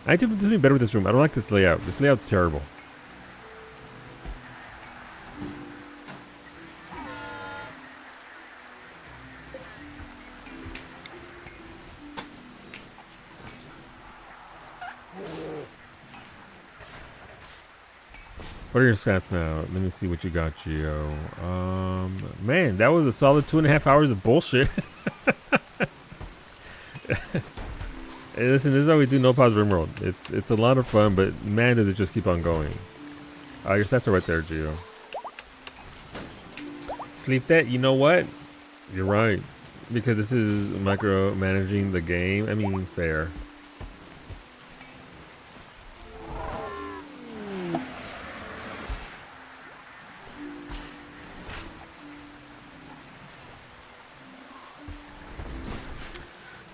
I do something better with this room. I don't like this layout. This layout's terrible. What are your stats now? Let me see what you got, Gio. Man, that was a solid 2.5 hours of bullshit. Hey, listen, this is how we do No Pause RimWorld. It's a lot of fun, but man, does it just keep on going. Your stats are right there, Gio. Sleep that? You know what? You're right. Because this is micromanaging the game. I mean, fair.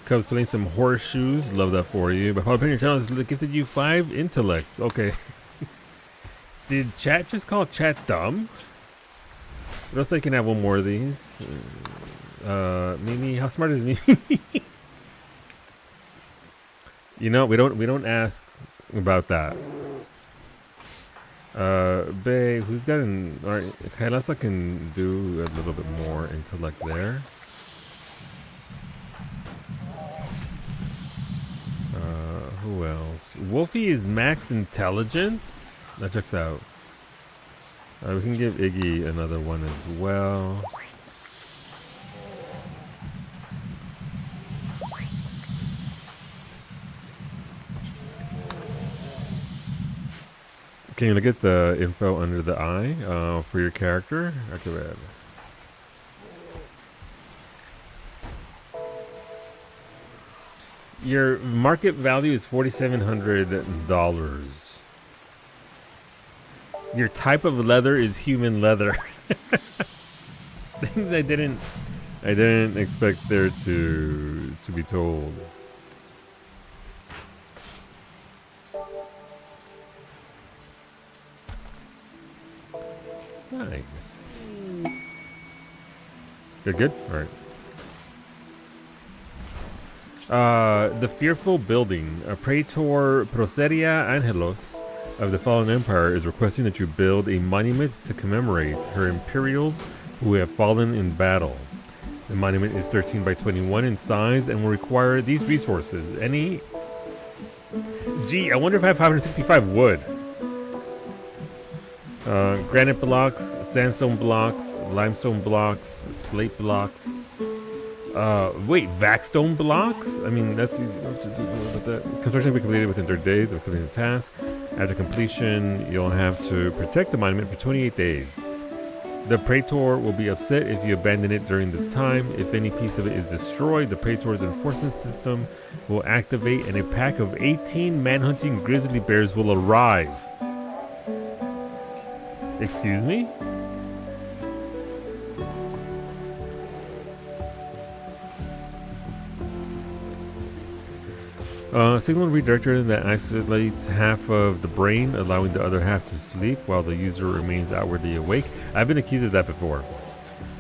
Cubs playing some horseshoes. Love that for you. But Power your channel has gifted you 5 intellects. Okay. Did chat just call chat dumb? What else I can have one more of these? Mimi, how smart is Mimi? You know, we don't ask about that. Babe, who's got an alright, Kailasa can do a little bit more intellect there. Who else? Wolfie is max intelligence? That checks out. We can give Iggy another one as well. Can you look at the info under the eye for your character? Activate. Your market value is $4,700. Your type of leather is human leather. Things I didn't expect there to be told. Nice. You're good? Alright. The Fearful Building. Praetor Proseria Angelos of the Fallen Empire is requesting that you build a monument to commemorate her Imperials who have fallen in battle. The monument is 13 by 21 in size and will require these resources. Any... Gee, I wonder if I have 565 wood. Granite blocks, sandstone blocks, limestone blocks, slate blocks. Wait, Vaxstone blocks? I mean, that's easy enough to do. Construction will be completed within 30 days of completing the task. After completion, you'll have to protect the monument for 28 days. The Praetor will be upset if you abandon it during this time. If any piece of it is destroyed, the Praetor's enforcement system will activate and a pack of 18 manhunting grizzly bears will arrive. Excuse me? Signal redirector that isolates half of the brain, allowing the other half to sleep while the user remains outwardly awake. I've been accused of that before.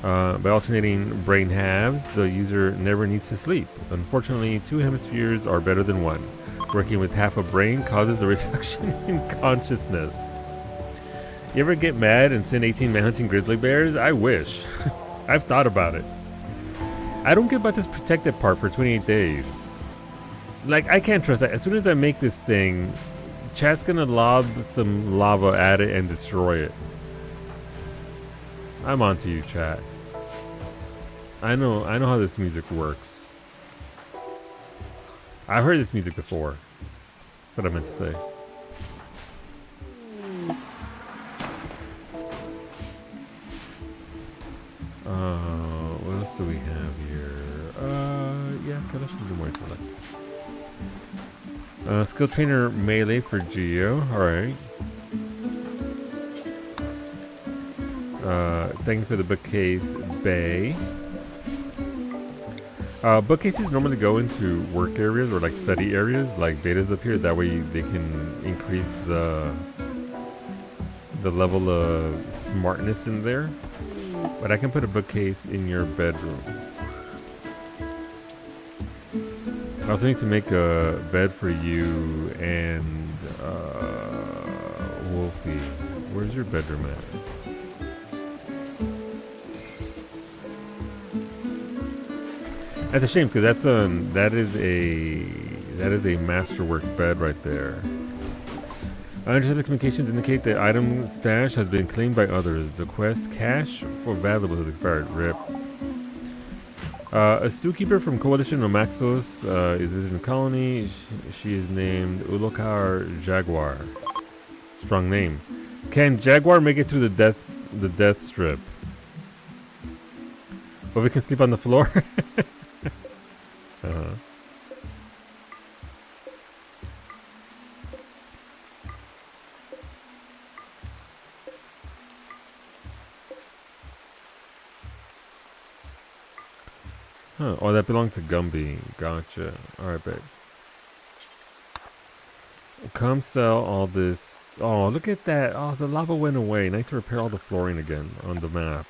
By alternating brain halves, the user never needs to sleep. Unfortunately, 2 hemispheres are better than 1. Working with half a brain causes a reduction in consciousness. You ever get mad and send 18 manhunting grizzly bears? I wish. I've thought about it. I don't get about this protected part for 28 days. Like, I can't trust that. As soon as I make this thing, chat's gonna lob some lava at it and destroy it. I'm onto you, chat. I know how this music works. I've heard this music before. That's what I meant to say. What else do we have here? Yeah, okay, let's do more intellect. Skill trainer melee for Geo. Alright. Thank you for the bookcase, Bay. Bookcases normally go into work areas or like study areas, like Beta's up here. That way they can increase the level of smartness in there. But I can put a bookcase in your bedroom. I also need to make a bed for you and Wolfie. Where's your bedroom at? That's a shame because that is a masterwork bed right there. Unintercepted communications indicate the item stash has been claimed by others. The quest cache for valuables has expired. RIP. A stewkeeper from Coalition Nomaxos is visiting the colony. She is named Ulokar Jaguar. Strong name. Can Jaguar make it through the death strip? But we can sleep on the floor. Huh. Oh, that belonged to Gumby. Gotcha. Alright, babe. Come sell all this. Oh, look at that. Oh, the lava went away. Nice to repair all the flooring again on the map.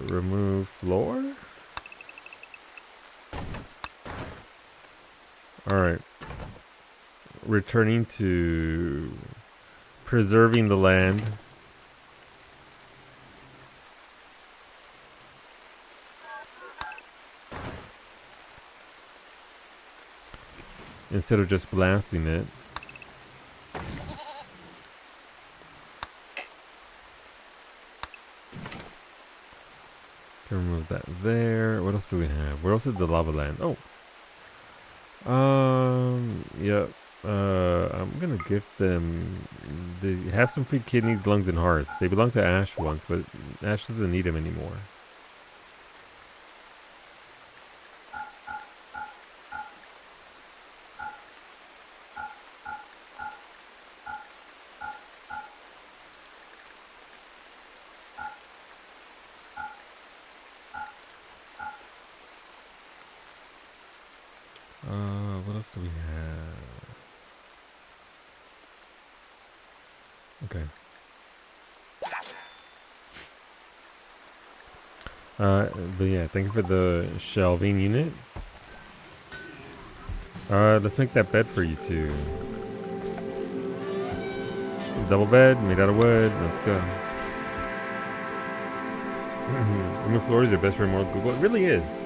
Remove floor? Alright. Returning to preserving the land. Instead of just blasting it. Can remove that there. What else do we have? Where else is the lava land? Oh. Yep. I'm gonna gift them. They have some free kidneys, lungs, and hearts. They belong to Ash once, but Ash doesn't need them anymore. What else do we have? Okay. But yeah, thank you for the shelving unit. Let's make that bed for you two. Double bed, made out of wood. Let's go. New floor is your best RimWorld Google. It really is.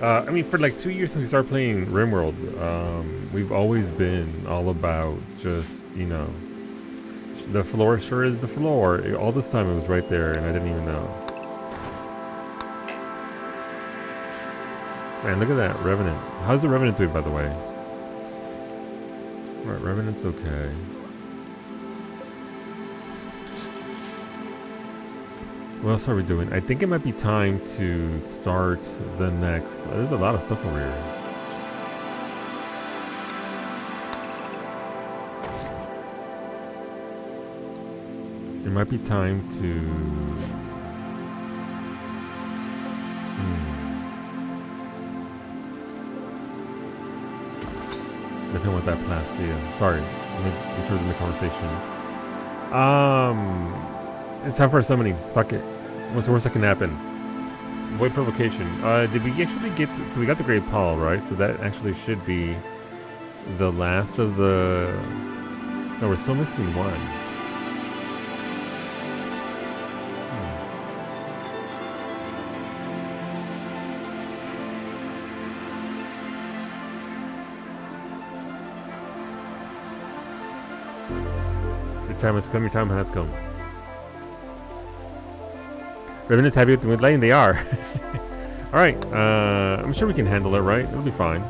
I mean, for like 2 years since we started playing RimWorld, we've always been all about just, you know, the floor sure is the floor. All this time it was right there and I didn't even know. Man, look at that, Revenant. How's the Revenant doing, by the way? Alright, Revenant's okay. What else are we doing? I think it might be time to start the next... there's a lot of stuff over here. It might be time to... Depending on what that plasteel. Sorry, let me intrude in the conversation. It's time for a summoning. Fuck it. What's the worst that can happen? Void provocation. Did we actually get... so we got the Great Paul, right? So that actually should be the last of the... no, we're still missing one. Your time has come, your time has come. Revenants happy with the mood lighting? They are. Alright, I'm sure we can handle it, right? It'll be fine.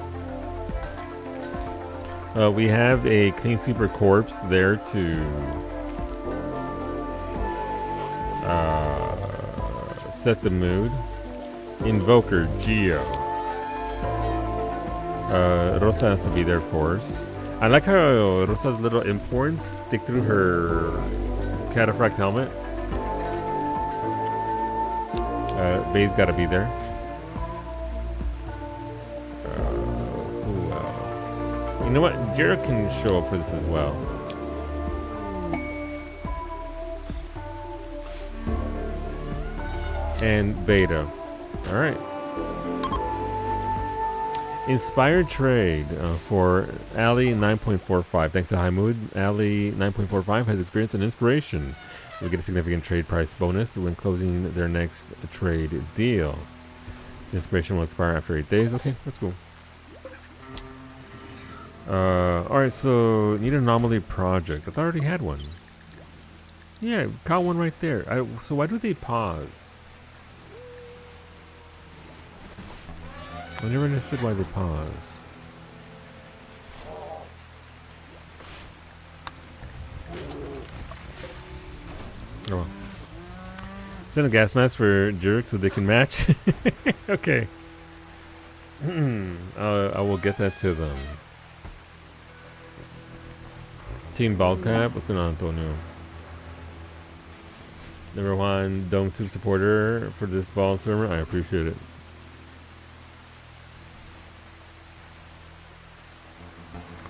We have a clean sweeper corpse there to set the mood. Invoker Geo. Rosa has to be there, of course. I like how Rosa's little imports stick through her Cataphract helmet. Bay's got to be there. Who else? You know what? Jarrett can show up for this as well. And Beta. All right. Inspired trade for Ali 9.45. Thanks to High Mood, Ali 9.45 has experienced an inspiration. You'll get a significant trade price bonus when closing their next trade deal. The inspiration will expire after 8 days. Okay, that's cool. Alright, so need an anomaly project. I thought I already had one. Yeah, got one right there. So why do they pause? I never understood why they pause. Oh well. Send a gas mask for jerks so they can match. Okay. I will get that to them. Team Baldcap, what's going on, Antonio? Number one Dome Tube supporter for this ball server. I appreciate it.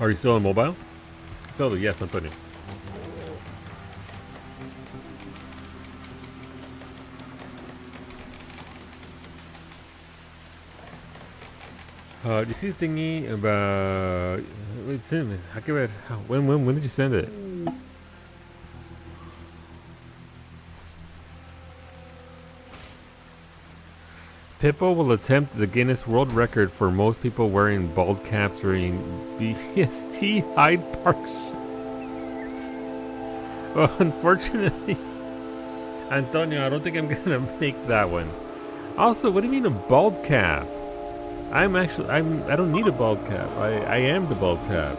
Are you still on mobile? So yes, Antonio. Do you see the thingy about? Wait, send it. When did you send it? Pippo will attempt the Guinness World Record for most people wearing bald caps during BST Hyde Park. Well, unfortunately, Antonio, I don't think I'm gonna make that one. Also, what do you mean a bald cap? I don't need a bald cap. I am the bald cap.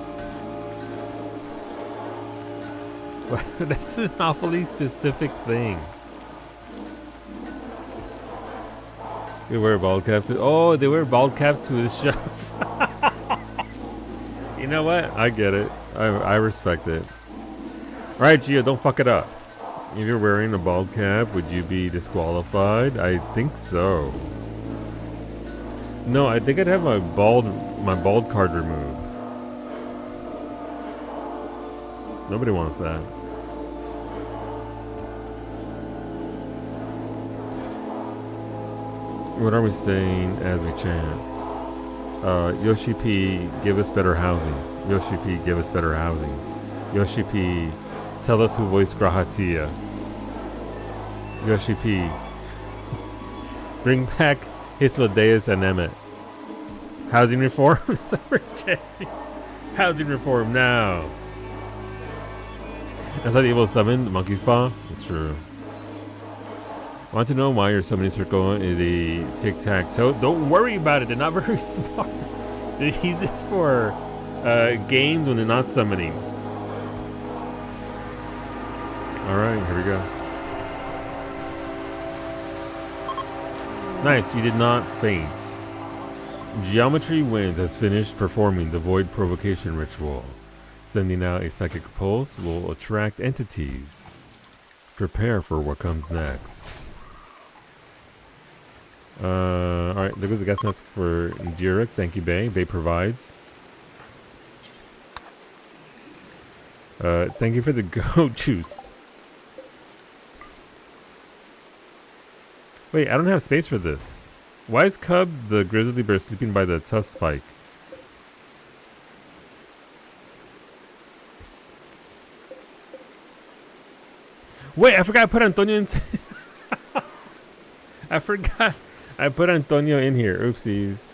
That's an awfully specific thing. They wear a bald cap to. Oh, they wear bald caps to his shows. You know what? I get it. I respect it. Alright, Gio, don't fuck it up. If you're wearing a bald cap, would you be disqualified? I think so. No, I think I'd have my bald card removed. Nobody wants that. What are we saying as we chant? Yoshi P, give us better housing. Yoshi P, give us better housing. Yoshi P, tell us who voiced Grahatia. Yoshi P, bring back Hythlodeus and Emmett. Housing reform? That's what we're chanting. Housing reform now. I thought Evil summoned Monkey's Paw. It's true. Want to know why your summoning circle is a tic-tac-toe? Don't worry about it. They're not very smart. They use it for games when they're not summoning. Alright, here we go. Nice, you did not faint. Geometry Winds has finished performing the Void Provocation Ritual. Sending out a psychic pulse will attract entities. Prepare for what comes next. Alright, there goes the gas mask for Jurek. Thank you, Bay. Bay provides. Thank you for the goat juice. Wait, I don't have space for this. Why is Cub the grizzly bear sleeping by the tough spike? Wait, I forgot I put Antonio in. I forgot I put Antonio in here. Oopsies.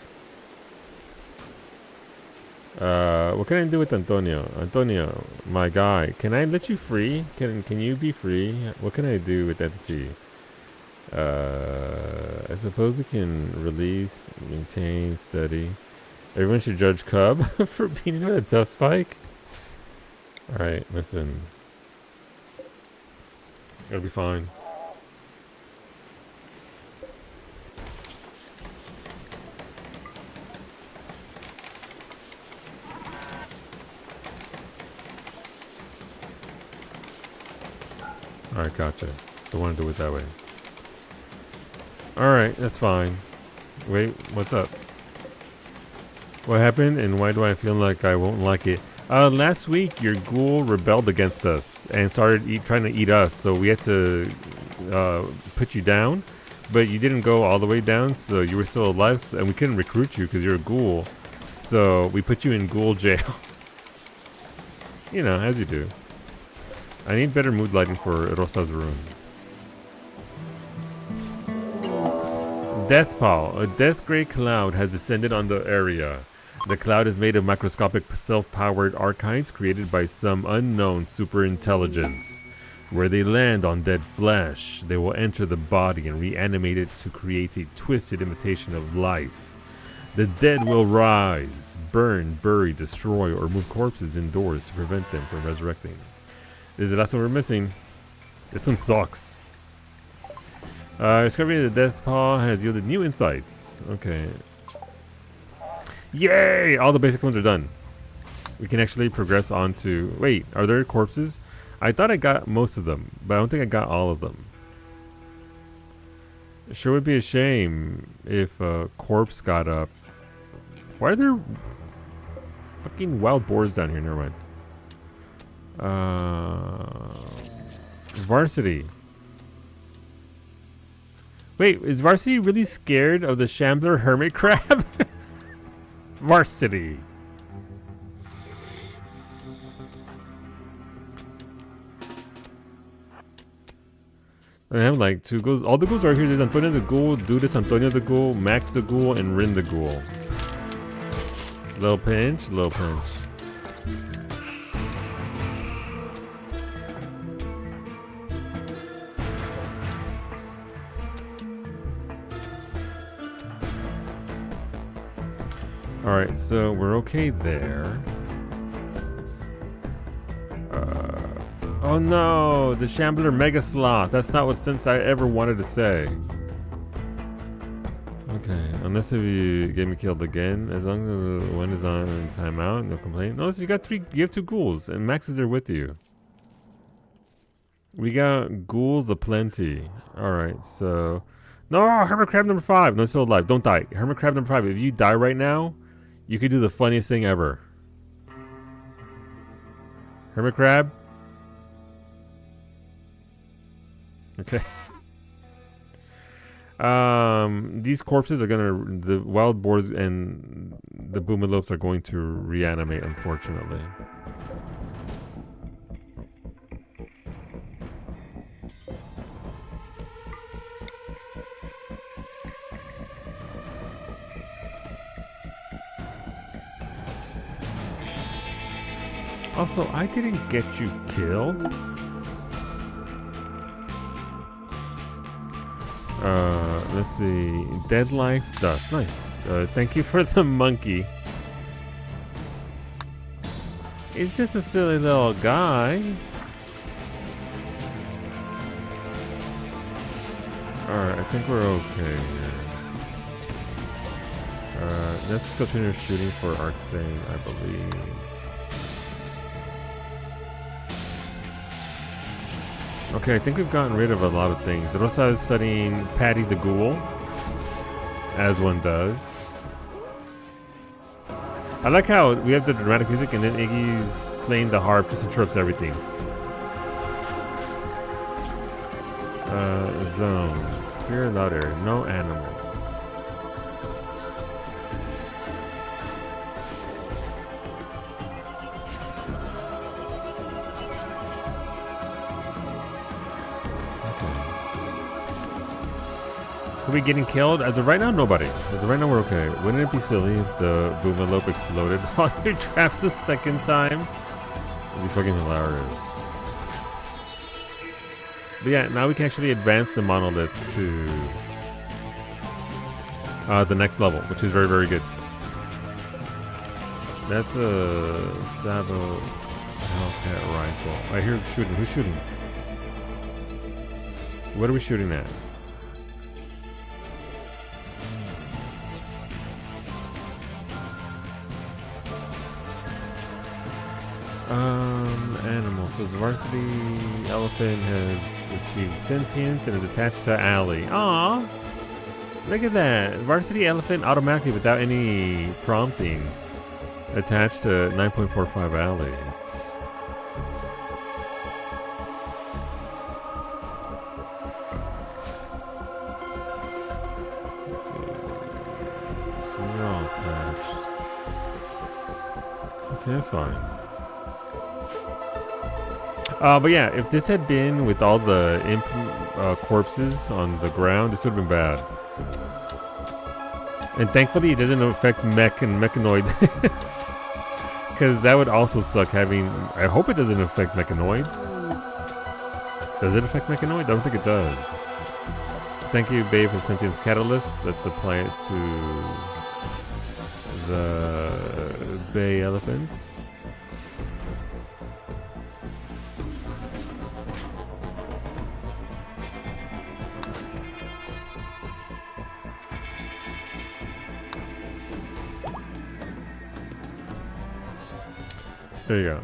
What can I do with Antonio? Antonio, my guy, can I let you free? Can you be free? What can I do with entity? I suppose we can release, maintain, study. Everyone should judge Cub for being with a tough spike. Alright, listen. It'll be fine. Alright, gotcha. Don't want to do it that way. Alright, that's fine. Wait, what's up? What happened and why do I feel like I won't like it? Last week your ghoul rebelled against us and started trying to eat us, so we had to put you down, but you didn't go all the way down, so you were still alive, and we couldn't recruit you because you're a ghoul, so we put you in ghoul jail. You know, as you do. I need better mood lighting for Rosa's room. Death Pall. A death gray cloud has descended on the area. The cloud is made of microscopic self-powered archives created by some unknown superintelligence. Where they land on dead flesh, they will enter the body and reanimate it to create a twisted imitation of life. The dead will rise, burn, bury, destroy, or move corpses indoors to prevent them from resurrecting. This is the last one we're missing. This one sucks. Discovery of the Death Paw has yielded new insights. Okay. Yay! All the basic ones are done. We can actually progress on to... Wait, are there corpses? I thought I got most of them, but I don't think I got all of them. It sure would be a shame if a corpse got up. Why are there fucking wild boars down here? Never mind. Varsity. Wait, is Varsity really scared of the Shambler hermit crab? Varsity. I have like 2 ghouls. All the ghouls are here. There's Antonio the Ghoul, Dudas, Antonio the Ghoul, Max the Ghoul, and Rin the Ghoul. Little pinch, little pinch. Alright, so we're okay there. Oh no, the Shambler Mega Sloth. That's not what since I ever wanted to say. Okay, unless if you get me killed again, as long as the one is on timeout, no complaint. Notice you have 2 ghouls, and Max is there with you. We got ghouls aplenty. Alright, so... No, Hermit Crab number 5. No, it's still alive. Don't die. Hermit Crab number 5. If you die right now, you could do the funniest thing ever. Hermit Crab? Okay. These corpses are gonna... The wild boars and the boomalopes are going to reanimate, unfortunately. Also, I didn't get you killed. Let's see. Dead life dust. Nice. Thank you for the monkey. He's just a silly little guy. Alright, I think we're okay here. Let's continue shooting for Arcsane, I believe. Okay, I think we've gotten rid of a lot of things. Rosa is studying Patty the Ghoul, as one does. I like how we have the dramatic music and then Iggy's playing the harp, just interrupts everything. Zones. Clear loud air. No animals. Are we getting killed? As of right now, nobody. As of right now, we're okay. Wouldn't it be silly if the boomalope exploded on your traps a second time? It'd be fucking hilarious. But yeah, now we can actually advance the monolith to the next level, which is very, very good. That's a Sabo Hellcat rifle. I hear shooting. Who's shooting? What are we shooting at? animal. So the varsity elephant has achieved sentience and is attached to Alley. Aww! Look at that. Varsity elephant automatically without any prompting attached to 9.45 Alley. Let's see. So they're all attached. Okay, that's fine. But yeah, if this had been with all the corpses on the ground, this would have been bad. And thankfully, it doesn't affect mech and mechanoid. Because that would also suck having... I hope it doesn't affect mechanoids. Does it affect mechanoid? I don't think it does. Thank you, Babe, for Sentience Catalyst. Let's apply it to the Bay Elephant. There you go.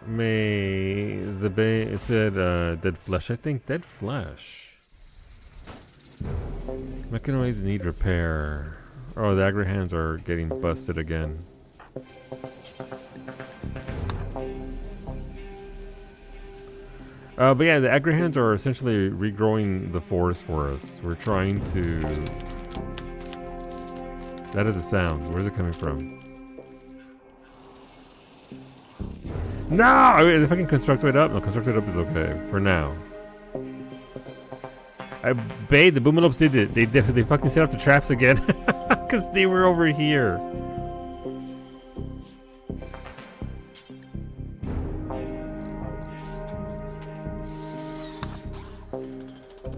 May the bay, it said dead flesh. I think dead flesh. Mechanoids need repair. Oh, the aggro hands are getting busted again. But yeah, the aggro hands are essentially regrowing the forest for us. We're trying to... That is a sound. Where's it coming from? No! I mean, if I can construct it up, no, construct it up is okay for now. The Boomalopes did it. They fucking set up the traps again because they were over here.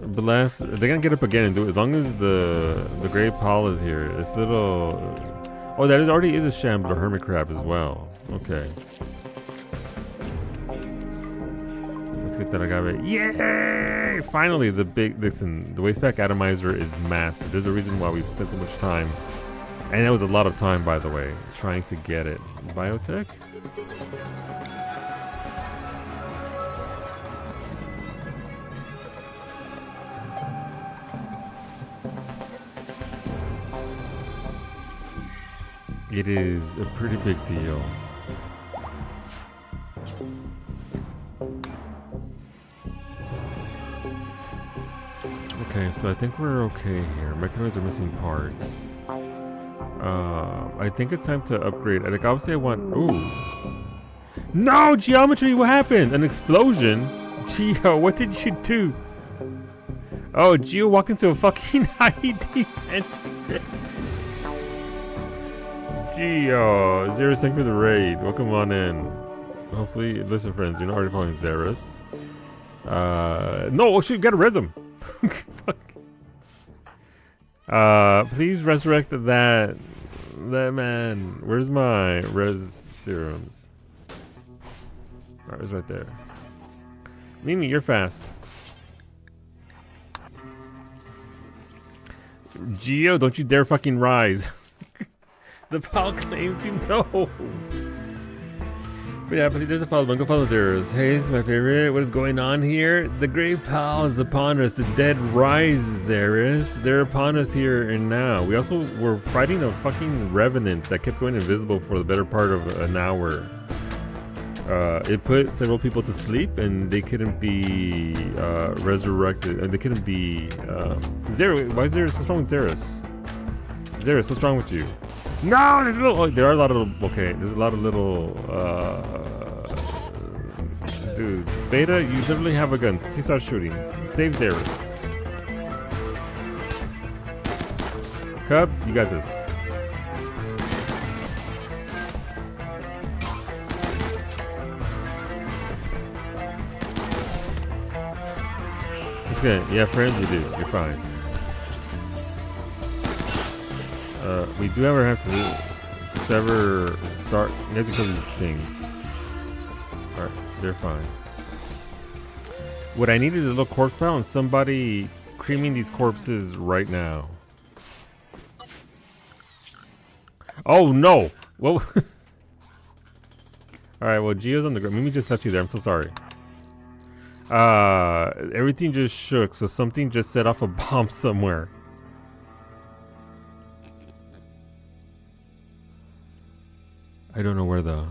Bless. They're gonna get up again and do it as long as the Great Paul is here. This little. Oh, that already is a Shambler Hermit Crab as well. Okay. Get that agave. Yay! Finally, the wastepack atomizer is massive. There's a reason why we've spent so much time. And that was a lot of time, by the way, trying to get it. Biotech? It is a pretty big deal. Okay, so I think we're okay here. Mechanoids are missing parts. I think it's time to upgrade. Like, obviously I want... Ooh. No! Geometry! What happened? An explosion? Geo, what did you do? Oh, Geo walked into a fucking IED vent. Geo, Xeris, thank you for the raid. Welcome on in. Hopefully, listen friends, you're not already following Xeris. No, oh shit, you gotta res him. Fuck. Please resurrect that man. Where's my res serums? Alright, it's right there. Mimi, you're fast. Geo, don't you dare fucking rise. The pal claimed to know. But yeah, but there's a follow. Go follow Zeros. Hey, this is my favorite. What is going on here? The Great Pal is upon us. The dead rise, Zeros. They're upon us here and now. We also were fighting a fucking revenant that kept going invisible for the better part of an hour. It put several people to sleep, and they couldn't be resurrected. And they couldn't be Zeros. Why is Zeros? What's wrong with Zeros? Zeros, what's wrong with you? No, there's a little. Oh, there are a lot of. Okay, there's a lot of little. Dude, Beta, you literally have a gun. Please start shooting. Save Zeros. Cub, you got this. It's good. Yeah, friends, we do. You're fine. We do ever have to start. You have to cover these things. Alright, they're fine. What I need is a little corpse pile and somebody creaming these corpses right now. Oh no! Whoa! All right. Well, Geo's on the ground. Mimi just left you there. I'm so sorry. Everything just shook, so something just set off a bomb somewhere. I don't know where though.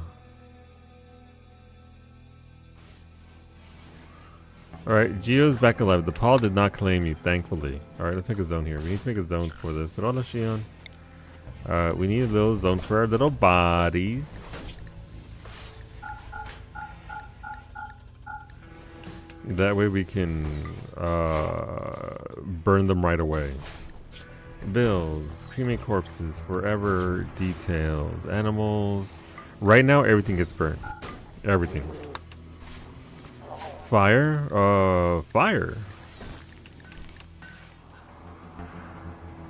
Alright, Geo's back alive. The Paul did not claim you, thankfully. Alright, let's make a zone here. We need to make a zone for this. But hola, Shion. We need a little zone for our little bodies. That way we can burn them right away. Bills, cremate corpses, forever details, animals. Right now, everything gets burned. Everything. Fire? Fire.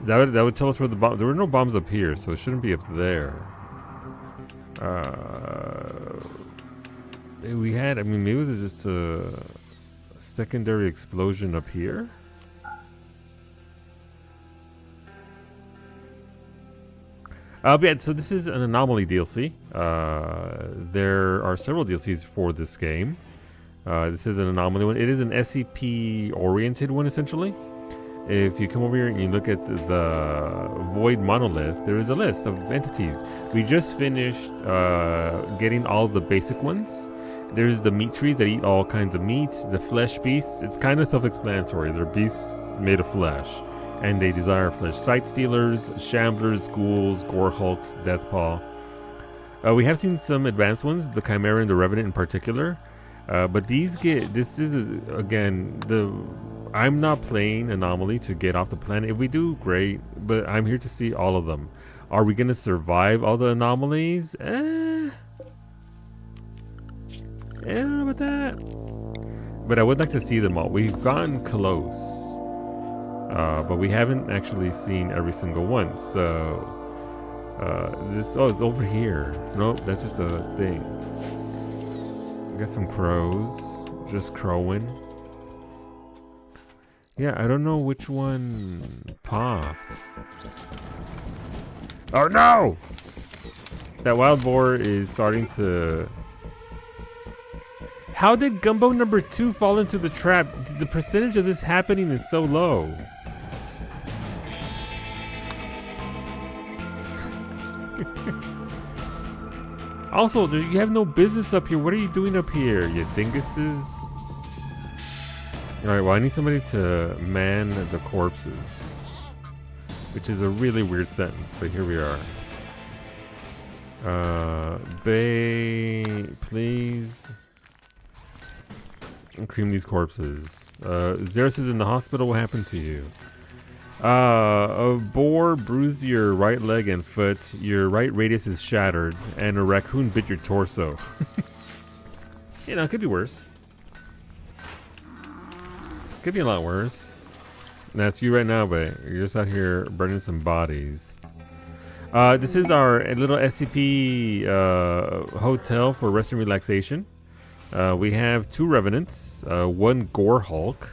That would tell us where the bomb. There were no bombs up here, so it shouldn't be up there. We had. I mean, maybe it was just a secondary explosion up here. Yeah, so this is an Anomaly DLC. There are several DLCs for this game. This is an Anomaly one. It is an SCP-oriented one, essentially. If you come over here and you look at the Void Monolith, there is a list of entities. We just finished getting all the basic ones. There's the meat trees that eat all kinds of meat. The flesh beasts, it's kind of self-explanatory. They're beasts made of flesh, and they desire flesh. Sight stealers, shamblers, ghouls, gore hulks, deathpaw. We have seen some advanced ones, the Chimera and the Revenant in particular. But these this is again I'm not playing Anomaly to get off the planet. If we do, great, but I'm here to see all of them. Are we gonna survive all the anomalies? I don't know about that. But I would like to see them all. We've gotten close, but we haven't actually seen every single one. So it's over here. Nope, that's just a thing. Got some crows, just crowing. Yeah, I don't know which one popped. Oh no! That wild boar is starting to... How did Gumbo number 2 fall into the trap? The percentage of this happening is so low. Also, you have no business up here. What are you doing up here, you dinguses? Alright, well, I need somebody to man the corpses. Which is a really weird sentence, but here we are. Bay, please. And cream these corpses. Xeris is in the hospital. What happened to you? A boar bruised your right leg and foot, your right radius is shattered, and a raccoon bit your torso. You know, it could be worse. Could be a lot worse. And that's you right now, but you're just out here burning some bodies. This is our little SCP hotel for rest and relaxation. We have 2 revenants, 1 gore hulk.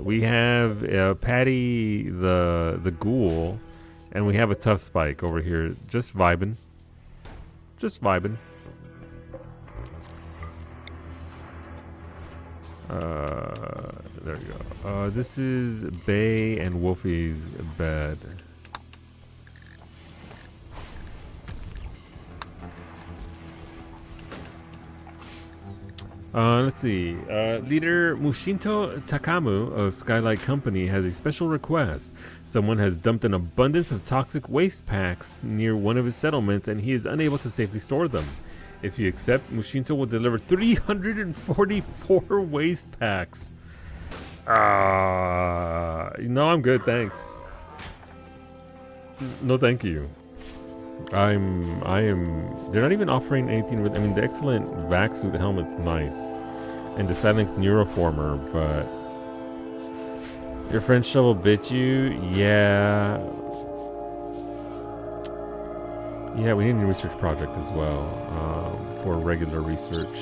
We have Patty the ghoul, and we have a tough spike over here, just vibing. Just vibing. There we go. This is Bay and Wolfie's bed. Let's see. Leader Mushinto Takamu of Skylight Company has a special request. Someone has dumped an abundance of toxic waste packs near one of his settlements, and he is unable to safely store them. If you accept, Mushinto will deliver 344 waste packs. No, I'm good, thanks. No, thank you. I am. They're not even offering anything with. I mean, the excellent vac suit helmet's nice, and the silent neuroformer, but your friend shovel bit you. Yeah. Yeah, we need a research project as well for regular research.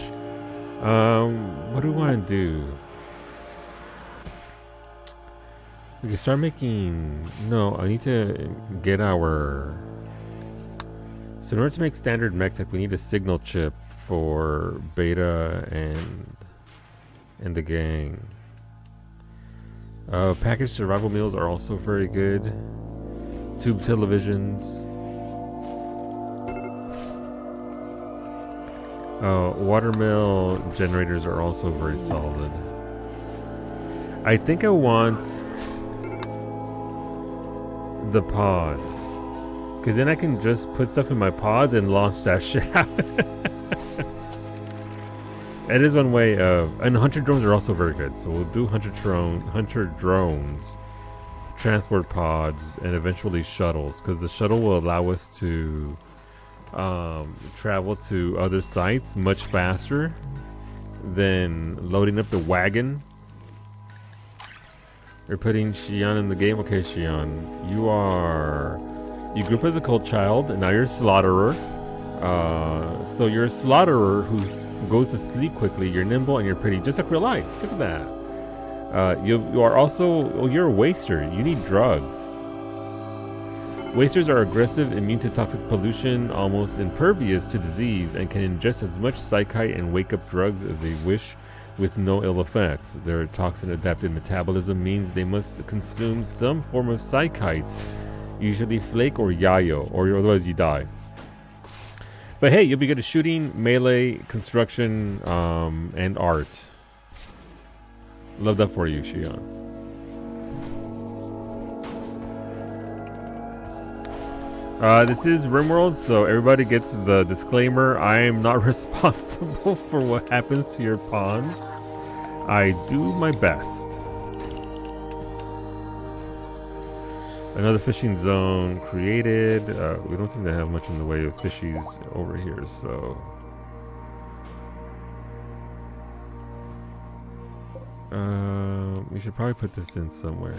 What do we want to do? We can start making. No, I need to get our So in order to make standard mech tech, we need a signal chip for Beta and the gang. Packaged survival meals are also very good. Tube televisions. Watermill generators are also very solid. I think I want the pods, because then I can just put stuff in my pods and launch that shit out. That is one way of... And hunter drones are also very good. So we'll do hunter drones, transport pods, and eventually shuttles, because the shuttle will allow us to travel to other sites much faster than loading up the wagon. We're putting Xian in the game. Okay, Xian, you grew up as a cold child, and now you're a slaughterer. So you're a slaughterer who goes to sleep quickly. You're nimble and you're pretty, just like real life. Look at that. You are also... Oh, you're a waster. You need drugs. Wasters are aggressive, immune to toxic pollution, almost impervious to disease, and can ingest as much psychite and wake-up drugs as they wish with no ill effects. Their toxin-adapted metabolism means they must consume some form of psychite, usually flake or yayo, or otherwise you die. But hey, you'll be good at shooting, melee, construction, and art. Love that for you, Xian. This is RimWorld, so everybody gets the disclaimer. I am not responsible for what happens to your pawns. I do my best. Another fishing zone created. We don't seem to have much in the way of fishies over here, so... we should probably put this in somewhere.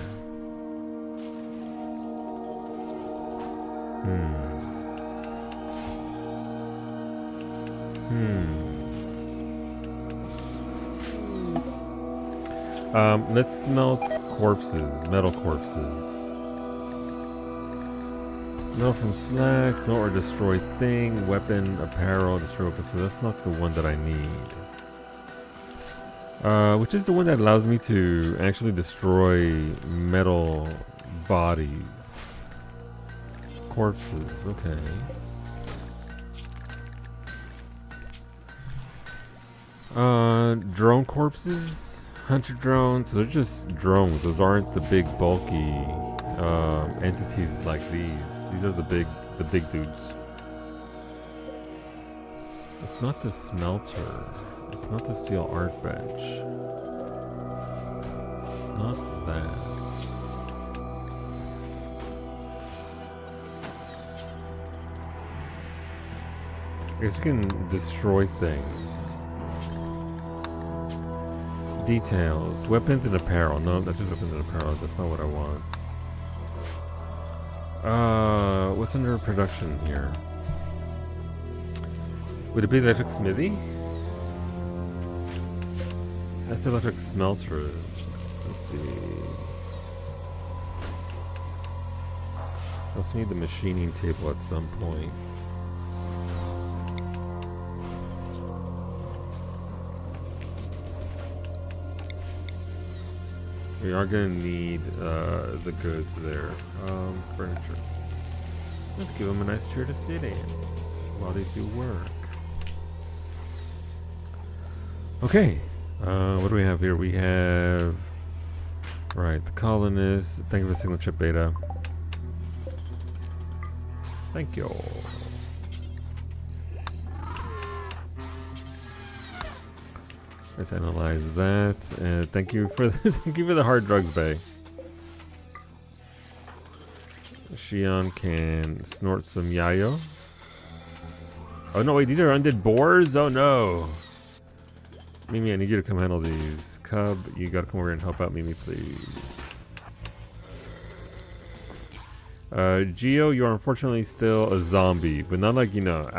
Let's smelt corpses, metal corpses. Melt from slacks, melt or destroy thing, weapon, apparel, destroy weapon. So that's not the one that I need. Which is the one that allows me to actually destroy metal bodies. Corpses, okay. Drone corpses, hunter drones. They're just drones. Those aren't the big bulky entities like these. These are the big dudes. It's not the smelter. It's not the steel art bench. It's not that. I guess you can destroy things. Details. Weapons and apparel. No, that's just weapons and apparel. That's not what I want. What's under production here? Would it be the electric smithy? That's the electric smelter. Let's see. I also need the machining table at some point. We are going to need the goods there. Furniture. Let's give them a nice chair to sit in while they do work. Okay. What do we have here? We have... Right, the colonists. Thank you for the signal chip beta. Thank you. Let's analyze that. And thank you for the, thank you for the hard drugs bay. Xian can snort some yayo. Oh no, wait, these are undead boars? Oh no. Mimi, I need you to come handle these. Cub, you gotta come over here and help out Mimi, please. Geo, you are unfortunately still a zombie, but not like, you know,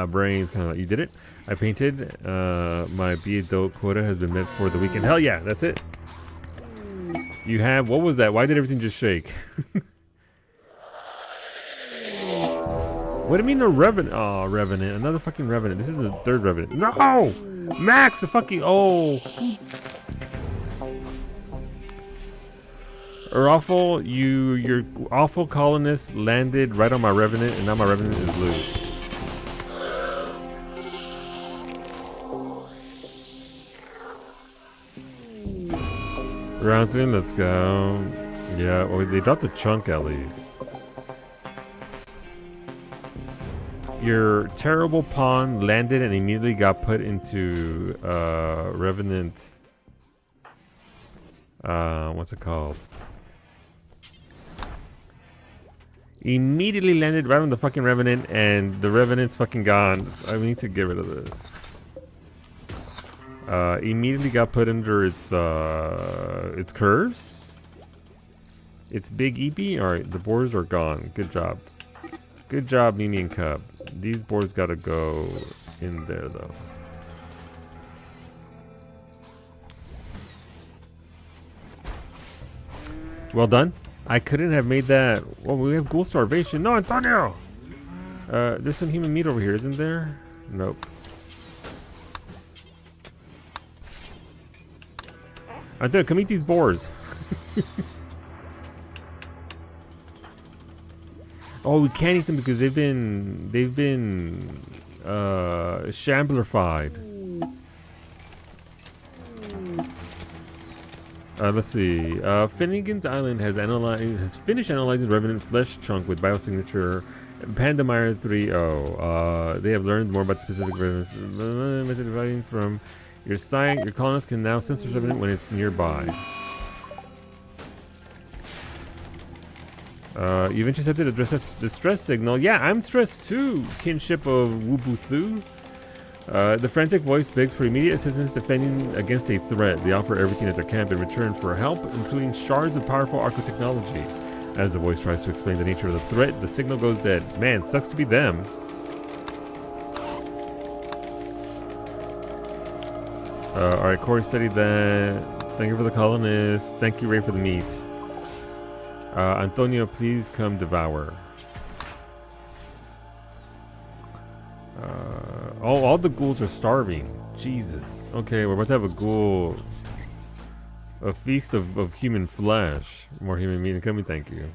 brains kind of like, you did it. I painted, my be adult quota has been met for the weekend. Hell yeah, that's it. You have, what was that? Why did everything just shake? What do you mean a Revenant? Oh, Revenant. Another fucking Revenant. This is the third Revenant. No! Max, the fucking... Oh. Awful, your awful colonist landed right on my Revenant, and now my Revenant is loose. Round 3, let's go. Yeah, well, they dropped a chunk at least. Your terrible pawn landed and immediately got put into Revenant. What's it called? Immediately landed right on the fucking Revenant, and the Revenant's fucking gone. I need to get rid of this. Immediately got put under its curves. Its big EP. All right, the boars are gone. Good job. Good job, Mimi and Cub. These boards gotta go in there, though. Well done. I couldn't have made that. Well, we have ghoul starvation. No, Antonio! There's some human meat over here, isn't there? Nope. Antonio, come eat these boars. Oh, we can't eat them because they've been shamblerfied. Let's see. Finnegan's Island has finished analyzing Revenant flesh chunk with biosignature Pandemire 3.0. They have learned more about specific Revenants. Method dividing from your site. Your colonists can now sense the Revenant when it's nearby. You've intercepted a distress signal. Yeah, I'm stressed too, kinship of Wubuthu. The frantic voice begs for immediate assistance defending against a threat. They offer everything at their camp in return for help, including shards of powerful archotechnology. As the voice tries to explain the nature of the threat, the signal goes dead. Man, sucks to be them. Alright, Corey studied that. Thank you for the colonists. Thank you, Ray, for the meat. Antonio, please come devour. All the ghouls are starving. Jesus. Okay, we're about to have a ghoul. A feast of human flesh. More human meat. Come and thank you.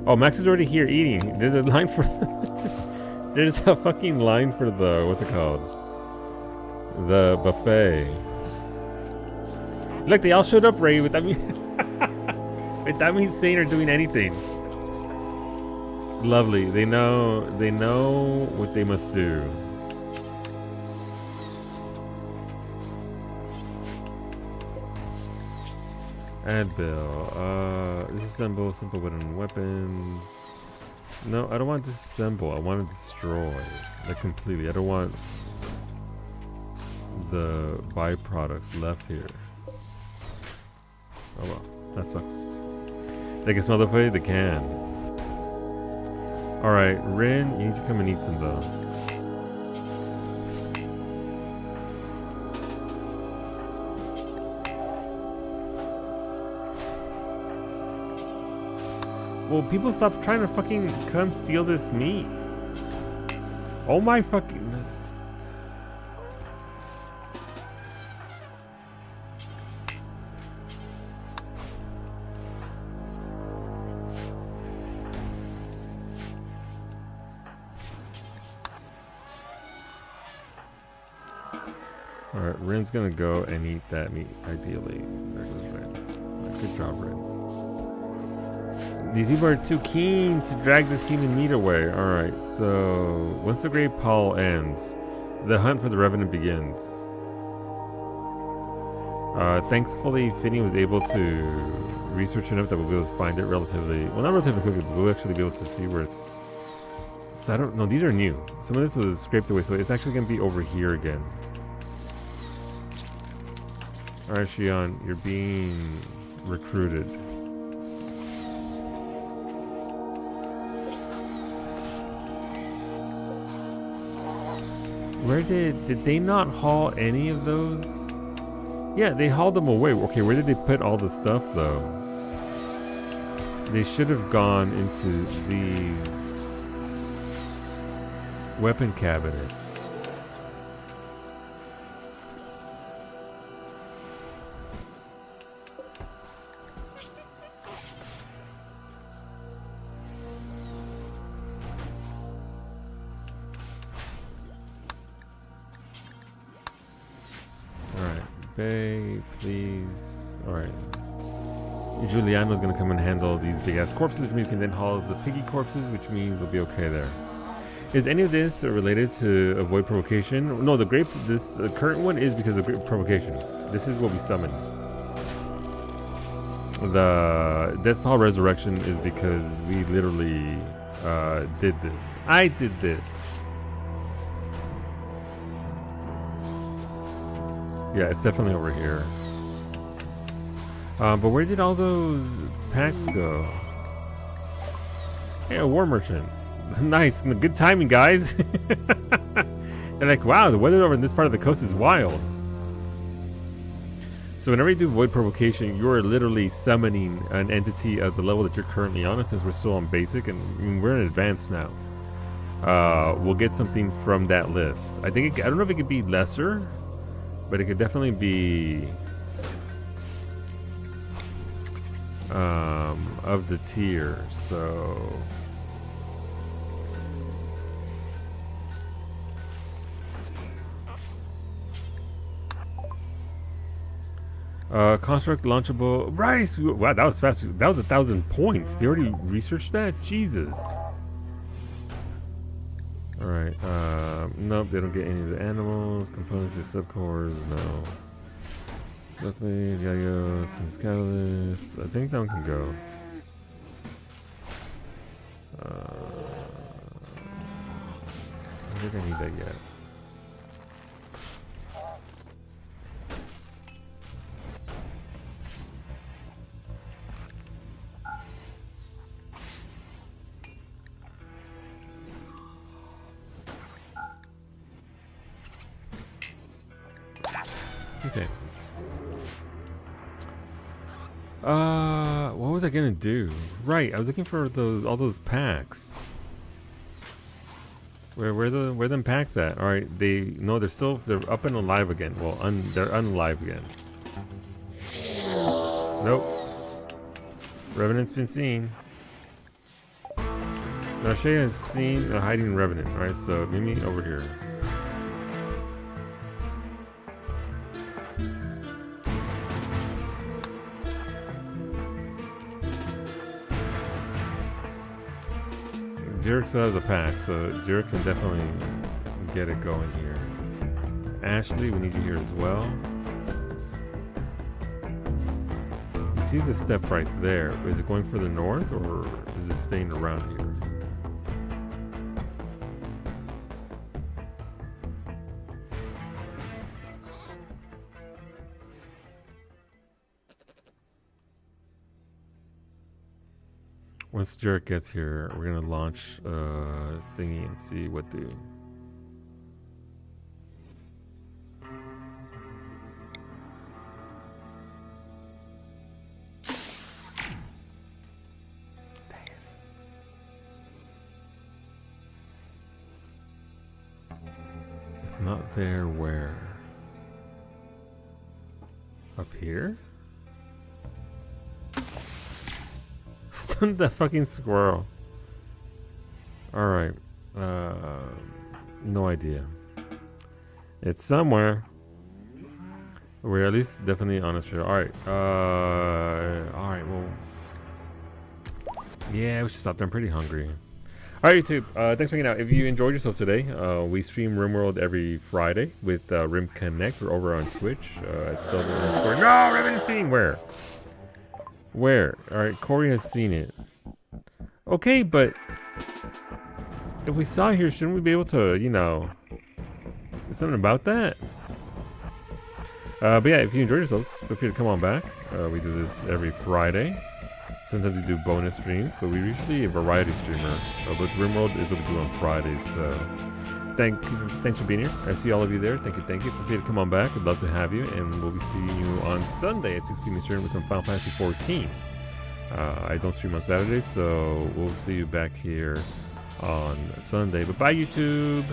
Oh, Max is already here eating. There's a line for... There's a fucking line for the... What's it called? The buffet. Look, they all showed up, Ray, without me... without me saying or doing anything. Lovely. They know what they must do. Add bill. Disassemble simple wooden weapons. No, I don't want to disassemble. I want to destroy. Like completely. I don't want the byproducts left here. Oh well, that sucks. They can smell the food? They can. Alright, Rin, you need to come and eat some though. Well, people stop trying to fucking come steal this meat. Oh my fucking... Alright, Rin's gonna go and eat that meat, ideally. There goes Rin. Good job, Rin. These people are too keen to drag this human meat away. Alright, so once the Great Pall ends, the hunt for the Revenant begins. Thankfully, Finney was able to research enough that we'll be able to find it relatively... Well, not relatively quickly, but we'll actually be able to see where it's... So I don't know, these are new. Some of this was scraped away, so it's actually going to be over here again. Alright, Shion, you're being recruited. Where did they not haul any of those? Yeah, they hauled them away. Okay, where did they put all the stuff though? They should have gone into these weapon cabinets. Alright, Bay, please. Alright. Juliana's gonna come and handle these big ass corpses, which means we can then haul the piggy corpses, which means we'll be okay there. Is any of this related to avoid provocation? No, this current one is because of great provocation. This is what we summon. The Death Pile Resurrection is because we literally did this. I did this. Yeah, it's definitely over here. But where did all those packs go? Hey, a war merchant. Nice, and good timing, guys. They're like, wow, the weather over in this part of the coast is wild. So whenever you do Void Provocation, you're literally summoning an entity of the level that you're currently on. And since we're still on basic, and I mean, we're in advanced now, we'll get something from that list. I don't know if it could be lesser, but it could definitely be of the tier. So construct launchable rice. Wow, that was fast. That was 1,000 points. They already researched that. Jesus. All right. Nope, they don't get any of the animals. Components, just subcores. No. Nothing. Yayo. Since catalyst. I think that one can go. I think I need that yet. Okay. What was I gonna do? Right, I was looking for all those packs. Where them packs at? All right, they're up and alive again. Well, they're unalive again. Nope. Revenant's been seen. Now Shay has seen a hiding revenant. All right, so meet me over here. Jerick still has a pack, so Jerick can definitely get it going here. Ashley, we need you here as well. You see the step right there. Is it going further north, or is it staying around here? Once Jerick gets here, we're gonna launch thingy and see what do. If not there, where? Up here? That fucking squirrel. Alright. No idea. It's somewhere. We're at least definitely on a trail. Alright. Alright, well. Yeah, we should stop there. I'm pretty hungry. Alright, YouTube. Thanks for hanging out. If you enjoyed yourselves today, we stream RimWorld every Friday with Rim Connect. We're over on Twitch at Silver_. No, Revenant Scene! Where? Where? Alright, Corey has seen it. Okay, but if we saw it here, shouldn't we be able to, you know, do something about that? But yeah, if you enjoyed yourselves, feel free to come on back. We do this every Friday. Sometimes we do bonus streams, but we're usually a variety streamer. But RimWorld is what we do on Fridays, so thanks for being here. I see all of you there. Thank you. Feel free to come on back. We'd love to have you, and we'll be seeing you on Sunday at 6 p.m. Eastern with some Final Fantasy 14. I don't stream on Saturdays, so we'll see you back here on Sunday. But bye, YouTube.